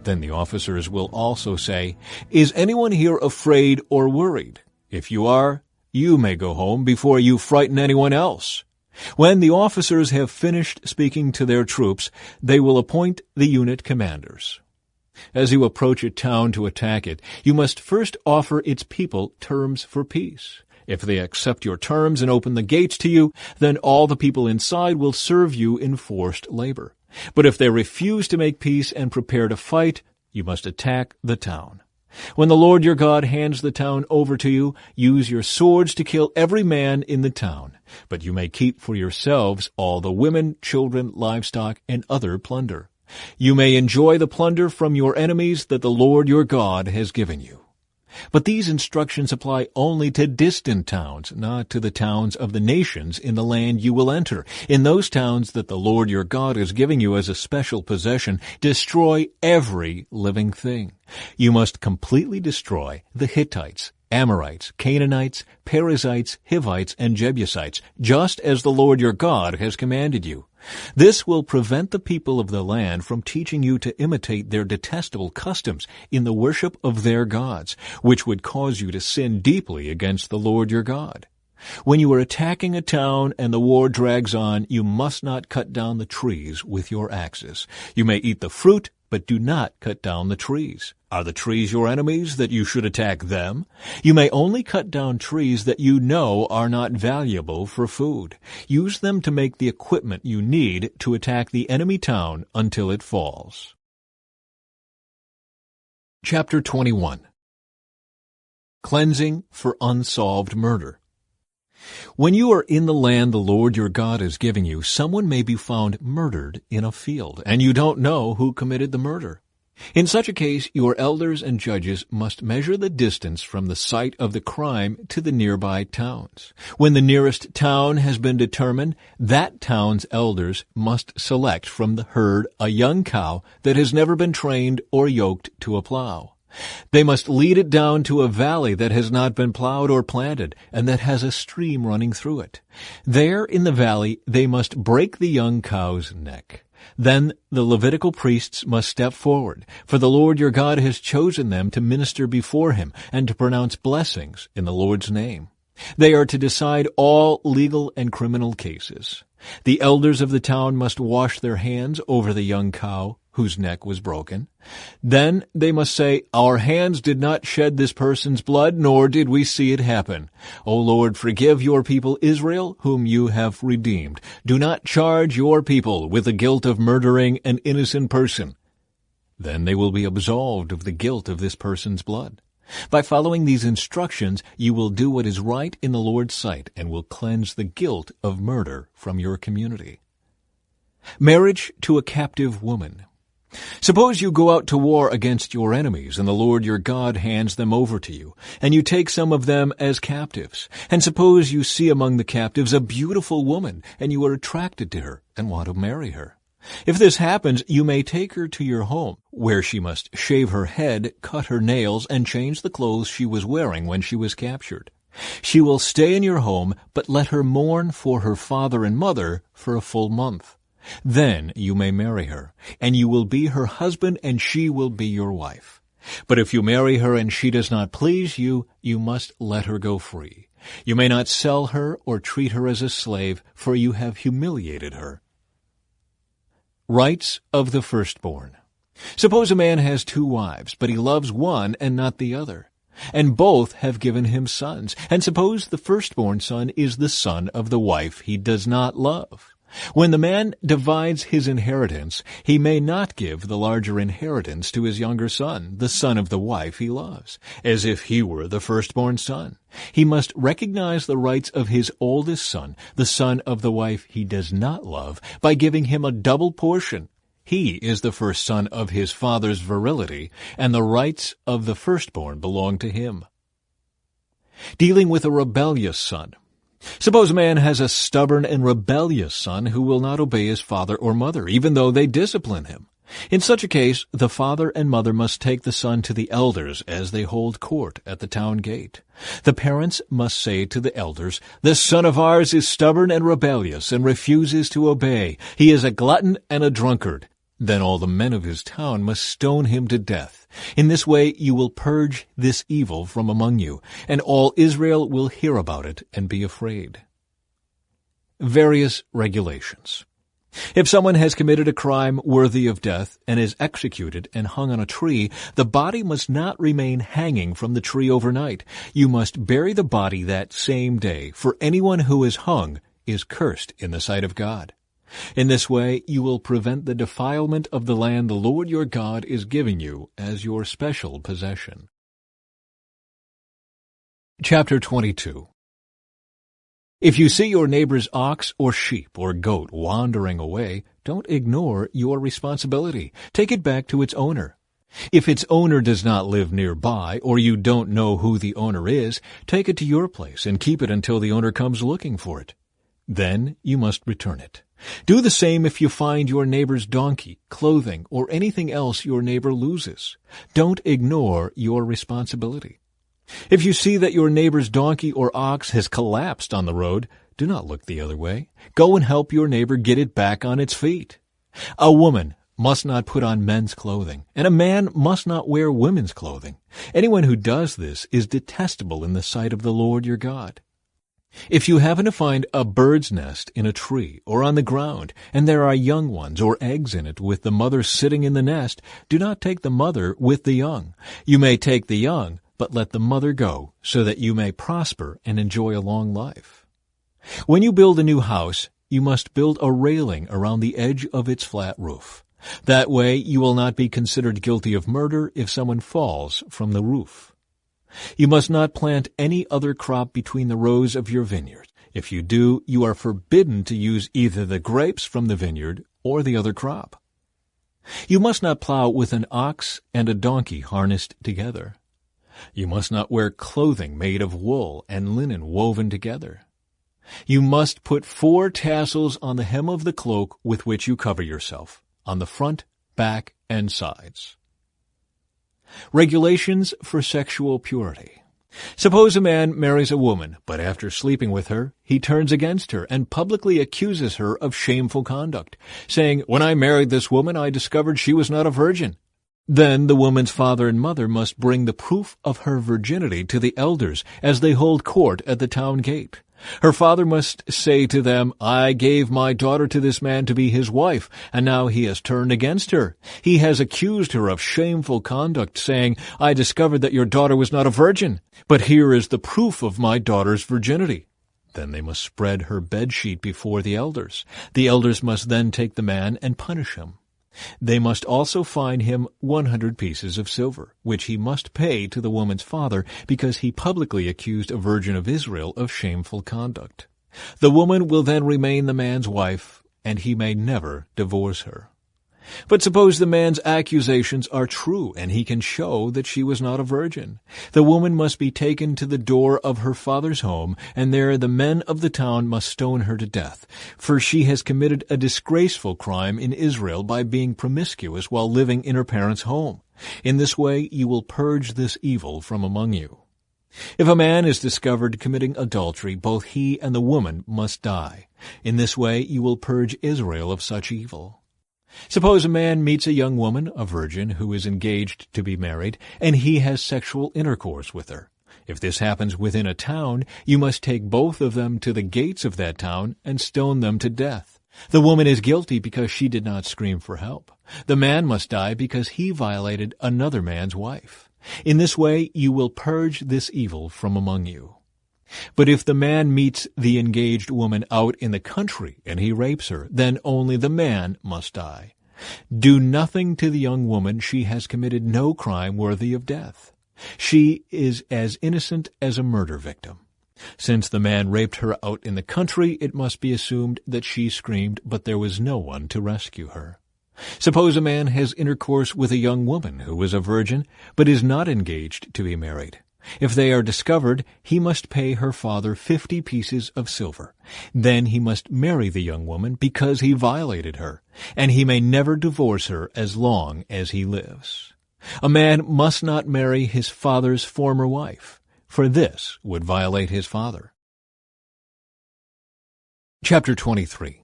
Then the officers will also say, "Is anyone here afraid or worried? If you are, you may go home before you frighten anyone else." When the officers have finished speaking to their troops, they will appoint the unit commanders. As you approach a town to attack it, you must first offer its people terms for peace. If they accept your terms and open the gates to you, then all the people inside will serve you in forced labor. But if they refuse to make peace and prepare to fight, you must attack the town. When the Lord your God hands the town over to you, use your swords to kill every man in the town. But you may keep for yourselves all the women, children, livestock, and other plunder. You may enjoy the plunder from your enemies that the Lord your God has given you. But these instructions apply only to distant towns, not to the towns of the nations in the land you will enter. In those towns that the Lord your God is giving you as a special possession, destroy every living thing. You must completely destroy the Hittites, Amorites, Canaanites, Perizzites, Hivites, and Jebusites, just as the Lord your God has commanded you. This will prevent the people of the land from teaching you to imitate their detestable customs in the worship of their gods, which would cause you to sin deeply against the Lord your God. When you are attacking a town and the war drags on, you must not cut down the trees with your axes. You may eat the fruit, but do not cut down the trees. Are the trees your enemies that you should attack them? You may only cut down trees that you know are not valuable for food. Use them to make the equipment you need to attack the enemy town until it falls. Chapter 21. Cleansing for unsolved murder. When you are in the land the Lord your God is giving you, someone may be found murdered in a field, and you don't know who committed the murder. In such a case, your elders and judges must measure the distance from the site of the crime to the nearby towns. When the nearest town has been determined, that town's elders must select from the herd a young cow that has never been trained or yoked to a plow. They must lead it down to a valley that has not been plowed or planted and that has a stream running through it. There in the valley they must break the young cow's neck. Then the Levitical priests must step forward, for the Lord your God has chosen them to minister before him and to pronounce blessings in the Lord's name. They are to decide all legal and criminal cases. The elders of the town must wash their hands over the young cow whose neck was broken. Then they must say, "Our hands did not shed this person's blood, nor did we see it happen. O Lord, forgive your people Israel, whom you have redeemed. Do not charge your people with the guilt of murdering an innocent person." Then they will be absolved of the guilt of this person's blood. By following these instructions, you will do what is right in the Lord's sight and will cleanse the guilt of murder from your community. Marriage to a captive woman. Suppose you go out to war against your enemies, and the Lord your God hands them over to you, and you take some of them as captives. And suppose you see among the captives a beautiful woman, and you are attracted to her and want to marry her. If this happens, you may take her to your home, where she must shave her head, cut her nails, and change the clothes she was wearing when she was captured. She will stay in your home, but let her mourn for her father and mother for a full month. Then you may marry her, and you will be her husband, and she will be your wife. But if you marry her and she does not please you, you must let her go free. You may not sell her or treat her as a slave, for you have humiliated her. Rights of the firstborn. Suppose a man has 2 wives, but he loves one and not the other, and both have given him sons. And suppose the firstborn son is the son of the wife he does not love. When the man divides his inheritance, he may not give the larger inheritance to his younger son, the son of the wife he loves, as if he were the firstborn son. He must recognize the rights of his oldest son, the son of the wife he does not love, by giving him a double portion. He is the first son of his father's virility, and the rights of the firstborn belong to him. Dealing with a rebellious son. Suppose a man has a stubborn and rebellious son who will not obey his father or mother, even though they discipline him. In such a case, the father and mother must take the son to the elders as they hold court at the town gate. The parents must say to the elders, "This son of ours is stubborn and rebellious and refuses to obey. He is a glutton and a drunkard." Then all the men of his town must stone him to death. In this way you will purge this evil from among you, and all Israel will hear about it and be afraid. Various regulations. If someone has committed a crime worthy of death and is executed and hung on a tree, the body must not remain hanging from the tree overnight. You must bury the body that same day, for anyone who is hung is cursed in the sight of God. In this way you will prevent the defilement of the land the Lord your God is giving you as your special possession. Chapter 22. If you see your neighbor's ox or sheep or goat wandering away, don't ignore your responsibility. Take it back to its owner. If its owner does not live nearby, or you don't know who the owner is, take it to your place and keep it until the owner comes looking for it. Then you must return it. Do the same if you find your neighbor's donkey, clothing, or anything else your neighbor loses. Don't ignore your responsibility. If you see that your neighbor's donkey or ox has collapsed on the road, do not look the other way. Go and help your neighbor get it back on its feet. A woman must not put on men's clothing, and a man must not wear women's clothing. Anyone who does this is detestable in the sight of the Lord your God. If you happen to find a bird's nest in a tree or on the ground, and there are young ones or eggs in it with the mother sitting in the nest, do not take the mother with the young. You may take the young, but let the mother go, so that you may prosper and enjoy a long life. When you build a new house, you must build a railing around the edge of its flat roof. That way you will not be considered guilty of murder if someone falls from the roof. You must not plant any other crop between the rows of your vineyard. If you do, you are forbidden to use either the grapes from the vineyard or the other crop. You must not plow with an ox and a donkey harnessed together. You must not wear clothing made of wool and linen woven together. You must put 4 tassels on the hem of the cloak with which you cover yourself, on the front, back, and sides. Regulations for sexual purity. Suppose a man marries a woman, but after sleeping with her, he turns against her and publicly accuses her of shameful conduct, saying, "When I married this woman, I discovered she was not a virgin." Then the woman's father and mother must bring the proof of her virginity to the elders as they hold court at the town gate. Her father must say to them, "I gave my daughter to this man to be his wife, and now he has turned against her. He has accused her of shameful conduct, saying, 'I discovered that your daughter was not a virgin, but here is the proof of my daughter's virginity.'" Then they must spread her bedsheet before the elders. The elders must then take the man and punish him. They must also fine him 100 pieces of silver, which he must pay to the woman's father because he publicly accused a virgin of Israel of shameful conduct. The woman will then remain the man's wife, and he may never divorce her. But suppose the man's accusations are true, and he can show that she was not a virgin. The woman must be taken to the door of her father's home, and there the men of the town must stone her to death, for she has committed a disgraceful crime in Israel by being promiscuous while living in her parents' home. In this way you will purge this evil from among you. If a man is discovered committing adultery, both he and the woman must die. In this way you will purge Israel of such evil. Suppose a man meets a young woman, a virgin, who is engaged to be married, and he has sexual intercourse with her. If this happens within a town, you must take both of them to the gates of that town and stone them to death. The woman is guilty because she did not scream for help. The man must die because he violated another man's wife. In this way you will purge this evil from among you. But if the man meets the engaged woman out in the country and he rapes her, then only the man must die. Do nothing to the young woman. She has committed no crime worthy of death. She is as innocent as a murder victim. Since the man raped her out in the country, it must be assumed that she screamed, but there was no one to rescue her. Suppose a man has intercourse with a young woman who is a virgin, but is not engaged to be married. If they are discovered, he must pay her father 50 pieces of silver. Then he must marry the young woman because he violated her, and he may never divorce her as long as he lives. A man must not marry his father's former wife, for this would violate his father. Chapter 23.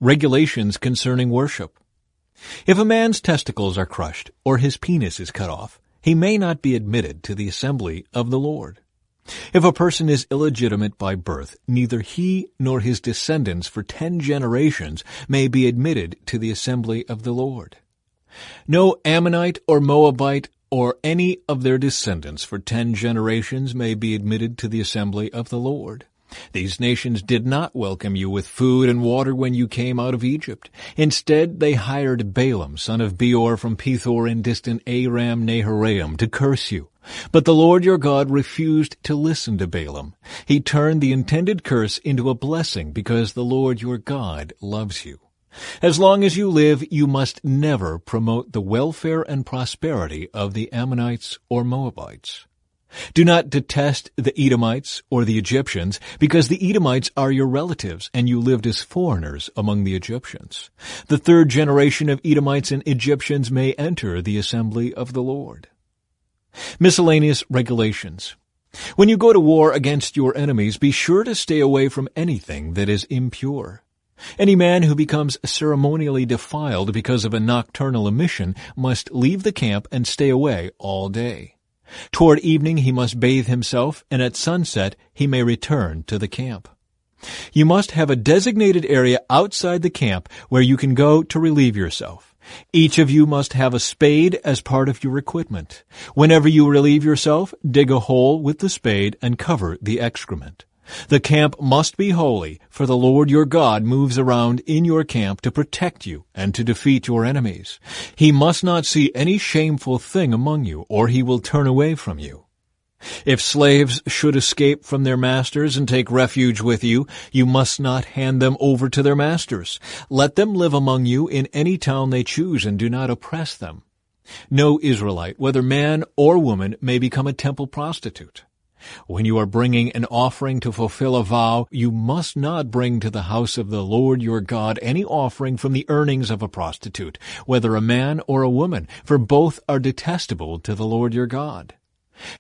Regulations concerning worship. If a man's testicles are crushed or his penis is cut off, he may not be admitted to the assembly of the Lord. If a person is illegitimate by birth, neither he nor his descendants for 10 generations may be admitted to the assembly of the Lord. No Ammonite or Moabite or any of their descendants for 10 generations may be admitted to the assembly of the Lord. These nations did not welcome you with food and water when you came out of Egypt. Instead, they hired Balaam, son of Beor from Pethor in distant Aram Naharaim, to curse you. But the Lord your God refused to listen to Balaam. He turned the intended curse into a blessing because the Lord your God loves you. As long as you live, you must never promote the welfare and prosperity of the Ammonites or Moabites. Do not detest the Edomites or the Egyptians, because the Edomites are your relatives, and you lived as foreigners among the Egyptians. The 3rd generation of Edomites and Egyptians may enter the assembly of the Lord. Miscellaneous regulations. When you go to war against your enemies, be sure to stay away from anything that is impure. Any man who becomes ceremonially defiled because of a nocturnal emission must leave the camp and stay away all day. Toward evening he must bathe himself, and at sunset he may return to the camp. You must have a designated area outside the camp where you can go to relieve yourself. Each of you must have a spade as part of your equipment. Whenever you relieve yourself, dig a hole with the spade and cover the excrement. The camp must be holy, for the Lord your God moves around in your camp to protect you and to defeat your enemies. He must not see any shameful thing among you, or he will turn away from you. If slaves should escape from their masters and take refuge with you, you must not hand them over to their masters. Let them live among you in any town they choose, and do not oppress them. No Israelite, whether man or woman, may become a temple prostitute. When you are bringing an offering to fulfill a vow, you must not bring to the house of the Lord your God any offering from the earnings of a prostitute, whether a man or a woman, for both are detestable to the Lord your God.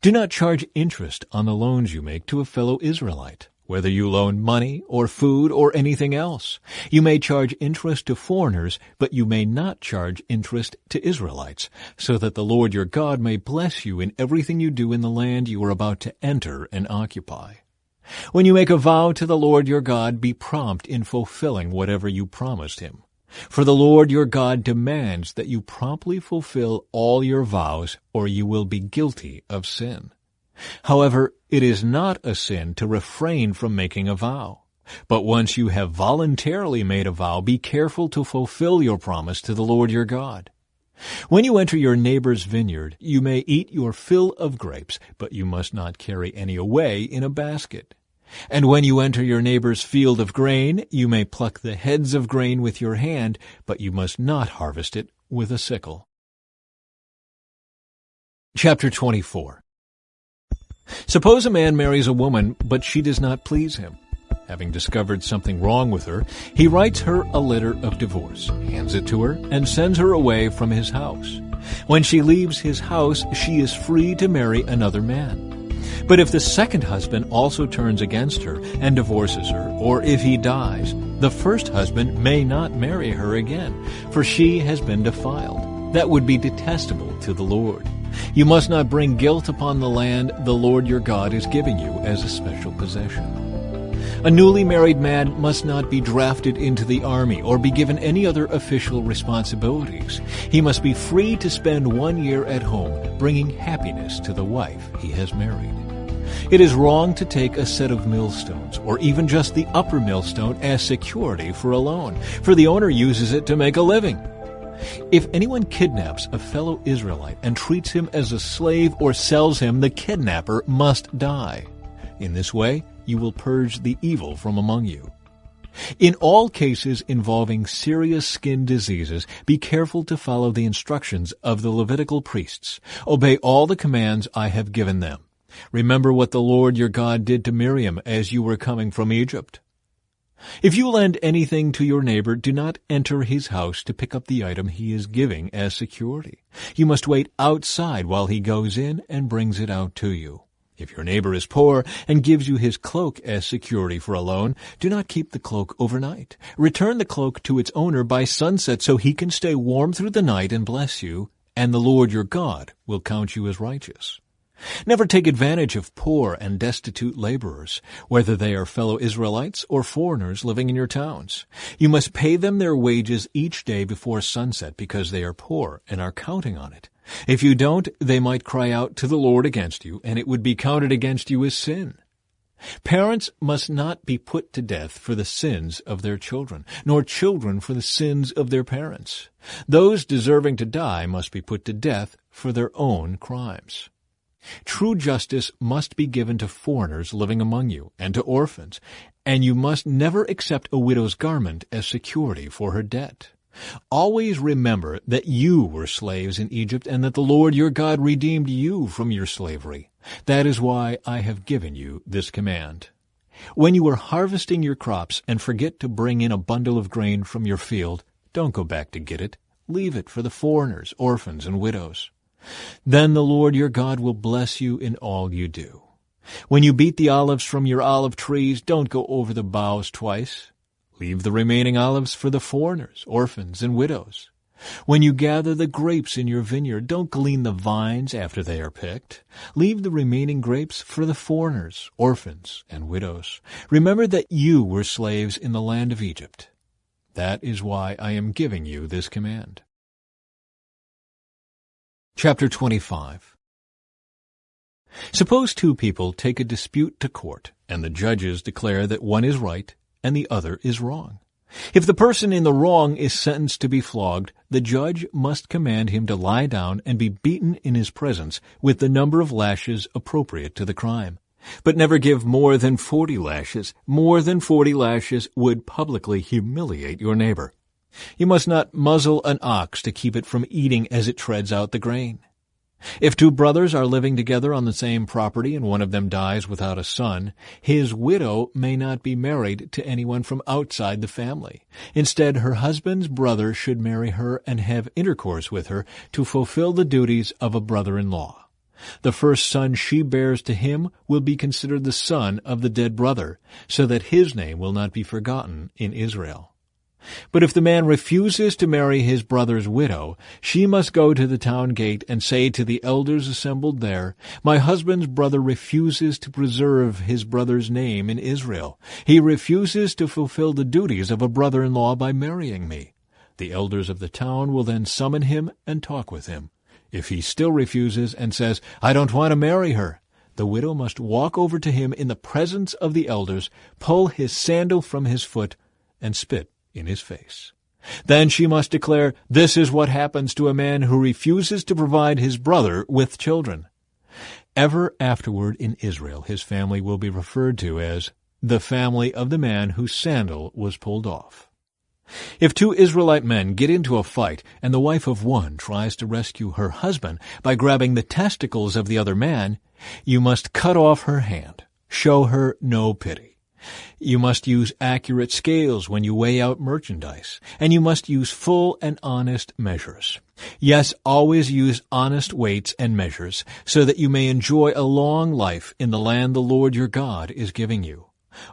Do not charge interest on the loans you make to a fellow Israelite, whether you loan money or food or anything else. You may charge interest to foreigners, but you may not charge interest to Israelites, so that the Lord your God may bless you in everything you do in the land you are about to enter and occupy. When you make a vow to the Lord your God, be prompt in fulfilling whatever you promised him. For the Lord your God demands that you promptly fulfill all your vows, or you will be guilty of sin. However, it is not a sin to refrain from making a vow. But once you have voluntarily made a vow, be careful to fulfill your promise to the Lord your God. When you enter your neighbor's vineyard, you may eat your fill of grapes, but you must not carry any away in a basket. And when you enter your neighbor's field of grain, you may pluck the heads of grain with your hand, but you must not harvest it with a sickle. Chapter 24. Suppose a man marries a woman, but she does not please him. Having discovered something wrong with her, he writes her a letter of divorce, hands it to her, and sends her away from his house. When she leaves his house, she is free to marry another man. But if the second husband also turns against her and divorces her, or if he dies, the first husband may not marry her again, for she has been defiled. That would be detestable to the Lord. You must not bring guilt upon the land the Lord your God is giving you as a special possession. A newly married man must not be drafted into the army or be given any other official responsibilities. He must be free to spend 1 year at home, bringing happiness to the wife he has married. It is wrong to take a set of millstones, or even just the upper millstone, as security for a loan, for the owner uses it to make a living. If anyone kidnaps a fellow Israelite and treats him as a slave or sells him, the kidnapper must die. In this way, you will purge the evil from among you. In all cases involving serious skin diseases, be careful to follow the instructions of the Levitical priests. Obey all the commands I have given them. Remember what the Lord your God did to Miriam as you were coming from Egypt. If you lend anything to your neighbor, do not enter his house to pick up the item he is giving as security. You must wait outside while he goes in and brings it out to you. If your neighbor is poor and gives you his cloak as security for a loan, do not keep the cloak overnight. Return the cloak to its owner by sunset so he can stay warm through the night and bless you, and the Lord your God will count you as righteous. Never take advantage of poor and destitute laborers, whether they are fellow Israelites or foreigners living in your towns. You must pay them their wages each day before sunset because they are poor and are counting on it. If you don't, they might cry out to the Lord against you, and it would be counted against you as sin. Parents must not be put to death for the sins of their children, nor children for the sins of their parents. Those deserving to die must be put to death for their own crimes. True justice must be given to foreigners living among you and to orphans, and you must never accept a widow's garment as security for her debt. Always remember that you were slaves in Egypt and that the Lord your God redeemed you from your slavery. That is why I have given you this command. When you are harvesting your crops and forget to bring in a bundle of grain from your field, don't go back to get it. Leave it for the foreigners, orphans, and widows. Then the Lord your God will bless you in all you do. When you beat the olives from your olive trees, don't go over the boughs twice. Leave the remaining olives for the foreigners, orphans, and widows. When you gather the grapes in your vineyard, don't glean the vines after they are picked. Leave the remaining grapes for the foreigners, orphans, and widows. Remember that you were slaves in the land of Egypt. That is why I am giving you this command. Chapter 25. Suppose two people take a dispute to court, and the judges declare that one is right and the other is wrong. If the person in the wrong is sentenced to be flogged, the judge must command him to lie down and be beaten in his presence with the number of lashes appropriate to the crime. But never give more than 40 lashes. More than 40 lashes would publicly humiliate your neighbor. You must not muzzle an ox to keep it from eating as it treads out the grain. If two brothers are living together on the same property and one of them dies without a son, his widow may not be married to anyone from outside the family. Instead, her husband's brother should marry her and have intercourse with her to fulfill the duties of a brother-in-law. The first son she bears to him will be considered the son of the dead brother, so that his name will not be forgotten in Israel. But if the man refuses to marry his brother's widow, she must go to the town gate and say to the elders assembled there, "My husband's brother refuses to preserve his brother's name in Israel. He refuses to fulfill the duties of a brother-in-law by marrying me." The elders of the town will then summon him and talk with him. If he still refuses and says, "I don't want to marry her," the widow must walk over to him in the presence of the elders, pull his sandal from his foot, and spit in his face. Then she must declare, "This is what happens to a man who refuses to provide his brother with children." Ever afterward in Israel his family will be referred to as the family of the man whose sandal was pulled off. If two Israelite men get into a fight and the wife of one tries to rescue her husband by grabbing the testicles of the other man, you must cut off her hand. Show her no pity. You must use accurate scales when you weigh out merchandise, and you must use full and honest measures. Yes, always use honest weights and measures, so that you may enjoy a long life in the land the Lord your God is giving you.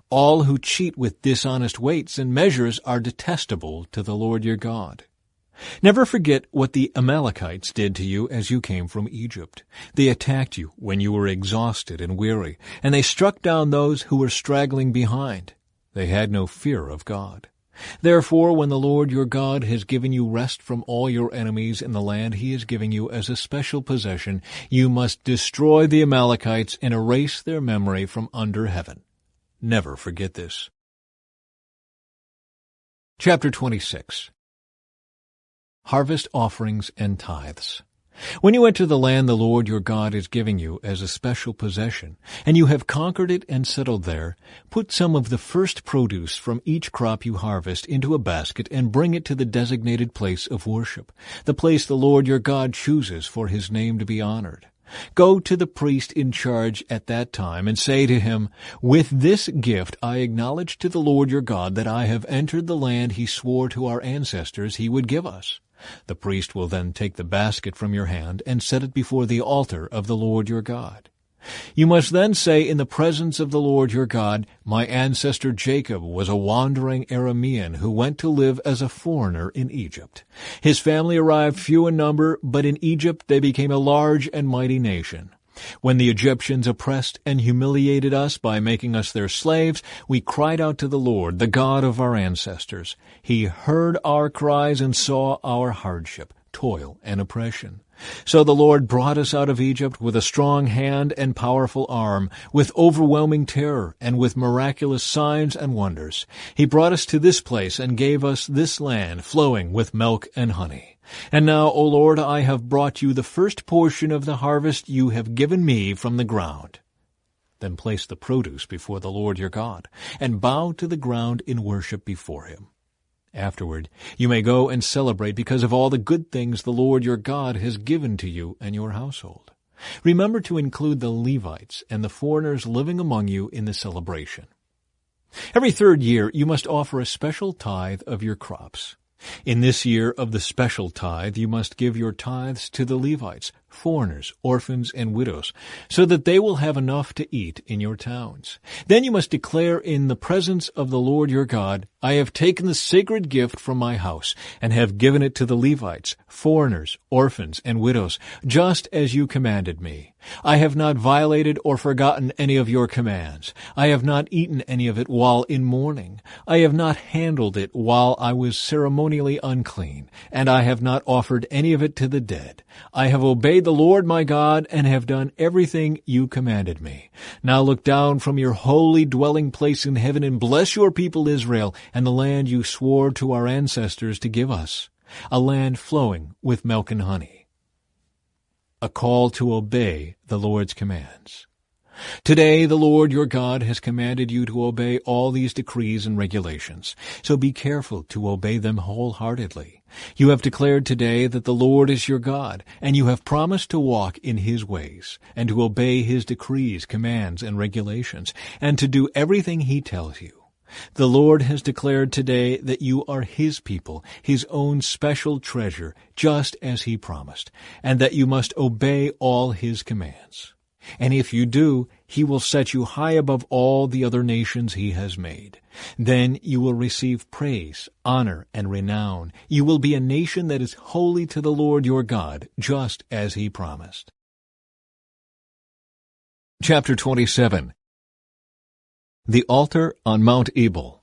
All who cheat with dishonest weights and measures are detestable to the Lord your God. Never forget what the Amalekites did to you as you came from Egypt. They attacked you when you were exhausted and weary, and they struck down those who were straggling behind. They had no fear of God. Therefore, when the Lord your God has given you rest from all your enemies in the land he is giving you as a special possession, you must destroy the Amalekites and erase their memory from under heaven. Never forget this. Chapter 26. Harvest offerings and tithes. When you enter the land the Lord your God is giving you as a special possession, and you have conquered it and settled there, put some of the first produce from each crop you harvest into a basket and bring it to the designated place of worship, the place the Lord your God chooses for his name to be honored. Go to the priest in charge at that time and say to him, "With this gift I acknowledge to the Lord your God that I have entered the land he swore to our ancestors he would give us." The priest will then take the basket from your hand and set it before the altar of the Lord your God. You must then say in the presence of the Lord your God, "My ancestor Jacob was a wandering Aramean who went to live as a foreigner in Egypt. His family arrived few in number, but in Egypt they became a large and mighty nation. When the Egyptians oppressed and humiliated us by making us their slaves, we cried out to the Lord, the God of our ancestors. He heard our cries and saw our hardship, toil, and oppression. So the Lord brought us out of Egypt with a strong hand and powerful arm, with overwhelming terror, and with miraculous signs and wonders. He brought us to this place and gave us this land flowing with milk and honey. And now, O Lord, I have brought you the first portion of the harvest you have given me from the ground." Then place the produce before the Lord your God, and bow to the ground in worship before him. Afterward, you may go and celebrate because of all the good things the Lord your God has given to you and your household. Remember to include the Levites and the foreigners living among you in the celebration. Every third year, you must offer a special tithe of your crops. In this year of the special tithe, you must give your tithes to the Levites, foreigners, orphans, and widows, so that they will have enough to eat in your towns. Then you must declare in the presence of the Lord your God, "I have taken the sacred gift from my house, and have given it to the Levites, foreigners, orphans, and widows, just as you commanded me. I have not violated or forgotten any of your commands. I have not eaten any of it while in mourning. I have not handled it while I was ceremonially unclean, and I have not offered any of it to the dead. I have obeyed the Lord my God and have done everything you commanded me. Now look down from your holy dwelling place in heaven and bless your people Israel and the land you swore to our ancestors to give us, a land flowing with milk and honey." A call to obey the Lord's commands. Today the Lord your God has commanded you to obey all these decrees and regulations, so be careful to obey them wholeheartedly. You have declared today that the Lord is your God, and you have promised to walk in his ways, and to obey his decrees, commands, and regulations, and to do everything he tells you. The Lord has declared today that you are his people, his own special treasure, just as he promised, and that you must obey all his commands. And if you do, he will set you high above all the other nations he has made. Then you will receive praise, honor, and renown. You will be a nation that is holy to the Lord your God, just as he promised. Chapter 27. The altar on Mount Ebal.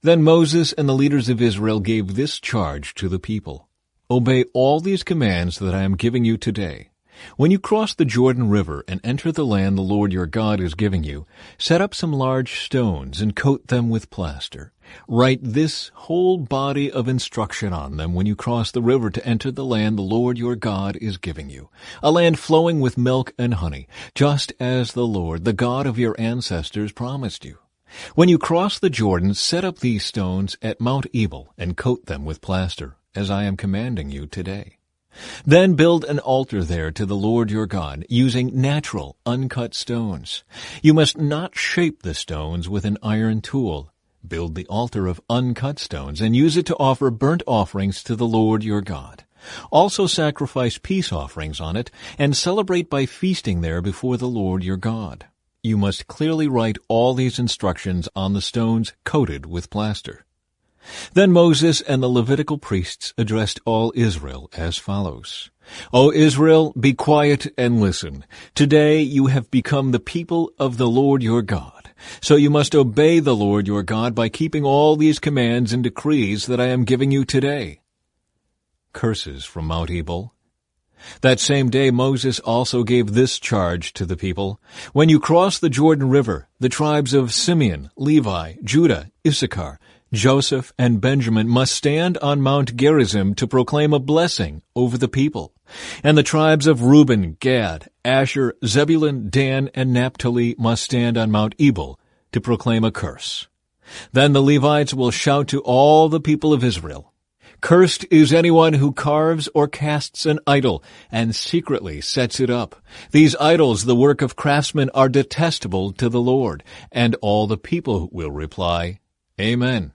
Then Moses and the leaders of Israel gave this charge to the people: "Obey all these commands that I am giving you today. When you cross the Jordan River and enter the land the Lord your God is giving you, set up some large stones and coat them with plaster. Write this whole body of instruction on them when you cross the river to enter the land the Lord your God is giving you, a land flowing with milk and honey, just as the Lord, the God of your ancestors, promised you. When you cross the Jordan, set up these stones at Mount Ebal and coat them with plaster, as I am commanding you today. Then build an altar there to the Lord your God, using natural, uncut stones. You must not shape the stones with an iron tool. Build the altar of uncut stones and use it to offer burnt offerings to the Lord your God. Also sacrifice peace offerings on it and celebrate by feasting there before the Lord your God. You must clearly write all these instructions on the stones coated with plaster. Then Moses and the Levitical priests addressed all Israel as follows. O Israel, be quiet and listen. Today you have become the people of the Lord your God. So you must obey the Lord your God by keeping all these commands and decrees that I am giving you today. Curses from Mount Ebal. That same day Moses also gave this charge to the people. When you cross the Jordan River, the tribes of Simeon, Levi, Judah, Issachar, Joseph, and Benjamin must stand on Mount Gerizim to proclaim a blessing over the people. And the tribes of Reuben, Gad, Asher, Zebulun, Dan, and Naphtali must stand on Mount Ebal to proclaim a curse. Then the Levites will shout to all the people of Israel, Cursed is anyone who carves or casts an idol and secretly sets it up. These idols, the work of craftsmen, are detestable to the Lord. And all the people will reply, Amen.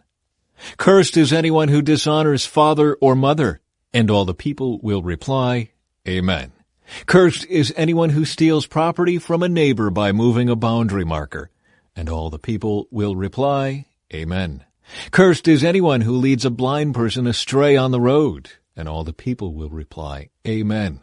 Cursed is anyone who dishonors father or mother. And all the people will reply, Amen. Cursed is anyone who steals property from a neighbor by moving a boundary marker. And all the people will reply, Amen. Cursed is anyone who leads a blind person astray on the road. And all the people will reply, Amen.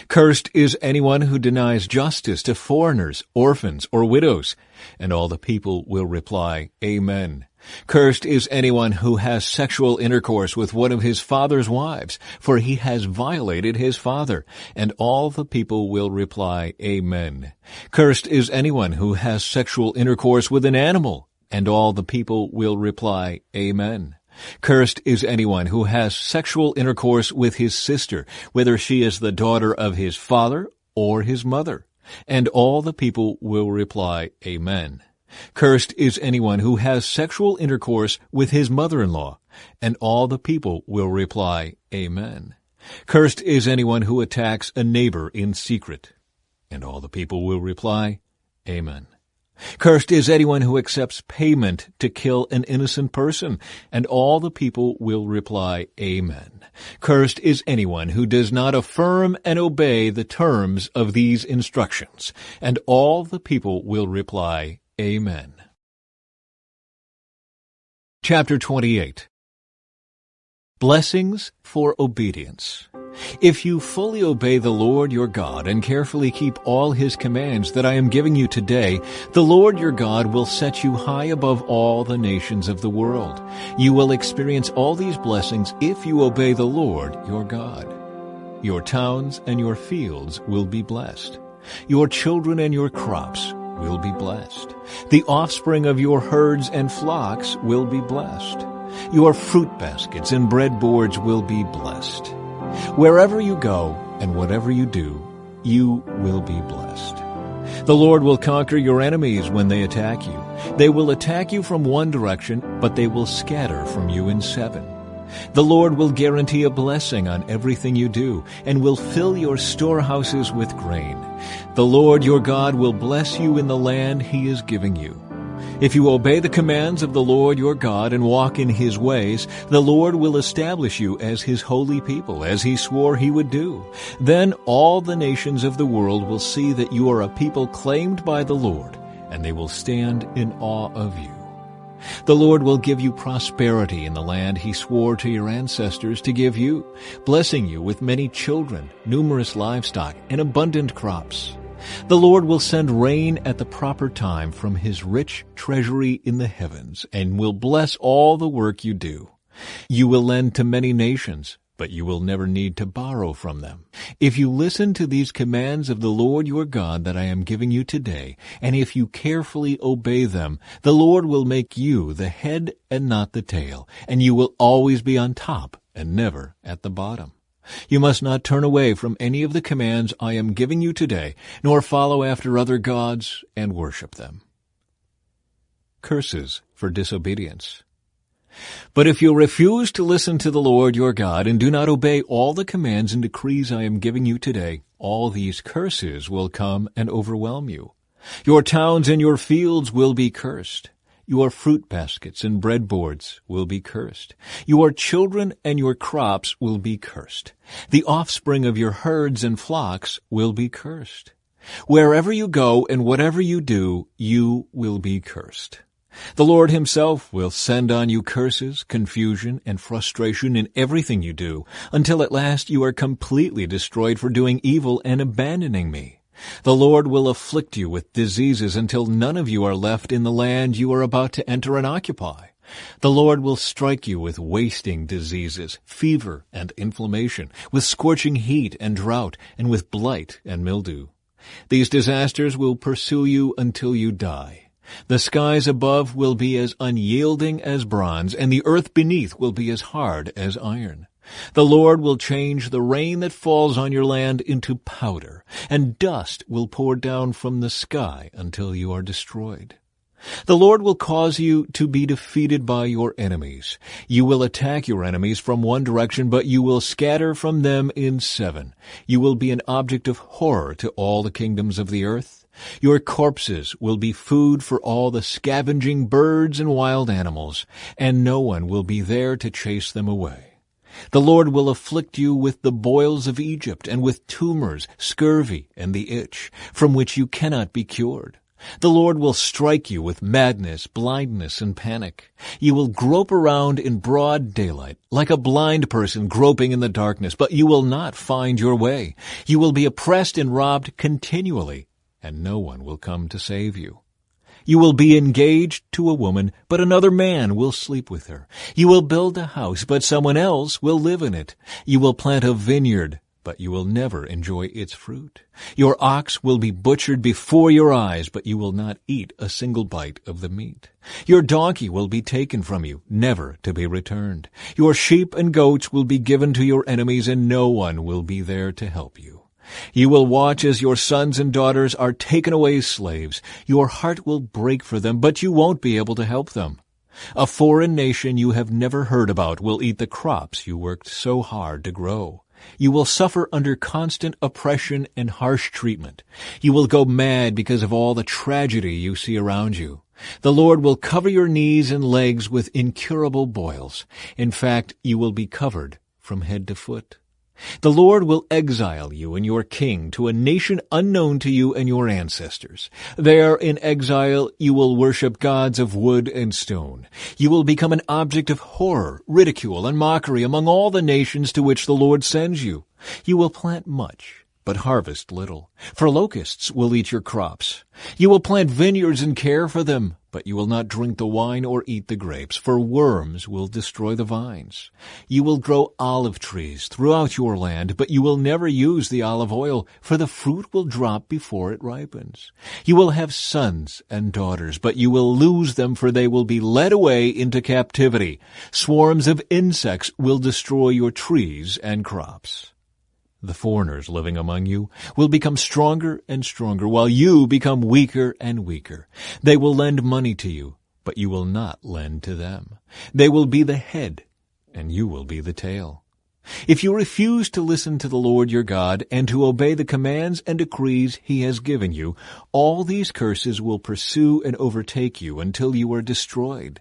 Cursed is anyone who denies justice to foreigners, orphans, or widows. And all the people will reply, Amen. Cursed is anyone who has sexual intercourse with one of his father's wives, for he has violated his father. And all the people will reply, Amen. Cursed is anyone who has sexual intercourse with an animal. And all the people will reply, Amen. Cursed is anyone who has sexual intercourse with his sister, whether she is the daughter of his father or his mother. And all the people will reply, Amen. Cursed is anyone who has sexual intercourse with his mother-in-law. And all the people will reply, Amen. Cursed is anyone who attacks a neighbor in secret. And all the people will reply, Amen. Cursed is anyone who accepts payment to kill an innocent person, and all the people will reply, Amen. Cursed is anyone who does not affirm and obey the terms of these instructions, and all the people will reply, Amen. Chapter 28. Blessings for Obedience. If you fully obey the Lord your God and carefully keep all his commands that I am giving you today, the Lord your God will set you high above all the nations of the world. You will experience all these blessings if you obey the Lord your God. Your towns and your fields will be blessed. Your children and your crops will be blessed. The offspring of your herds and flocks will be blessed. Your fruit baskets and breadboards will be blessed. Wherever you go and whatever you do, you will be blessed. The Lord will conquer your enemies when they attack you. They will attack you from one direction, but they will scatter from you in 7. The Lord will guarantee a blessing on everything you do, and will fill your storehouses with grain. The Lord your God will bless you in the land he is giving you. If you obey the commands of the Lord your God and walk in his ways, the Lord will establish you as his holy people, as he swore he would do. Then all the nations of the world will see that you are a people claimed by the Lord, and they will stand in awe of you. The Lord will give you prosperity in the land he swore to your ancestors to give you, blessing you with many children, numerous livestock, and abundant crops. The Lord will send rain at the proper time from his rich treasury in the heavens, and will bless all the work you do. You will lend to many nations, but you will never need to borrow from them. If you listen to these commands of the Lord your God that I am giving you today, and if you carefully obey them, the Lord will make you the head and not the tail, and you will always be on top and never at the bottom. You must not turn away from any of the commands I am giving you today, nor follow after other gods and worship them. Curses for disobedience. But if you refuse to listen to the Lord your God and do not obey all the commands and decrees I am giving you today, all these curses will come and overwhelm you. Your towns and your fields will be cursed. Your fruit baskets and breadboards will be cursed. Your children and your crops will be cursed. The offspring of your herds and flocks will be cursed. Wherever you go and whatever you do, you will be cursed. The Lord himself will send on you curses, confusion, and frustration in everything you do, until at last you are completely destroyed for doing evil and abandoning me. The Lord will afflict you with diseases until none of you are left in the land you are about to enter and occupy. The Lord will strike you with wasting diseases, fever and inflammation, with scorching heat and drought, and with blight and mildew. These disasters will pursue you until you die. The skies above will be as unyielding as bronze, and the earth beneath will be as hard as iron. The Lord will change the rain that falls on your land into powder, and dust will pour down from the sky until you are destroyed. The Lord will cause you to be defeated by your enemies. You will attack your enemies from one direction, but you will scatter from them in 7. You will be an object of horror to all the kingdoms of the earth. Your corpses will be food for all the scavenging birds and wild animals, and no one will be there to chase them away. The Lord will afflict you with the boils of Egypt, and with tumors, scurvy, and the itch, from which you cannot be cured. The Lord will strike you with madness, blindness, and panic. You will grope around in broad daylight, like a blind person groping in the darkness, but you will not find your way. You will be oppressed and robbed continually, and no one will come to save you. You will be engaged to a woman, but another man will sleep with her. You will build a house, but someone else will live in it. You will plant a vineyard, but you will never enjoy its fruit. Your ox will be butchered before your eyes, but you will not eat a single bite of the meat. Your donkey will be taken from you, never to be returned. Your sheep and goats will be given to your enemies, and no one will be there to help you. You will watch as your sons and daughters are taken away as slaves. Your heart will break for them, but you won't be able to help them. A foreign nation you have never heard about will eat the crops you worked so hard to grow. You will suffer under constant oppression and harsh treatment. You will go mad because of all the tragedy you see around you. The Lord will cover your knees and legs with incurable boils. In fact, you will be covered from head to foot. The Lord will exile you and your king to a nation unknown to you and your ancestors. There in exile you will worship gods of wood and stone. You will become an object of horror, ridicule, and mockery among all the nations to which the Lord sends you. You will plant much, but harvest little, for locusts will eat your crops. You will plant vineyards and care for them, but you will not drink the wine or eat the grapes, for worms will destroy the vines. You will grow olive trees throughout your land, but you will never use the olive oil, for the fruit will drop before it ripens. You will have sons and daughters, but you will lose them, for they will be led away into captivity. Swarms of insects will destroy your trees and crops. The foreigners living among you will become stronger and stronger, while you become weaker and weaker. They will lend money to you, but you will not lend to them. They will be the head, and you will be the tail. If you refuse to listen to the Lord your God and to obey the commands and decrees he has given you, all these curses will pursue and overtake you until you are destroyed.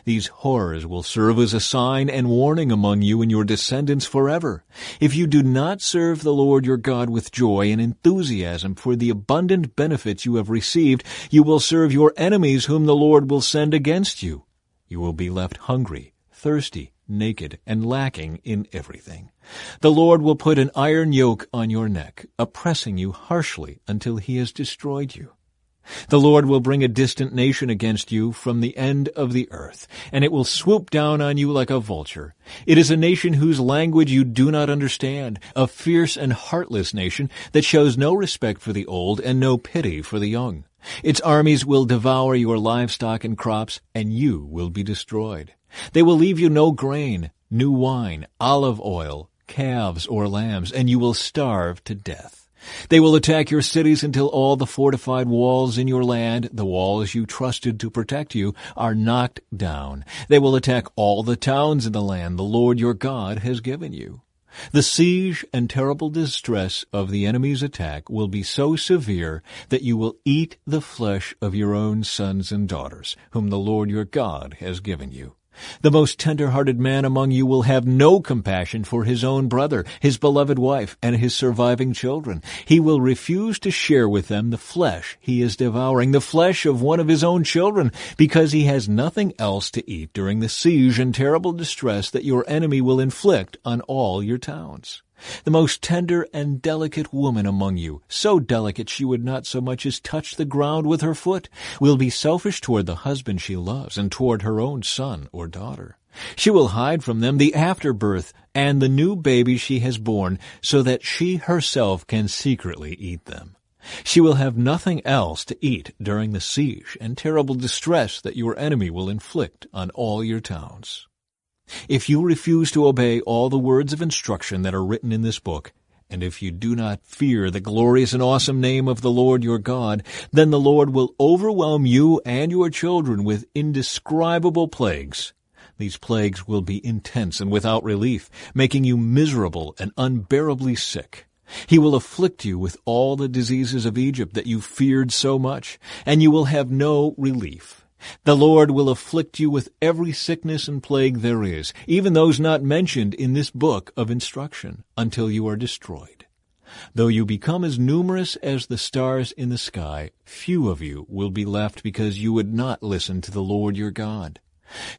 These horrors will serve as a sign and warning among you and your descendants forever. If you do not serve the Lord your God with joy and enthusiasm for the abundant benefits you have received, you will serve your enemies whom the Lord will send against you. You will be left hungry, thirsty, naked, and lacking in everything. The Lord will put an iron yoke on your neck, oppressing you harshly until he has destroyed you. The Lord will bring a distant nation against you from the end of the earth, and it will swoop down on you like a vulture. It is a nation whose language you do not understand, a fierce and heartless nation that shows no respect for the old and no pity for the young. Its armies will devour your livestock and crops, and you will be destroyed. They will leave you no grain, new wine, olive oil, calves or lambs, and you will starve to death. They will attack your cities until all the fortified walls in your land, the walls you trusted to protect you, are knocked down. They will attack all the towns in the land the Lord your God has given you. The siege and terrible distress of the enemy's attack will be so severe that you will eat the flesh of your own sons and daughters, whom the Lord your God has given you. The most tender-hearted man among you will have no compassion for his own brother, his beloved wife, and his surviving children. He will refuse to share with them the flesh he is devouring, the flesh of one of his own children, because he has nothing else to eat during the siege and terrible distress that your enemy will inflict on all your towns. The most tender and delicate woman among you, so delicate she would not so much as touch the ground with her foot, will be selfish toward the husband she loves and toward her own son or daughter. She will hide from them the afterbirth and the new baby she has born, so that she herself can secretly eat them. She will have nothing else to eat during the siege and terrible distress that your enemy will inflict on all your towns. If you refuse to obey all the words of instruction that are written in this book, and if you do not fear the glorious and awesome name of the Lord your God, then the Lord will overwhelm you and your children with indescribable plagues. These plagues will be intense and without relief, making you miserable and unbearably sick. He will afflict you with all the diseases of Egypt that you feared so much, and you will have no relief. The Lord will afflict you with every sickness and plague there is, even those not mentioned in this book of instruction, until you are destroyed. Though you become as numerous as the stars in the sky, few of you will be left because you would not listen to the Lord your God.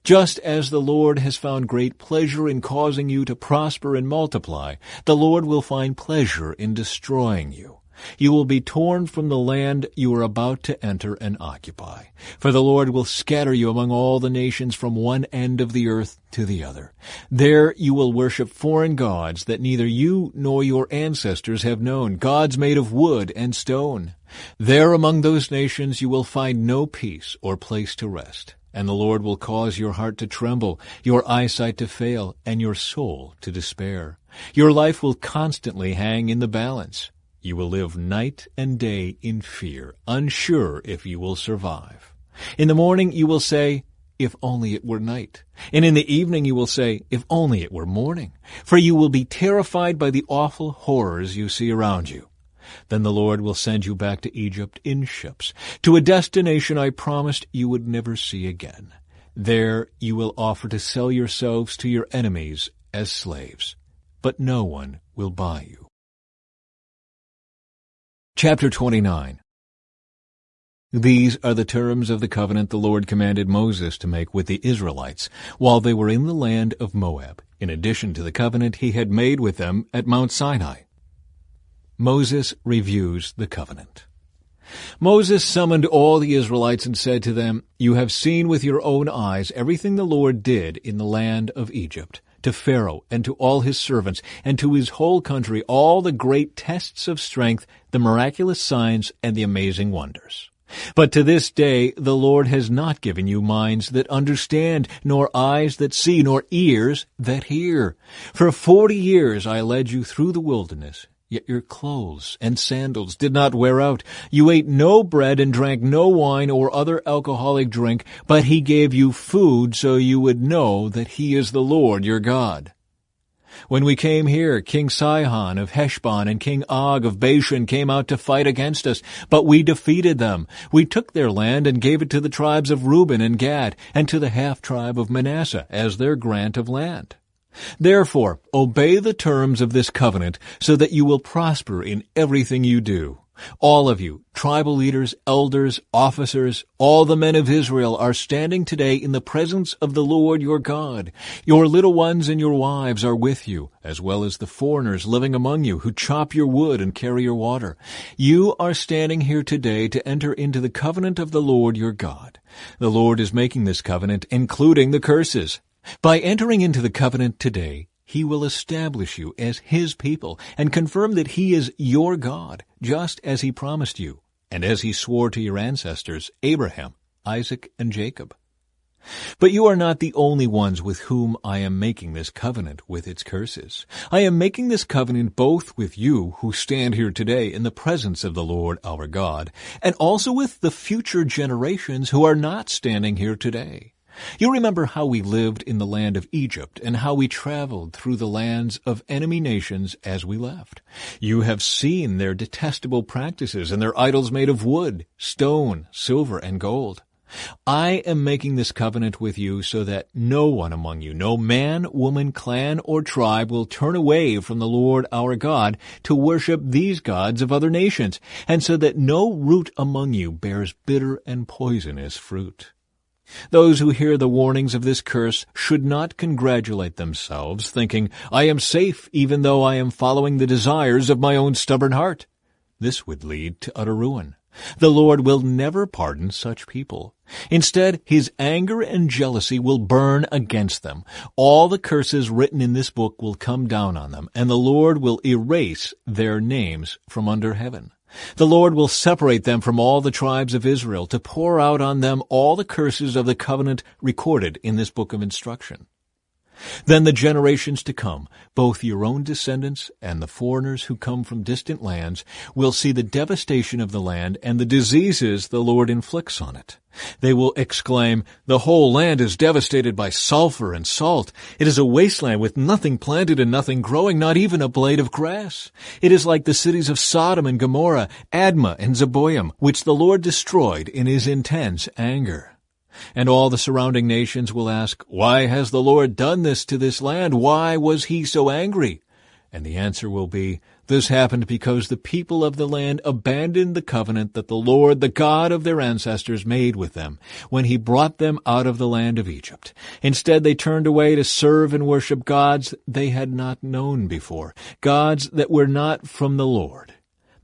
Just as the Lord has found great pleasure in causing you to prosper and multiply, the Lord will find pleasure in destroying you. You will be torn from the land you are about to enter and occupy. For the Lord will scatter you among all the nations from one end of the earth to the other. There you will worship foreign gods that neither you nor your ancestors have known, gods made of wood and stone. There among those nations you will find no peace or place to rest. And the Lord will cause your heart to tremble, your eyesight to fail, and your soul to despair. Your life will constantly hang in the balance. You will live night and day in fear, unsure if you will survive. In the morning you will say, "If only it were night." And in the evening you will say, "If only it were morning." For you will be terrified by the awful horrors you see around you. Then the Lord will send you back to Egypt in ships, to a destination I promised you would never see again. There you will offer to sell yourselves to your enemies as slaves, but no one will buy you. Chapter 29. These are the terms of the covenant the Lord commanded Moses to make with the Israelites while they were in the land of Moab, in addition to the covenant he had made with them at Mount Sinai. Moses reviews the covenant. Moses summoned all the Israelites and said to them, "You have seen with your own eyes everything the Lord did in the land of Egypt, to Pharaoh and to all his servants, and to his whole country, all the great tests of strength, the miraculous signs, and the amazing wonders. But to this day the Lord has not given you minds that understand, nor eyes that see, nor ears that hear. For 40 years I led you through the wilderness, yet your clothes and sandals did not wear out. You ate no bread and drank no wine or other alcoholic drink, but he gave you food so you would know that he is the Lord your God. When we came here, King Sihon of Heshbon and King Og of Bashan came out to fight against us, but we defeated them. We took their land and gave it to the tribes of Reuben and Gad, and to the half-tribe of Manasseh as their grant of land. Therefore, obey the terms of this covenant so that you will prosper in everything you do. All of you, tribal leaders, elders, officers, all the men of Israel are standing today in the presence of the Lord your God. Your little ones and your wives are with you, as well as the foreigners living among you who chop your wood and carry your water. You are standing here today to enter into the covenant of the Lord your God. The Lord is making this covenant, including the curses. By entering into the covenant today, he will establish you as his people and confirm that he is your God, just as he promised you, and as he swore to your ancestors, Abraham, Isaac, and Jacob. But you are not the only ones with whom I am making this covenant with its curses. I am making this covenant both with you who stand here today in the presence of the Lord our God, and also with the future generations who are not standing here today. You remember how we lived in the land of Egypt and how we traveled through the lands of enemy nations as we left. You have seen their detestable practices and their idols made of wood, stone, silver, and gold. I am making this covenant with you so that no one among you, no man, woman, clan, or tribe will turn away from the Lord our God to worship these gods of other nations, and so that no root among you bears bitter and poisonous fruit. Those who hear the warnings of this curse should not congratulate themselves, thinking, I am safe even though I am following the desires of my own stubborn heart. This would lead to utter ruin. The Lord will never pardon such people. Instead, his anger and jealousy will burn against them. All the curses written in this book will come down on them, and the Lord will erase their names from under heaven. The Lord will separate them from all the tribes of Israel to pour out on them all the curses of the covenant recorded in this book of instruction. Then the generations to come, both your own descendants and the foreigners who come from distant lands, will see the devastation of the land and the diseases the Lord inflicts on it. They will exclaim, the whole land is devastated by sulfur and salt. It is a wasteland with nothing planted and nothing growing, not even a blade of grass. It is like the cities of Sodom and Gomorrah, Admah and Zeboim, which the Lord destroyed in his intense anger. And all the surrounding nations will ask, why has the Lord done this to this land? Why was he so angry? And the answer will be, this happened because the people of the land abandoned the covenant that the Lord, the God of their ancestors, made with them when he brought them out of the land of Egypt. Instead, they turned away to serve and worship gods they had not known before, gods that were not from the Lord.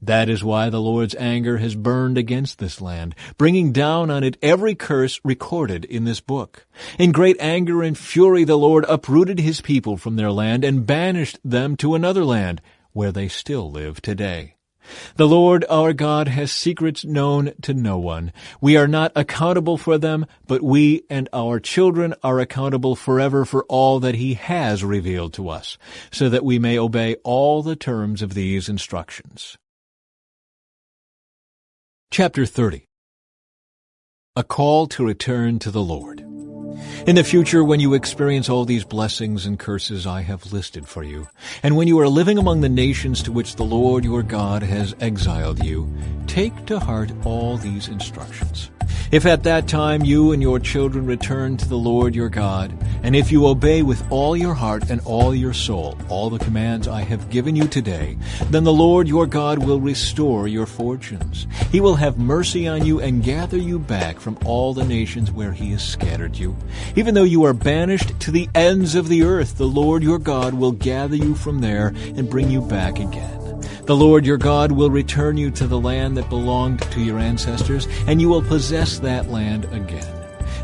That is why the Lord's anger has burned against this land, bringing down on it every curse recorded in this book. In great anger and fury the Lord uprooted his people from their land and banished them to another land, where they still live today. The Lord our God has secrets known to no one. We are not accountable for them, but we and our children are accountable forever for all that he has revealed to us, so that we may obey all the terms of these instructions. Chapter 30. A call to return to the Lord. In the future, when you experience all these blessings and curses I have listed for you, and when you are living among the nations to which the Lord your God has exiled you, take to heart all these instructions. If at that time you and your children return to the Lord your God, and if you obey with all your heart and all your soul all the commands I have given you today, then the Lord your God will restore your fortunes. He will have mercy on you and gather you back from all the nations where he has scattered you. Even though you are banished to the ends of the earth, the Lord your God will gather you from there and bring you back again. The Lord your God will return you to the land that belonged to your ancestors, and you will possess that land again.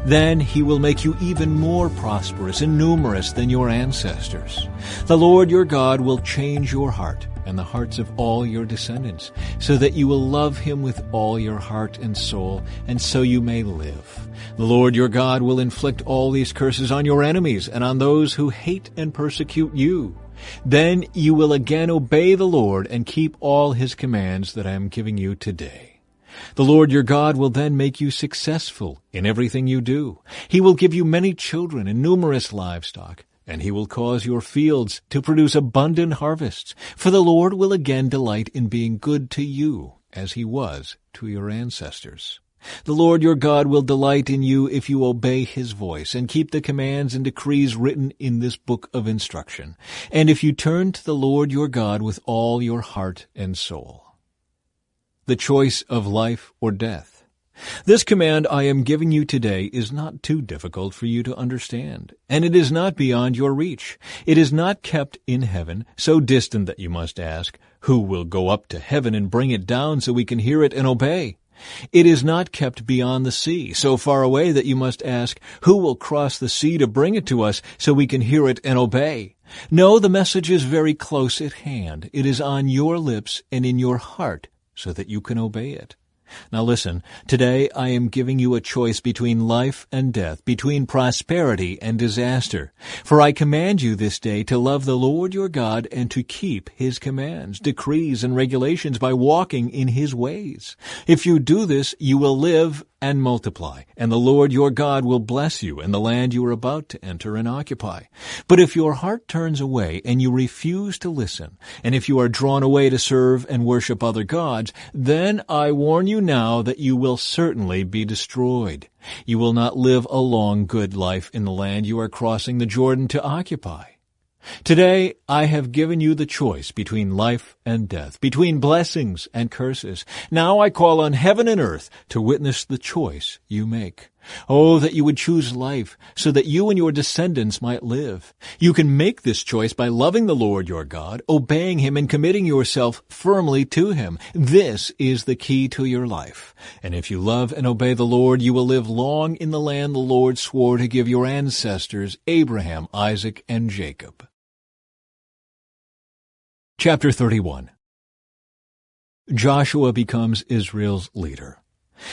Then he will make you even more prosperous and numerous than your ancestors. The Lord your God will change your heart and the hearts of all your descendants, so that you will love him with all your heart and soul, and so you may live. The Lord your God will inflict all these curses on your enemies and on those who hate and persecute you. Then you will again obey the Lord and keep all his commands that I am giving you today. The Lord your God will then make you successful in everything you do. He will give you many children and numerous livestock, and he will cause your fields to produce abundant harvests. For the Lord will again delight in being good to you, as he was to your ancestors. The Lord your God will delight in you if you obey his voice and keep the commands and decrees written in this book of instruction, and if you turn to the Lord your God with all your heart and soul. The choice of life or death. This command I am giving you today is not too difficult for you to understand, and it is not beyond your reach. It is not kept in heaven, so distant that you must ask, who will go up to heaven and bring it down so we can hear it and obey? It is not kept beyond the sea, so far away that you must ask, who will cross the sea to bring it to us so we can hear it and obey? No, the message is very close at hand. It is on your lips and in your heart so that you can obey it. Now listen, today I am giving you a choice between life and death, between prosperity and disaster. For I command you this day to love the Lord your God and to keep his commands, decrees, and regulations by walking in his ways. If you do this, you will live and multiply, and the Lord your God will bless you in the land you are about to enter and occupy. But if your heart turns away and you refuse to listen, and if you are drawn away to serve and worship other gods, then I warn you now that you will certainly be destroyed. You will not live a long, good life in the land you are crossing the Jordan to occupy. Today I have given you the choice between life and death, between blessings and curses. Now I call on heaven and earth to witness the choice you make. Oh, that you would choose life, so that you and your descendants might live. You can make this choice by loving the Lord your God, obeying Him, and committing yourself firmly to Him. This is the key to your life. And if you love and obey the Lord, you will live long in the land the Lord swore to give your ancestors, Abraham, Isaac, and Jacob. Chapter 31. Joshua becomes Israel's leader.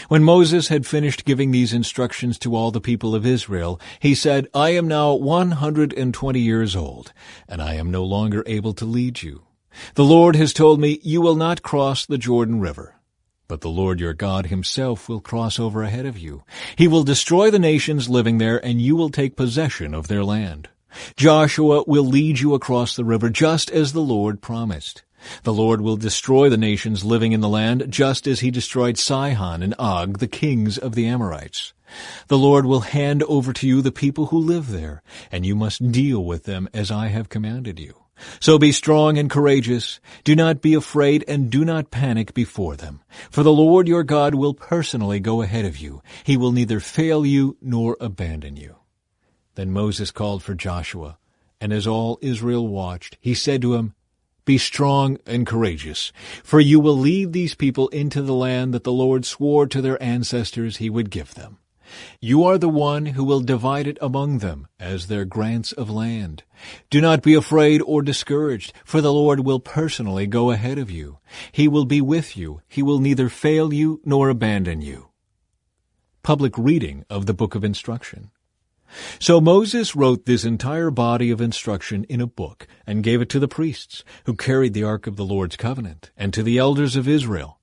When Moses had finished giving these instructions to all the people of Israel, he said, I am now 120 years old, and I am no longer able to lead you. The Lord has told me, you will not cross the Jordan River. But the Lord your God Himself will cross over ahead of you. He will destroy the nations living there, and you will take possession of their land. Joshua will lead you across the river just as the Lord promised. The Lord will destroy the nations living in the land just as He destroyed Sihon and Og, the kings of the Amorites. The Lord will hand over to you the people who live there, and you must deal with them as I have commanded you. So be strong and courageous. Do not be afraid and do not panic before them. For the Lord your God will personally go ahead of you. He will neither fail you nor abandon you. Then Moses called for Joshua, and as all Israel watched, he said to him, Be strong and courageous, for you will lead these people into the land that the Lord swore to their ancestors He would give them. You are the one who will divide it among them as their grants of land. Do not be afraid or discouraged, for the Lord will personally go ahead of you. He will be with you. He will neither fail you nor abandon you. Public reading of the Book of Instruction. So Moses wrote this entire body of instruction in a book and gave it to the priests, who carried the ark of the Lord's covenant, and to the elders of Israel.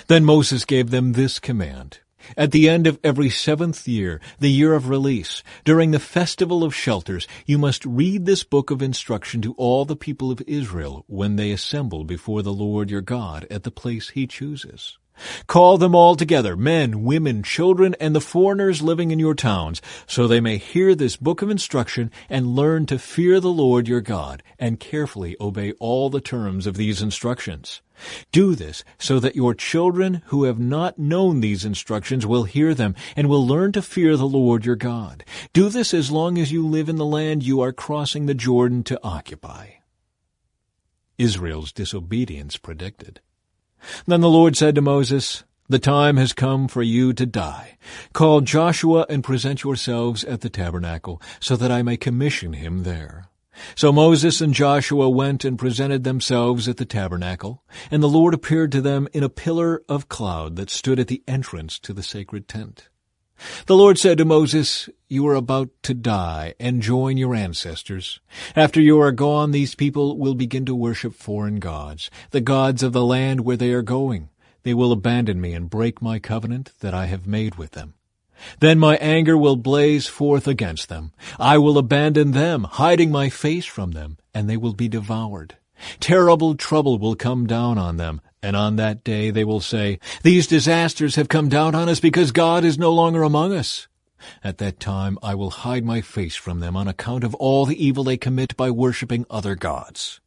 Then Moses gave them this command. At the end of every 7th year, the year of release, during the festival of shelters, you must read this book of instruction to all the people of Israel when they assemble before the Lord your God at the place He chooses. Call them all together, men, women, children, and the foreigners living in your towns, so they may hear this book of instruction and learn to fear the Lord your God and carefully obey all the terms of these instructions. Do this so that your children who have not known these instructions will hear them and will learn to fear the Lord your God. Do this as long as you live in the land you are crossing the Jordan to occupy. Israel's disobedience predicted. Then the Lord said to Moses, The time has come for you to die. Call Joshua and present yourselves at the tabernacle, so that I may commission him there. So Moses and Joshua went and presented themselves at the tabernacle, and the Lord appeared to them in a pillar of cloud that stood at the entrance to the sacred tent. The Lord said to Moses, You are about to die and join your ancestors. After you are gone, these people will begin to worship foreign gods, the gods of the land where they are going. They will abandon me and break my covenant that I have made with them. Then my anger will blaze forth against them. I will abandon them, hiding my face from them, and they will be devoured. Terrible trouble will come down on them, and on that day they will say, These disasters have come down on us because God is no longer among us. At that time I will hide my face from them on account of all the evil they commit by worshiping other gods.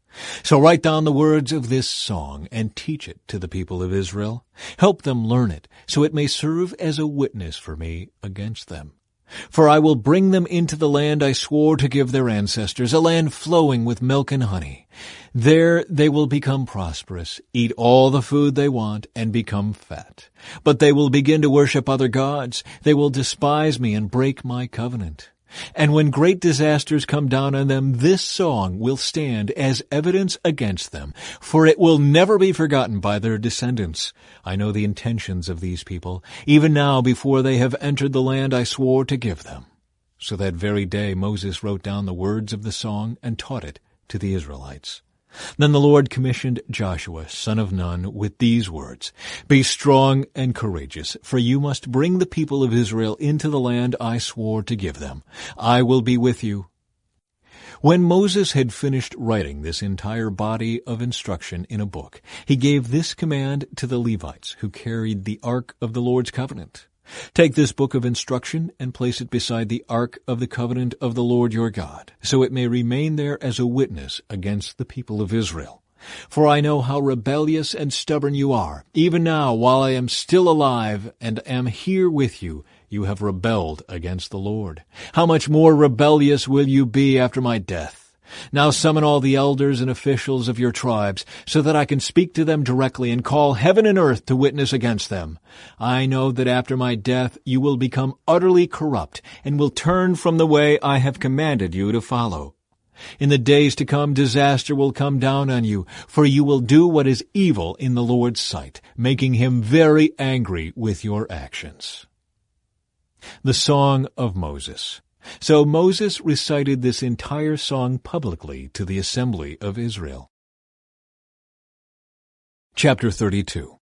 So write down the words of this song and teach it to the people of Israel. Help them learn it, so it may serve as a witness for me against them. For I will bring them into the land I swore to give their ancestors, a land flowing with milk and honey. There they will become prosperous, eat all the food they want, and become fat. But they will begin to worship other gods. They will despise me and break my covenant. And when great disasters come down on them, this song will stand as evidence against them, for it will never be forgotten by their descendants. I know the intentions of these people, even now before they have entered the land I swore to give them. So that very day Moses wrote down the words of the song and taught it to the Israelites. Then the Lord commissioned Joshua, son of Nun, with these words, Be strong and courageous, for you must bring the people of Israel into the land I swore to give them. I will be with you. When Moses had finished writing this entire body of instruction in a book, he gave this command to the Levites who carried the ark of the Lord's covenant. Take this book of instruction and place it beside the ark of the covenant of the Lord your God, so it may remain there as a witness against the people of Israel. For I know how rebellious and stubborn you are. Even now, while I am still alive and am here with you, you have rebelled against the Lord. How much more rebellious will you be after my death? Now summon all the elders and officials of your tribes, so that I can speak to them directly and call heaven and earth to witness against them. I know that after my death you will become utterly corrupt and will turn from the way I have commanded you to follow. In the days to come disaster will come down on you, for you will do what is evil in the Lord's sight, making him very angry with your actions. The Song of Moses. So Moses recited this entire song publicly to the assembly of Israel. Chapter 32.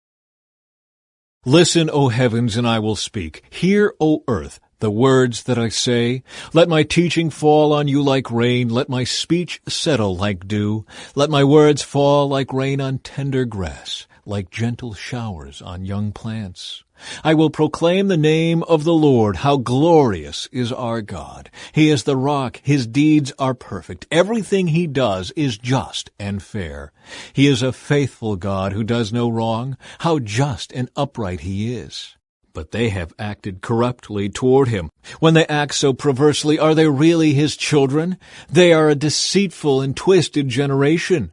Listen, O heavens, and I will speak. Hear, O earth, the words that I say. Let my teaching fall on you like rain. Let my speech settle like dew. Let my words fall like rain on tender grass, like gentle showers on young plants. I will proclaim the name of the Lord. How glorious is our God. He is the rock. His deeds are perfect. Everything he does is just and fair. He is a faithful God who does no wrong. How just and upright he is. But they have acted corruptly toward him. When they act so perversely, are they really his children? They are a deceitful and twisted generation.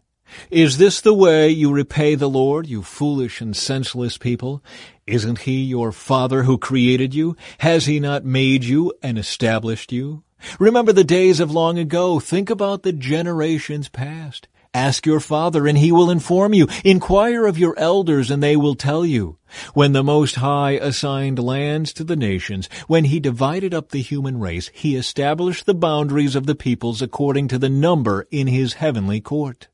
Is this the way you repay the Lord, you foolish and senseless people? Isn't he your Father who created you? Has he not made you and established you? Remember the days of long ago. Think about the generations past. Ask your father, and he will inform you. Inquire of your elders, and they will tell you. When the Most High assigned lands to the nations, when he divided up the human race, he established the boundaries of the peoples according to the number in his heavenly court.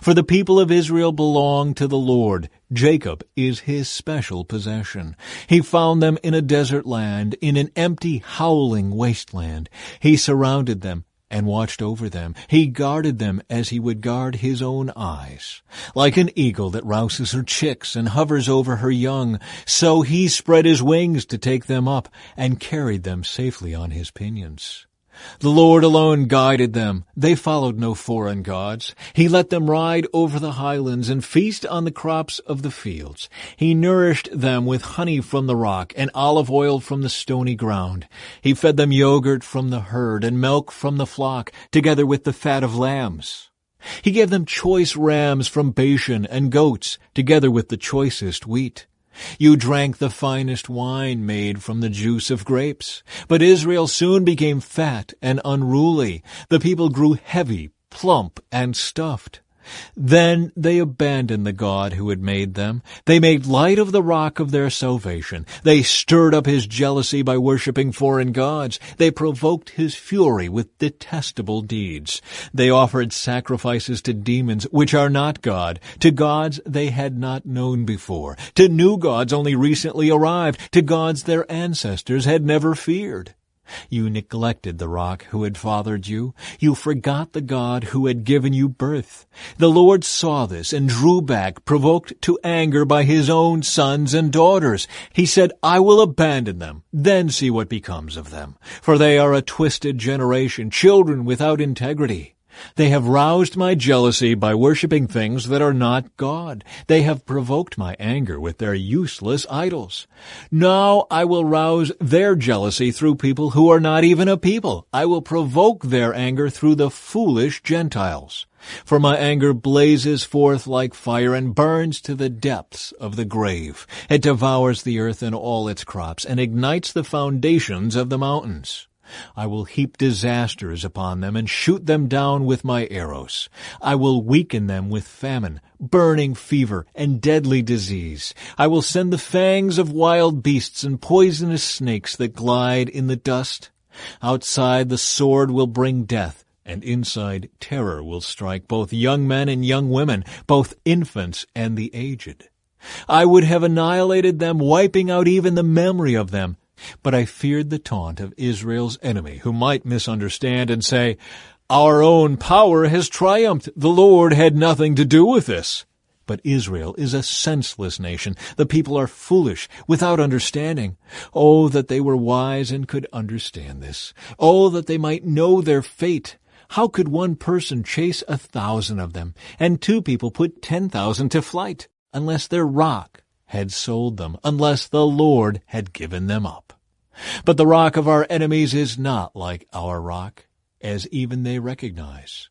For the people of Israel belong to the Lord. Jacob is his special possession. He found them in a desert land, in an empty, howling wasteland. He surrounded them and watched over them. He guarded them as he would guard his own eyes. Like an eagle that rouses her chicks and hovers over her young, so he spread his wings to take them up and carried them safely on his pinions. The Lord alone guided them. They followed no foreign gods. He let them ride over the highlands and feast on the crops of the fields. He nourished them with honey from the rock and olive oil from the stony ground. He fed them yogurt from the herd and milk from the flock, together with the fat of lambs. He gave them choice rams from Bashan and goats, together with the choicest wheat. You drank the finest wine made from the juice of grapes. But Israel soon became fat and unruly. The people grew heavy, plump, and stuffed. Then they abandoned the God who had made them. They made light of the rock of their salvation. They stirred up his jealousy by worshiping foreign gods. They provoked his fury with detestable deeds. They offered sacrifices to demons, which are not God, to gods they had not known before, to new gods only recently arrived, to gods their ancestors had never feared. You neglected the rock who had fathered you. You forgot the God who had given you birth. The Lord saw this and drew back, provoked to anger by his own sons and daughters. He said, I will abandon them, then see what becomes of them. For they are a twisted generation, children without integrity. They have roused my jealousy by worshiping things that are not God. They have provoked my anger with their useless idols. Now I will rouse their jealousy through people who are not even a people. I will provoke their anger through the foolish Gentiles. For my anger blazes forth like fire and burns to the depths of the grave. It devours the earth and all its crops and ignites the foundations of the mountains. I will heap disasters upon them and shoot them down with my arrows. I will weaken them with famine, burning fever, and deadly disease. I will send the fangs of wild beasts and poisonous snakes that glide in the dust. Outside the sword will bring death, and inside terror will strike both young men and young women, both infants and the aged. I would have annihilated them, wiping out even the memory of them. But I feared the taunt of Israel's enemy, who might misunderstand and say, "Our own power has triumphed. The Lord had nothing to do with this." But Israel is a senseless nation. The people are foolish, without understanding. Oh, that they were wise and could understand this. Oh, that they might know their fate. How could one person chase 1,000 of them, and 2 people put 10,000 to flight, unless their rock had sold them, unless the Lord had given them up? But the rock of our enemies is not like our rock, as even they recognize.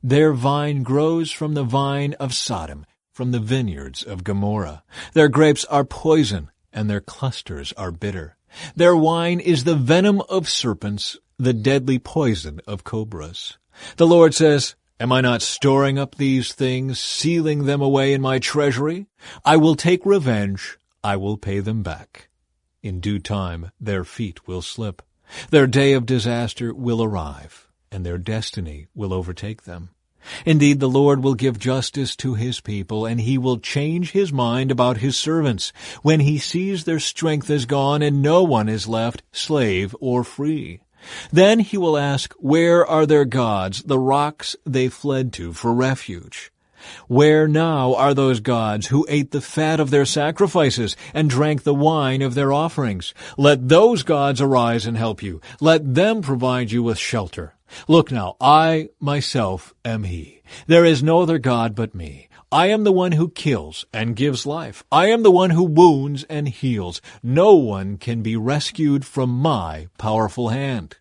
Their vine grows from the vine of Sodom, from the vineyards of Gomorrah. Their grapes are poison, and their clusters are bitter. Their wine is the venom of serpents, the deadly poison of cobras. The Lord says, "Am I not storing up these things, sealing them away in my treasury? I will take revenge. I will pay them back. In due time their feet will slip. Their day of disaster will arrive, and their destiny will overtake them. Indeed, the Lord will give justice to his people, and he will change his mind about his servants when he sees their strength is gone and no one is left, slave or free. Then he will ask, where are their gods, the rocks they fled to for refuge? Where now are those gods who ate the fat of their sacrifices and drank the wine of their offerings? Let those gods arise and help you. Let them provide you with shelter. Look now, I myself am he. There is no other God but me. I am the one who kills and gives life. I am the one who wounds and heals. No one can be rescued from my powerful hand.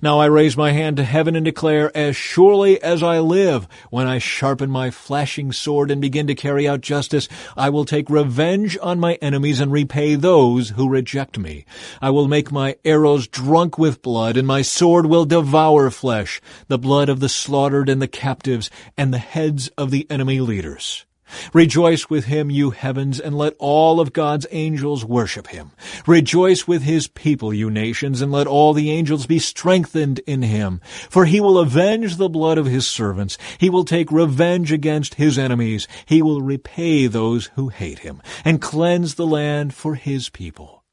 Now I raise my hand to heaven and declare, as surely as I live, when I sharpen my flashing sword and begin to carry out justice, I will take revenge on my enemies and repay those who reject me. I will make my arrows drunk with blood, and my sword will devour flesh, the blood of the slaughtered and the captives, and the heads of the enemy leaders. Rejoice with him, you heavens, and let all of God's angels worship him. Rejoice with his people, you nations, and let all the angels be strengthened in him. For he will avenge the blood of his servants. He will take revenge against his enemies. He will repay those who hate him, and cleanse the land for his people.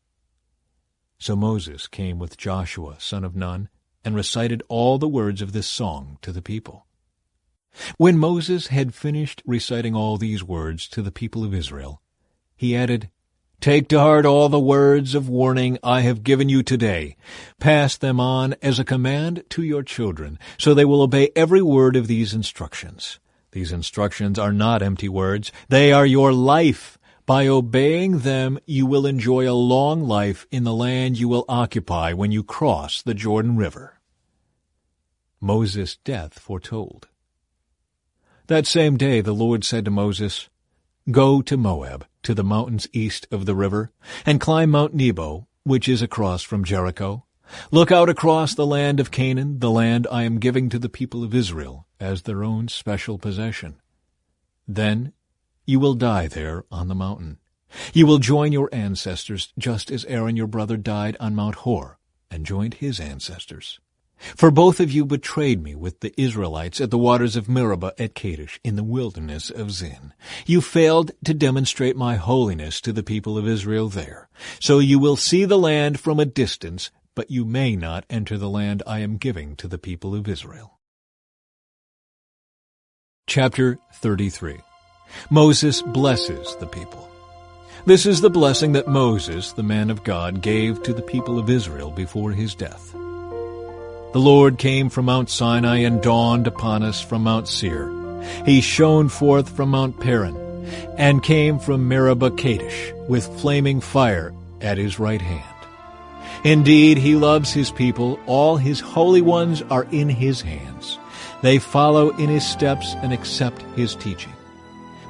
So Moses came with Joshua, son of Nun, and recited all the words of this song to the people. When Moses had finished reciting all these words to the people of Israel, he added, "Take to heart all the words of warning I have given you today. Pass them on as a command to your children, so they will obey every word of these instructions. These instructions are not empty words. They are your life. By obeying them, you will enjoy a long life in the land you will occupy when you cross the Jordan River." Moses' death foretold. That same day the Lord said to Moses, "Go to Moab, to the mountains east of the river, and climb Mount Nebo, which is across from Jericho. Look out across the land of Canaan, the land I am giving to the people of Israel as their own special possession. Then you will die there on the mountain. You will join your ancestors, just as Aaron your brother died on Mount Hor and joined his ancestors. For both of you betrayed me with the Israelites at the waters of Meribah at Kadesh in the wilderness of Zin. You failed to demonstrate my holiness to the people of Israel there. So you will see the land from a distance, but you may not enter the land I am giving to the people of Israel." Chapter 33. Moses blesses the people. This is the blessing that Moses, the man of God, gave to the people of Israel before his death. The Lord came from Mount Sinai and dawned upon us from Mount Seir. He shone forth from Mount Paran and came from Meribah Kadesh with flaming fire at his right hand. Indeed, he loves his people. All his holy ones are in his hands. They follow in his steps and accept his teaching.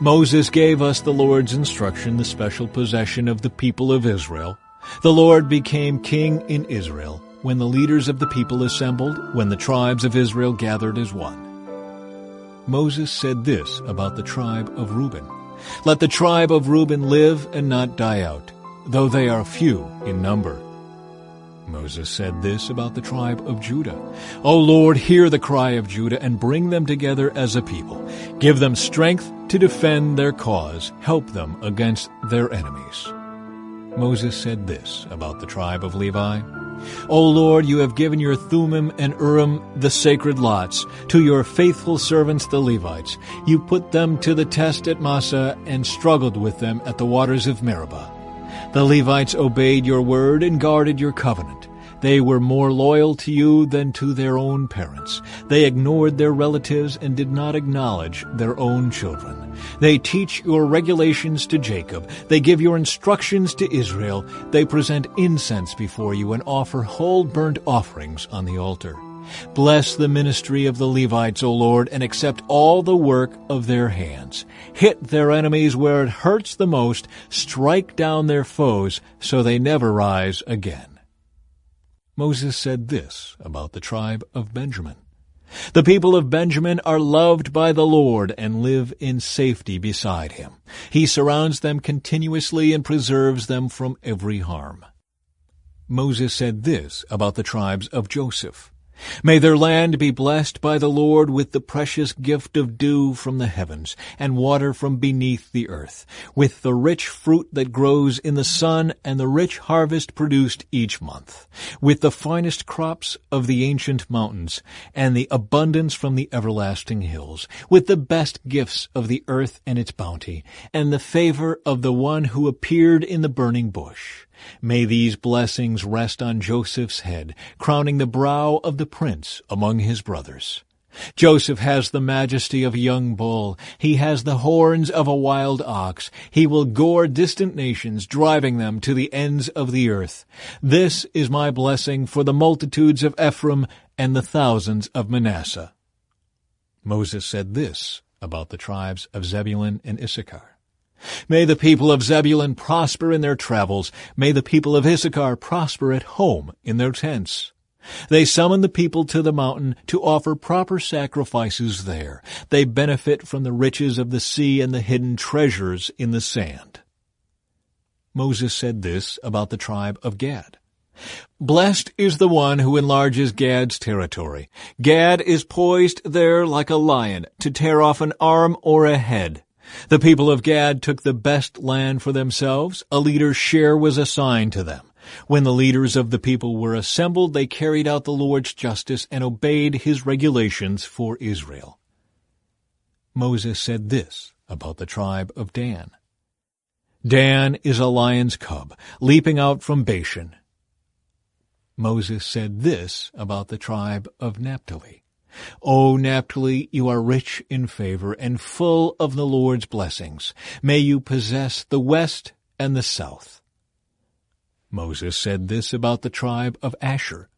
Moses gave us the Lord's instruction, the special possession of the people of Israel. The Lord became king in Israel when the leaders of the people assembled, when the tribes of Israel gathered as one. Moses said this about the tribe of Reuben: "Let the tribe of Reuben live and not die out, though they are few in number." Moses said this about the tribe of Judah. O Lord, hear the cry of Judah and bring them together as a people. Give them strength to defend their cause. Help them against their enemies. Moses said this about the tribe of Levi. O Lord, you have given your Thummim and Urim, the sacred lots, to your faithful servants the Levites. You put them to the test at Massah and struggled with them at the waters of Meribah. The Levites obeyed your word and guarded your covenant. They were more loyal to you than to their own parents. They ignored their relatives and did not acknowledge their own children. They teach your regulations to Jacob. They give your instructions to Israel. They present incense before you and offer whole burnt offerings on the altar. Bless the ministry of the Levites, O Lord, and accept all the work of their hands. Hit their enemies where it hurts the most. Strike down their foes so they never rise again. Moses said this about the tribe of Benjamin. The people of Benjamin are loved by the Lord and live in safety beside him. He surrounds them continuously and preserves them from every harm. Moses said this about the tribes of Joseph. May their land be blessed by the Lord with the precious gift of dew from the heavens and water from beneath the earth, with the rich fruit that grows in the sun and the rich harvest produced each month, with the finest crops of the ancient mountains and the abundance from the everlasting hills, with the best gifts of the earth and its bounty, and the favor of the one who appeared in the burning bush. May these blessings rest on Joseph's head, crowning the brow of the prince among his brothers. Joseph has the majesty of a young bull. He has the horns of a wild ox. He will gore distant nations, driving them to the ends of the earth. This is my blessing for the multitudes of Ephraim and the thousands of Manasseh. Moses said this about the tribes of Zebulun and Issachar. May the people of Zebulun prosper in their travels. May the people of Issachar prosper at home in their tents. They summon the people to the mountain to offer proper sacrifices there. They benefit from the riches of the sea and the hidden treasures in the sand. Moses said this about the tribe of Gad. Blessed is the one who enlarges Gad's territory. Gad is poised there like a lion to tear off an arm or a head. The people of Gad took the best land for themselves. A leader's share was assigned to them. When the leaders of the people were assembled, they carried out the Lord's justice and obeyed his regulations for Israel. Moses said this about the tribe of Dan. Dan is a lion's cub, leaping out from Bashan. Moses said this about the tribe of Naphtali. O Naphtali, you are rich in favor and full of the Lord's blessings. May you possess the west and the south. Moses said this about the tribe of Asher.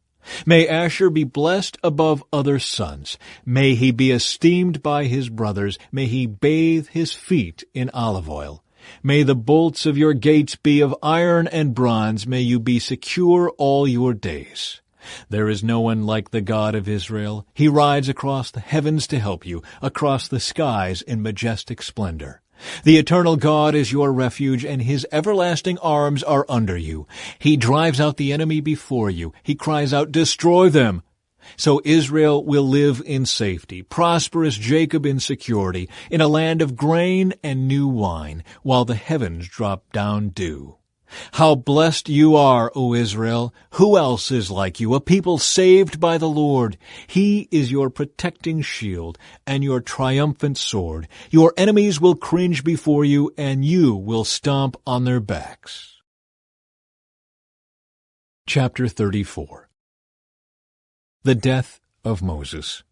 May Asher be blessed above other sons. May he be esteemed by his brothers. May he bathe his feet in olive oil. May the bolts of your gates be of iron and bronze. May you be secure all your days. There is no one like the God of Israel. He rides across the heavens to help you, across the skies in majestic splendor. The eternal God is your refuge, and his everlasting arms are under you. He drives out the enemy before you. He cries out, destroy them. So Israel will live in safety, prosperous Jacob in security, in a land of grain and new wine, while the heavens drop down dew. How blessed you are, O Israel! Who else is like you, a people saved by the Lord? He is your protecting shield and your triumphant sword. Your enemies will cringe before you, and you will stomp on their backs. Chapter 34. The death of Moses.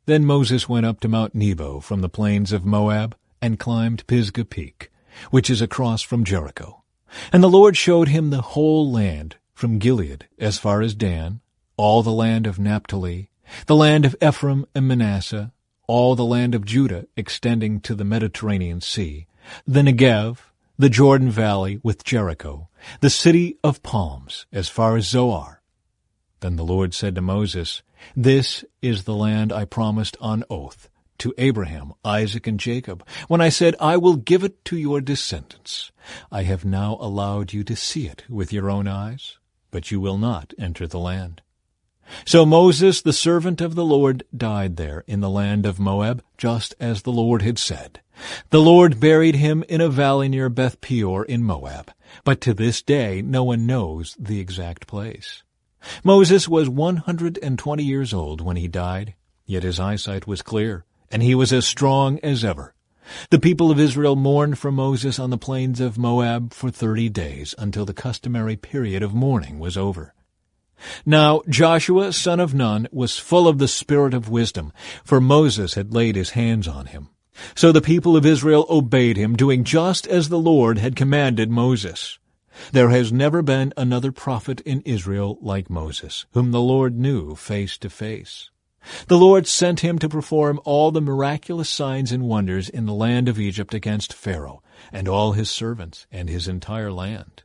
Then Moses went up to Mount Nebo from the plains of Moab and climbed Pisgah Peak, which is across from Jericho. And the Lord showed him the whole land, from Gilead as far as Dan, all the land of Naphtali, the land of Ephraim and Manasseh, all the land of Judah extending to the Mediterranean Sea, the Negev, the Jordan Valley with Jericho, the city of palms as far as Zoar. Then the Lord said to Moses, This is the land I promised on oath to Abraham, Isaac, and Jacob, when I said, I will give it to your descendants. I have now allowed you to see it with your own eyes. but you will not enter the land. So Moses, the servant of the Lord, died there in the land of Moab, just as the Lord had said. The Lord buried him in a valley near Beth Peor in Moab, but to this day no one knows the exact place. Moses was 120 years old when he died, yet his eyesight was clear, and he was as strong as ever. The people of Israel mourned for Moses on the plains of Moab for 30 days until the customary period of mourning was over. Now Joshua, son of Nun, was full of the spirit of wisdom, for Moses had laid his hands on him. So the people of Israel obeyed him, doing just as the Lord had commanded Moses. There has never been another prophet in Israel like Moses, whom the Lord knew face to face. The Lord sent him to perform all the miraculous signs and wonders in the land of Egypt against Pharaoh and all his servants and his entire land.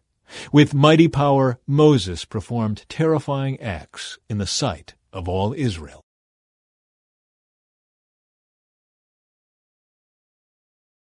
With mighty power, Moses performed terrifying acts in the sight of all Israel.